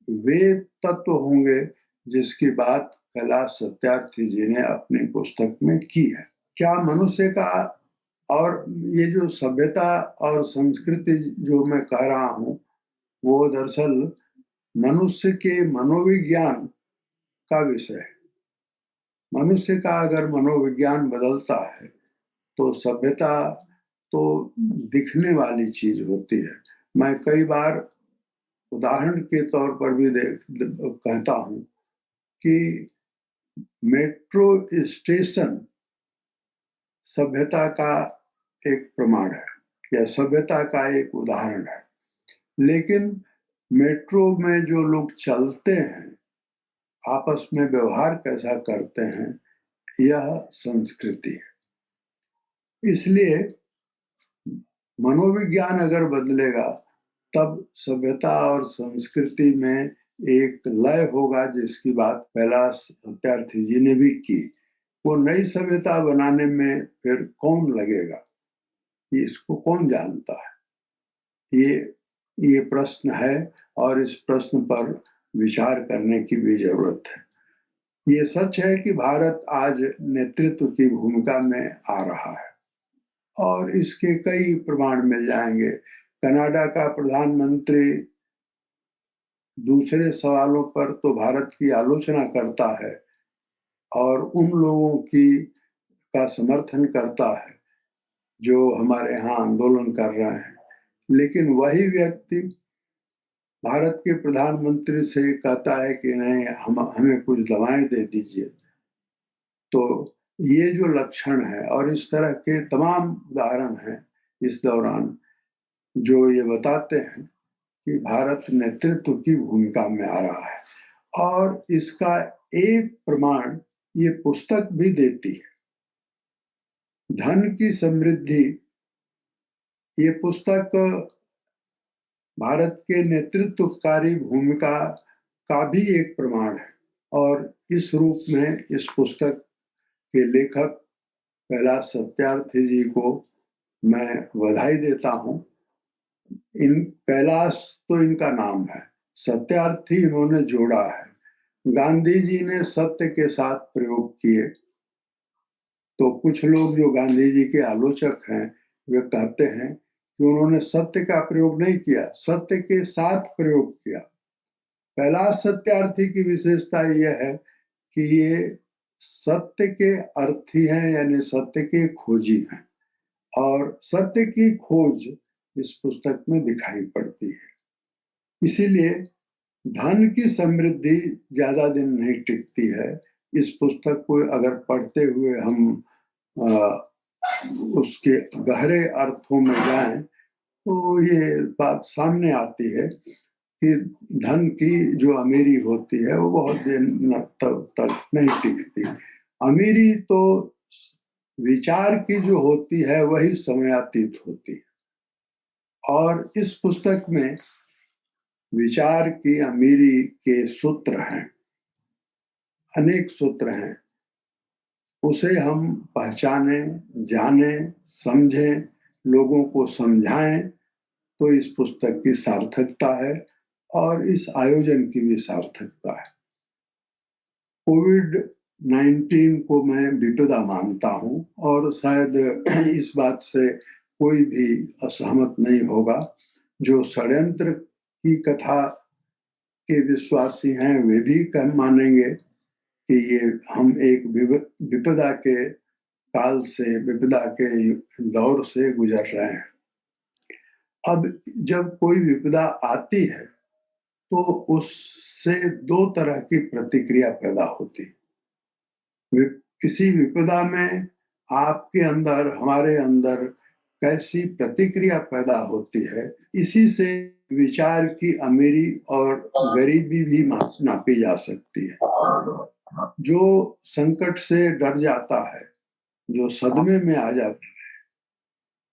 वे तत्व होंगे जिसकी बात कैलाश सत्यार्थी जी ने अपनी पुस्तक में की है? क्या मनुष्य का, और ये जो सभ्यता और संस्कृति जो मैं कह रहा हूँ वो दरअसल मनुष्य के मनोविज्ञान का विषय है। मनुष्य का अगर मनोविज्ञान बदलता है तो सभ्यता तो दिखने वाली चीज होती है। मैं कई बार उदाहरण के तौर पर भी कहता हूँ कि मेट्रो स्टेशन सभ्यता का एक प्रमाण है या सभ्यता का एक उदाहरण है, लेकिन मेट्रो में जो लोग चलते हैं, आपस में व्यवहार कैसा करते हैं, यह संस्कृति है। इसलिए मनोविज्ञान अगर बदलेगा तब सभ्यता और संस्कृति में एक लय होगा, जिसकी बात कैलाश सत्यार्थी जी ने भी की। वो नई सभ्यता बनाने में फिर कौन लगेगा, इसको कौन जानता है? ये प्रश्न है और इस प्रश्न पर विचार करने की भी जरूरत है। ये सच है कि भारत आज नेतृत्व की भूमिका में आ रहा है और इसके कई प्रमाण मिल जाएंगे। कनाडा का प्रधानमंत्री दूसरे सवालों पर तो भारत की आलोचना करता है और उन लोगों का समर्थन करता है जो हमारे यहाँ आंदोलन कर रहे हैं, लेकिन वही व्यक्ति भारत के प्रधानमंत्री से कहता है कि नहीं, हमें कुछ दवाएं दे दीजिए। तो ये जो लक्षण है और इस तरह के तमाम उदाहरण हैं इस दौरान जो ये बताते हैं कि भारत नेतृत्व की भूमिका में आ रहा है। और इसका एक प्रमाण ये पुस्तक भी देती है, धन की समृद्धि। ये पुस्तक भारत के नेतृत्वकारी भूमिका का भी एक प्रमाण है और इस रूप में इस पुस्तक के लेखक कैलाश सत्यार्थी जी को मैं बधाई देता हूँ। कैलाश तो इनका नाम है, सत्यार्थी इन्होंने जोड़ा है। गांधी जी ने सत्य के साथ प्रयोग किए, तो कुछ लोग जो गांधी जी के आलोचक हैं वे कहते हैं कि उन्होंने सत्य का प्रयोग नहीं किया, सत्य के साथ प्रयोग किया। कैलाश सत्यार्थी की विशेषता यह है कि ये सत्य के अर्थी हैं, यानी सत्य के खोजी हैं और सत्य की खोज इस पुस्तक में दिखाई पड़ती है। इसीलिए धन की समृद्धि ज्यादा दिन नहीं टिकती है। इस पुस्तक को अगर पढ़ते हुए हम उसके गहरे अर्थों में जाएं तो ये बात सामने आती है कि धन की जो अमीरी होती है वो बहुत दिन तक नहीं टिकती। अमीरी तो विचार की जो होती है वही समयातीत होती है और इस पुस्तक में विचार की अमीरी के सूत्र हैं, अनेक सूत्र हैं। उसे हम पहचाने, जाने, समझें, लोगों को समझाएं तो इस पुस्तक की सार्थकता है और इस आयोजन की भी सार्थकता है। कोविड-19 को मैं विपदा मानता हूं और शायद इस बात से कोई भी असहमत नहीं होगा। जो षड्यंत्र की कथा के विश्वासी हैं वे भी मानेंगे कि ये हम एक विपदा के काल से, विपदा के दौर से गुजर रहे हैं। अब जब कोई विपदा आती है तो उससे दो तरह की प्रतिक्रिया पैदा होती है। किसी विपदा में आपके अंदर, हमारे अंदर कैसी प्रतिक्रिया पैदा होती है, इसी से विचार की अमीरी और गरीबी भी नापी जा सकती है। जो संकट से डर जाता है, जो सदमे में आ जाता है,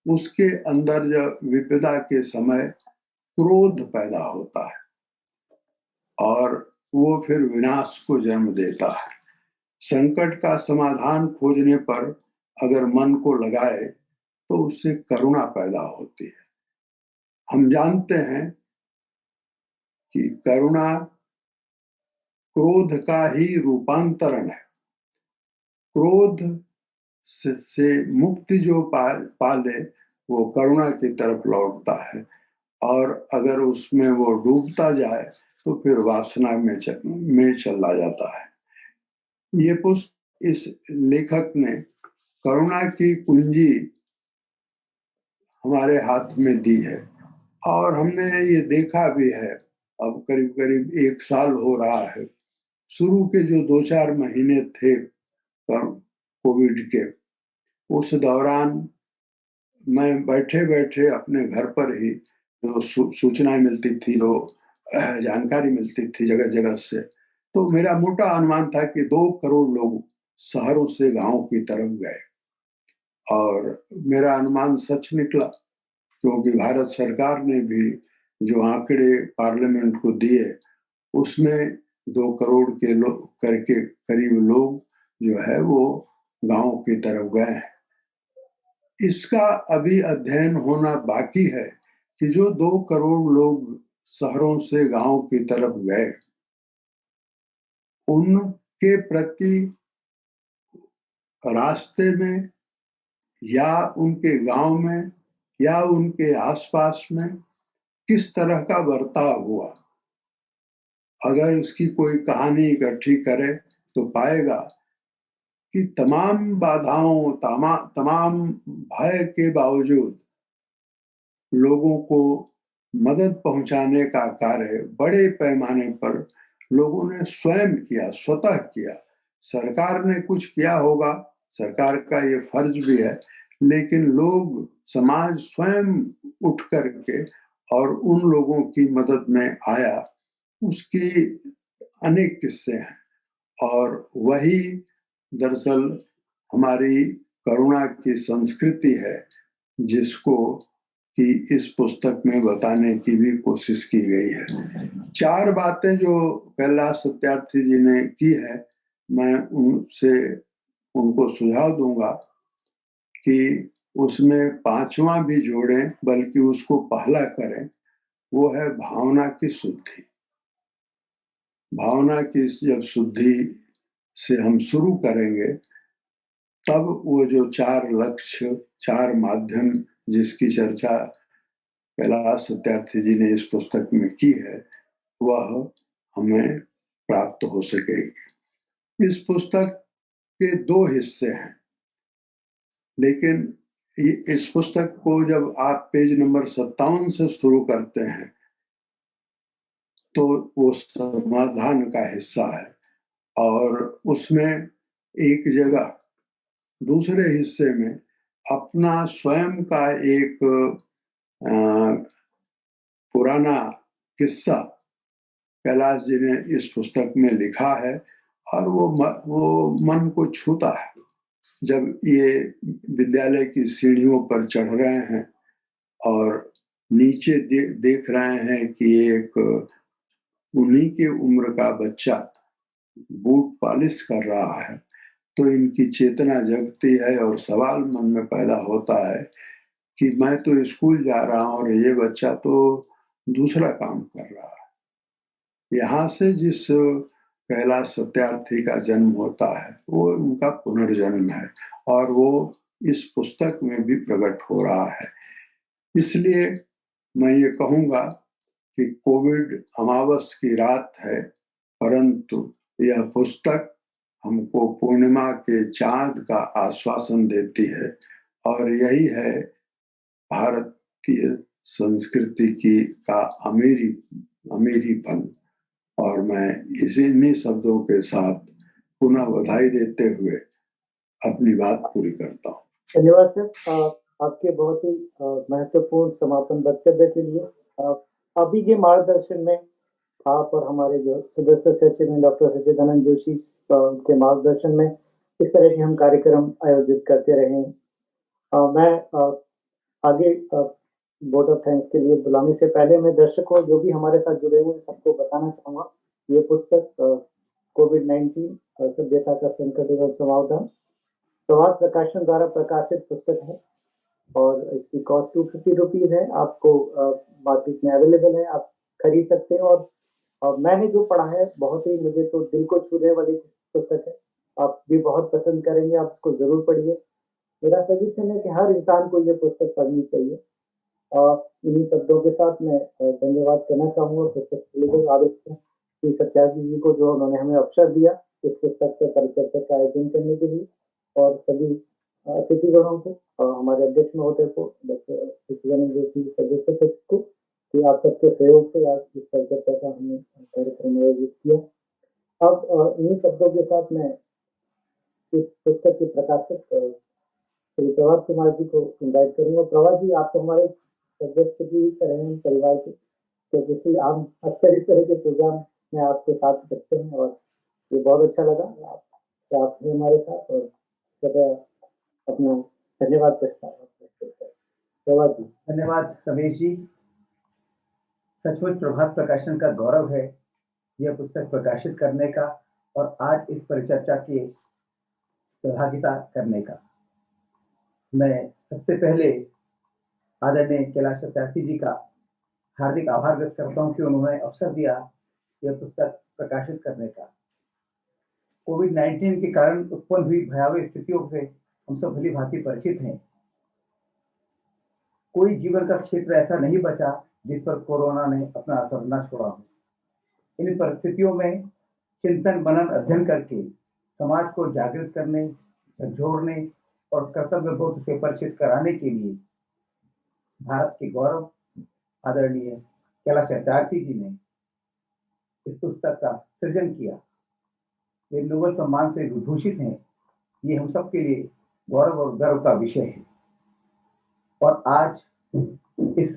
उसके अंदर जब विपदा के समय क्रोध पैदा होता है और वो फिर विनाश को जन्म देता है। संकट का समाधान खोजने पर अगर मन को लगाए तो उससे करुणा पैदा होती है। हम जानते हैं कि करुणा क्रोध का ही रूपांतरण है। क्रोध से मुक्ति जो पाले वो करुणा की तरफ लौटता है और अगर उसमें वो डूबता जाए तो फिर वासना में चला जाता है। ये पुस्तक इस लेखक ने करुणा की कुंजी हमारे हाथ में दी है और हमने ये देखा भी है। अब करीब करीब 1 साल हो रहा है। शुरू के जो 2-4 महीने थे कोविड के, उस दौरान मैं बैठे बैठे अपने घर पर ही जो सूचनाएं मिलती थी, जो जानकारी मिलती थी जगह जगह से, तो मेरा मोटा अनुमान था कि 2 करोड़ लोग शहरों से गांव की तरफ गए और मेरा अनुमान सच निकला। क्योंकि भारत सरकार ने भी जो आंकड़े पार्लियामेंट को दिए उसमें 2 करोड़ के लोग करके करीब लोग जो है वो गांव की तरफ गए हैं। इसका अभी अध्ययन होना बाकी है कि जो 2 करोड़ लोग शहरों से गांव की तरफ गए, उनके प्रति रास्ते में या उनके गांव में या उनके आसपास में किस तरह का बर्ताव हुआ। अगर उसकी कोई कहानी इकट्ठी करे तो पाएगा कि तमाम बाधाओं, तमाम भय के बावजूद लोगों को मदद पहुंचाने का कार्य बड़े पैमाने पर लोगों ने स्वयं किया, स्वतः किया। सरकार ने कुछ किया होगा, सरकार का ये फर्ज भी है, लेकिन लोग, समाज स्वयं उठ करके और उन लोगों की मदद में आया, उसकी अनेक किस्से हैं। और वही दरअसल हमारी करुणा की संस्कृति है, जिसको कि इस पुस्तक में बताने की भी कोशिश की गई है। 4 बातें जो कैलाश सत्यार्थी जी ने की है, मैं उनको सुझाव दूंगा कि उसमें 5वां भी जोड़ें, बल्कि उसको पहला करें। वो है भावना की शुद्धि। भावना की जब शुद्धि से हम शुरू करेंगे, तब वो जो 4 लक्ष्य, 4 माध्यम जिसकी चर्चा कैलाश सत्यार्थी जी ने इस पुस्तक में की है, वह हमें प्राप्त हो सकेगी। इस पुस्तक के 2 हिस्से हैं, लेकिन इस पुस्तक को जब आप पेज नंबर 57 से शुरू करते हैं तो वो समाधान का हिस्सा है, और उसमें एक जगह दूसरे हिस्से में अपना स्वयं का एक पुराना किस्सा कैलाश जी ने इस पुस्तक में लिखा है, और वो मन को छूता है। जब ये विद्यालय की सीढ़ियों पर चढ़ रहे हैं और नीचे देख रहे हैं कि एक उन्हीं के उम्र का बच्चा बूट पॉलिश कर रहा है, तो इनकी चेतना जगती है और सवाल मन में पैदा होता है कि मैं तो स्कूल जा रहा हूं और ये बच्चा तो दूसरा काम कर रहा है। यहाँ से जिस कैलाश सत्यार्थी का जन्म होता है, वो उनका पुनर्जन्म है, और वो इस पुस्तक में भी प्रकट हो रहा है। इसलिए मैं ये कहूँगा कि कोविड अमावस की रात है, परंतु यह पुस्तक हमको पूर्णिमा के चांद का आश्वासन देती है, और यही है भारतीय संस्कृति की का अमीरीपन। और मैं इन्हीं शब्दों के साथ पुनः बधाई देते हुए अपनी बात पूरी करता हूँ। धन्यवाद सर, आपके बहुत ही महत्वपूर्ण समापन वक्तव्य के लिए। अभी के मार्गदर्शन में आप और हमारे जो सदस्य सचिव हैं डॉक्टर सच्चिदानंद जोशी के मार्गदर्शन में इस तरह के हम कार्यक्रम आयोजित करते रहे हैं। मैं आगे वोट ऑफ थैंक्स के लिए बुलाने से पहले मैं दर्शकों जो भी हमारे साथ जुड़े हुए हैं सबको बताना चाहूँगा, ये पुस्तक कोविड-19 सभ्यता का संकट एवं समाधान प्रभात प्रकाशन द्वारा प्रकाशित पुस्तक है, और इसकी कॉस्ट 250 रुपीज़ है। आपको मार्केट में अवेलेबल है, आप खरीद सकते हैं। और मैंने जो पढ़ा है बहुत ही मुझे तो दिल को छूने वाली पुस्तक है, आप भी बहुत पसंद करेंगे, आप इसको जरूर पढ़िए। मेरा सजेशन है कि हर इंसान को ये पुस्तक पढ़नी चाहिए। इन्हीं शब्दों के साथ मैं धन्यवाद करना चाहूँगा पुस्तक के लिए आदित्य श्री सत्यार्थी जी को, जो उन्होंने हमें अवसर दिया इस पुस्तक से परिचर्चा का आयोजन करने के लिए, और सभी अतिथिगणों को, हमारे अध्यक्ष महोदय को, डॉक्टर सच्चिदानंद जोशी सदस्य सचिव को, कि आप सबके सहयोग से आज इस परिचर्चा का हमने कार्यक्रम आयोजित किया। अब इन्हीं शब्दों के साथ मैं इस पुस्तक के प्रकाशक श्री प्रभात कुमार जी को इन्वाइट करूंगा। प्रभात जी, आप तो हमारे सदस्य की तरह हैं, परिवार के, तो जैसे हम अक्सर इस तरह के प्रोग्राम में आपके साथ रखते हैं, और ये बहुत अच्छा लगा आप हमारे साथ, और कृपया अपना धन्यवाद प्रस्ताव। धन्यवाद रमेश जी। सचमुच प्रभात प्रकाशन का गौरव है यह पुस्तक प्रकाशित करने का और आज इस परिचर्चा की सहभागिता करने का। मैं सबसे पहले आदरणीय कैलाश सत्यार्थी जी का हार्दिक आभार व्यक्त करता हूं कि उन्होंने अवसर दिया यह पुस्तक प्रकाशित करने का। कोविड-19 के कारण उत्पन्न हुई भयावह स्थितियों से हम सब भली भांति परिचित हैं। कोई जीवन का क्षेत्र ऐसा नहीं बचा जिस पर कोरोना ने अपना असर न छोड़ा हो। इन परिस्थितियों में चिंतन मनन अध्ययन करके समाज को जागृत करने, झकझोरने और कर्तव्य बोध से परिचित कराने के लिए भारत के गौरव आदरणीय कैलाश सत्यार्थी जी ने इस पुस्तक का सृजन किया। वे नोबेल सम्मान से विभूषित हैं। ये हम सब के लिए गौरव और गर्व का विषय है। और आज इस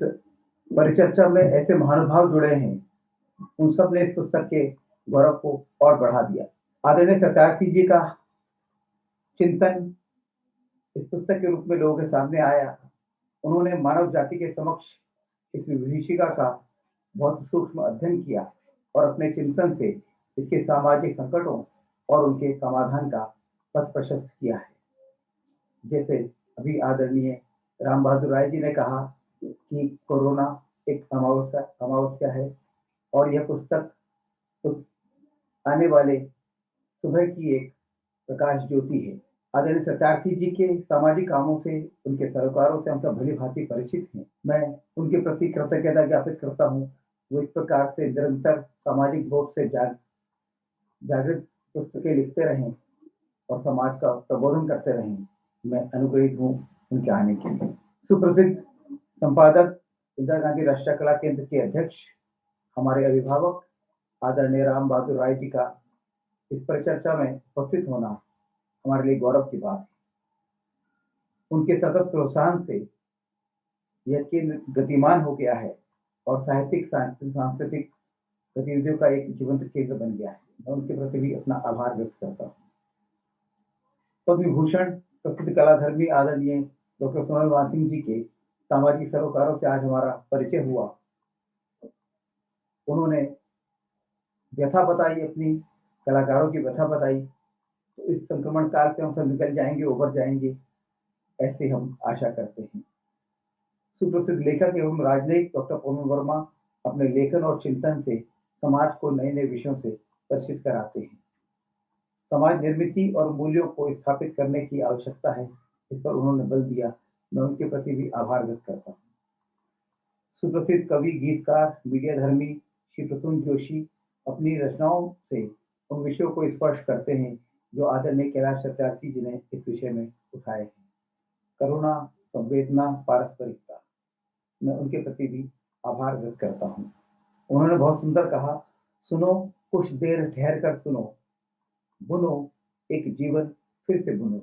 परिचर्चा में ऐसे महानुभाव जुड़े हैं, उन सब ने इस पुस्तक के गौरव को और बढ़ा दिया। आदरणीय सत्यार्थी जी का चिंतन इस पुस्तक के रूप में लोगों के सामने आया। उन्होंने मानव जाति के समक्ष इस विभीषिका का बहुत सूक्ष्म अध्ययन किया और अपने चिंतन से इसके सामाजिक संकटों और उनके समाधान का पथ प्रशस्त किया है। जैसे अभी आदरणीय राम बहादुर राय जी ने कहा कि कोरोना एक अमावस्या है और यह पुस्तक उस आने वाले सुबह की एक प्रकाश ज्योति है। आदरणीय सत्यार्थी जी के सामाजिक कामों से, उनके सरोकारों से हम सब भली भांति परिचित हैं। मैं उनके प्रति कृतज्ञता ज्ञापित करता हूँ। वो इस प्रकार से निरंतर सामाजिक बोध से जागृत पुस्तकें लिखते रहें और समाज का प्रबोधन करते रहें। मैं अनुग्रहित हूँ उनके आने के लिए। सुप्रसिद्ध संपादक इंदिरा गांधी राष्ट्रीय कला केंद्र के अध्यक्ष, हमारे अभिभावक आदरणीय राम बहादुर राय जी का इस परिचर्चा में उपस्थित होना हमारे लिए गौरव की बात है। उनके सतत प्रोत्साहन से यह केंद्र गतिमान हो गया है और साहित्यिक सांस्कृतिक गतिविधियों का एक जीवंत केंद्र बन गया है। मैं उनके प्रति भी अपना आभार व्यक्त करता हूँ। पद्म विभूषण प्रसिद्ध कलाधर्मी आदरणीय डॉक्टर सोनल मान जी के सामाजिक सरोकारों से आज हमारा परिचय हुआ। उन्होंने व्यथा बताई, अपनी कलाकारों की व्यथा बताई। तो इस संक्रमण काल से हम सब निकल जाएंगे, उबर जाएंगे, ऐसे हम आशा करते हैं। सुप्रसिद्ध लेखक एवं राजनयिक डॉक्टर पवन वर्मा अपने लेखन और चिंतन से समाज को नए नए विषयों से परिचित कराते हैं। समाज निर्मिति और मूल्यों को स्थापित करने की आवश्यकता है, इस पर उन्होंने बल दिया। मैं उनके प्रति भी आभार व्यक्त करता हूँ। सुप्रसिद्ध कवि, गीतकार, मीडिया धर्मी श्री प्रसून जोशी अपनी रचनाओं से उन विषयों को स्पर्श करते हैं जो आदरणीय कैलाश सत्यार्थी जी ने इस विषय में उठाए हैं। करुणा, संवेदना, पारस्परिकता, मैं उनके प्रति भी आभार व्यक्त करता हूँ। उन्होंने बहुत सुंदर कहा, सुनो कुछ देर ठहर कर सुनो, बुनो एक जीवन फिर से बुनो।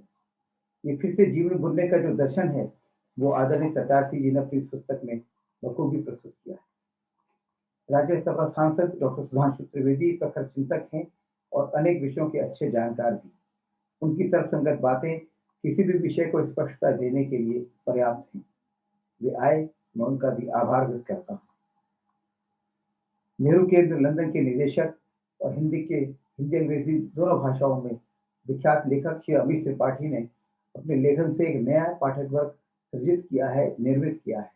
ये फिर से जीवन बुनने का जो दर्शन है वो आदरणीय सत्यार्थी जी ने अपनी पुस्तक में बखूबी प्रस्तुत किया है। राज्यसभा सांसद डॉक्टर सुधांशु त्रिवेदी प्रखर चिंतक हैं और अनेक विषयों के अच्छे जानकार भी। उनकी तर्कसंगत बातें किसी भी विषय को स्पष्टता देने के लिए पर्याप्त हैं। वे आए, मैं उनका भी आभार व्यक्त करता हूँ। नेहरू केंद्र लंदन के निदेशक और हिंदी अंग्रेजी दोनों भाषाओं में विख्यात लेखक श्री अमित त्रिपाठी ने अपने लेखन से एक नया पाठक वर्ग सृजित किया है, निर्मित किया है।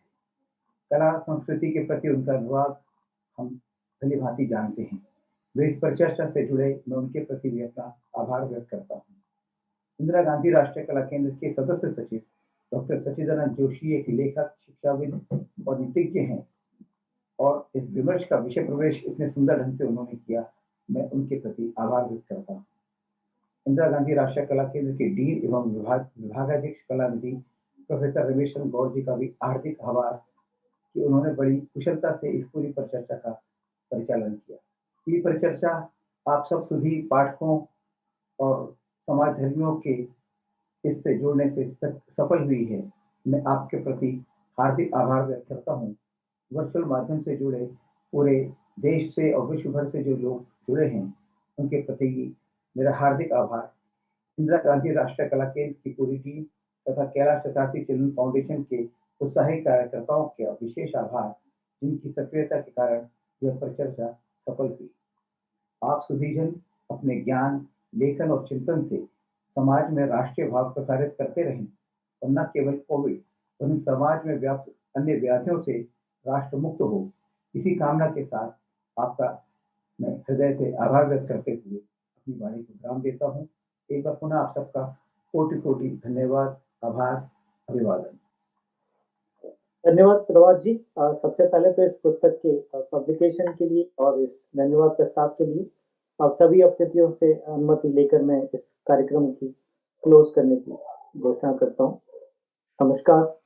कला संस्कृति के प्रति उनका अनुराग हम भली भांति जानते हैं। वे इस परिचर्चा से जुड़े, मैं उनके प्रति भी अपना आभार व्यक्त करता हूँ। इंदिरा गांधी राष्ट्रीय कला केंद्र के सदस्य सचिव डॉक्टर सचिदानंद जोशी एक लेखक, शिक्षाविद और नीतिज्ञ हैं और इस विमर्श का विषय प्रवेश इतने सुंदर ढंग से उन्होंने किया, मैं उनके प्रति आभार व्यक्त करता हूँ। इंदिरा गांधी राष्ट्रीय कला केंद्र के डीन एवं विभागाध्यक्ष कला निधि प्रोफेसर रमेश गौर जी का भी हार्दिक आभार कि उन्होंने बड़ी कुशलता से इस पूरी परिचर्चा का परिचालन किया। ये परिचर्चा आप सब सभी पाठकों और समाज धर्मियों के इससे जुड़ने से सफल हुई है। मैं आपके प्रति हार्दिक आभार व्यक्त करता हूँ। वर्चुअल माध्यम से जुड़े पूरे देश से और विश्व भर से जो लोग जुड़े हैं उनके प्रति मेरा हार्दिक आभार। इंदिरा गांधी राष्ट्रीय कला केंद्र की पूरी टीम तथा कैलाश सत्यार्थी चिल्ड्रन फाउंडेशन के उत्साही कार्यकर्ताओं का विशेष आभार, जिनकी सक्रियता के कारण यह परिचर्चा सफल हुई। आप सभी जन अपने ज्ञान, लेखन और चिंतन से समाज में राष्ट्रीय भाव प्रसारित करते रहें और न केवल कोविड वरन समाज में व्याप्त अन्य व्याधियों से राष्ट्र मुक्त हो। इसी कामना के साथ आपका मैं हृदय से आभार व्यक्त करते हुए अपनी वाणी को विराम देता हूँ। एक बार पुनः आप सबका कोटि कोटि धन्यवाद, आभार, अभिवादन। धन्यवाद प्रभात जी। सबसे पहले तो इस पुस्तक के पब्लिकेशन के लिए और इस धन्यवाद प्रस्ताव के लिए आप सभी अतिथियों से अनुमति लेकर मैं इस कार्यक्रम की क्लोज करने की घोषणा करता हूँ। नमस्कार।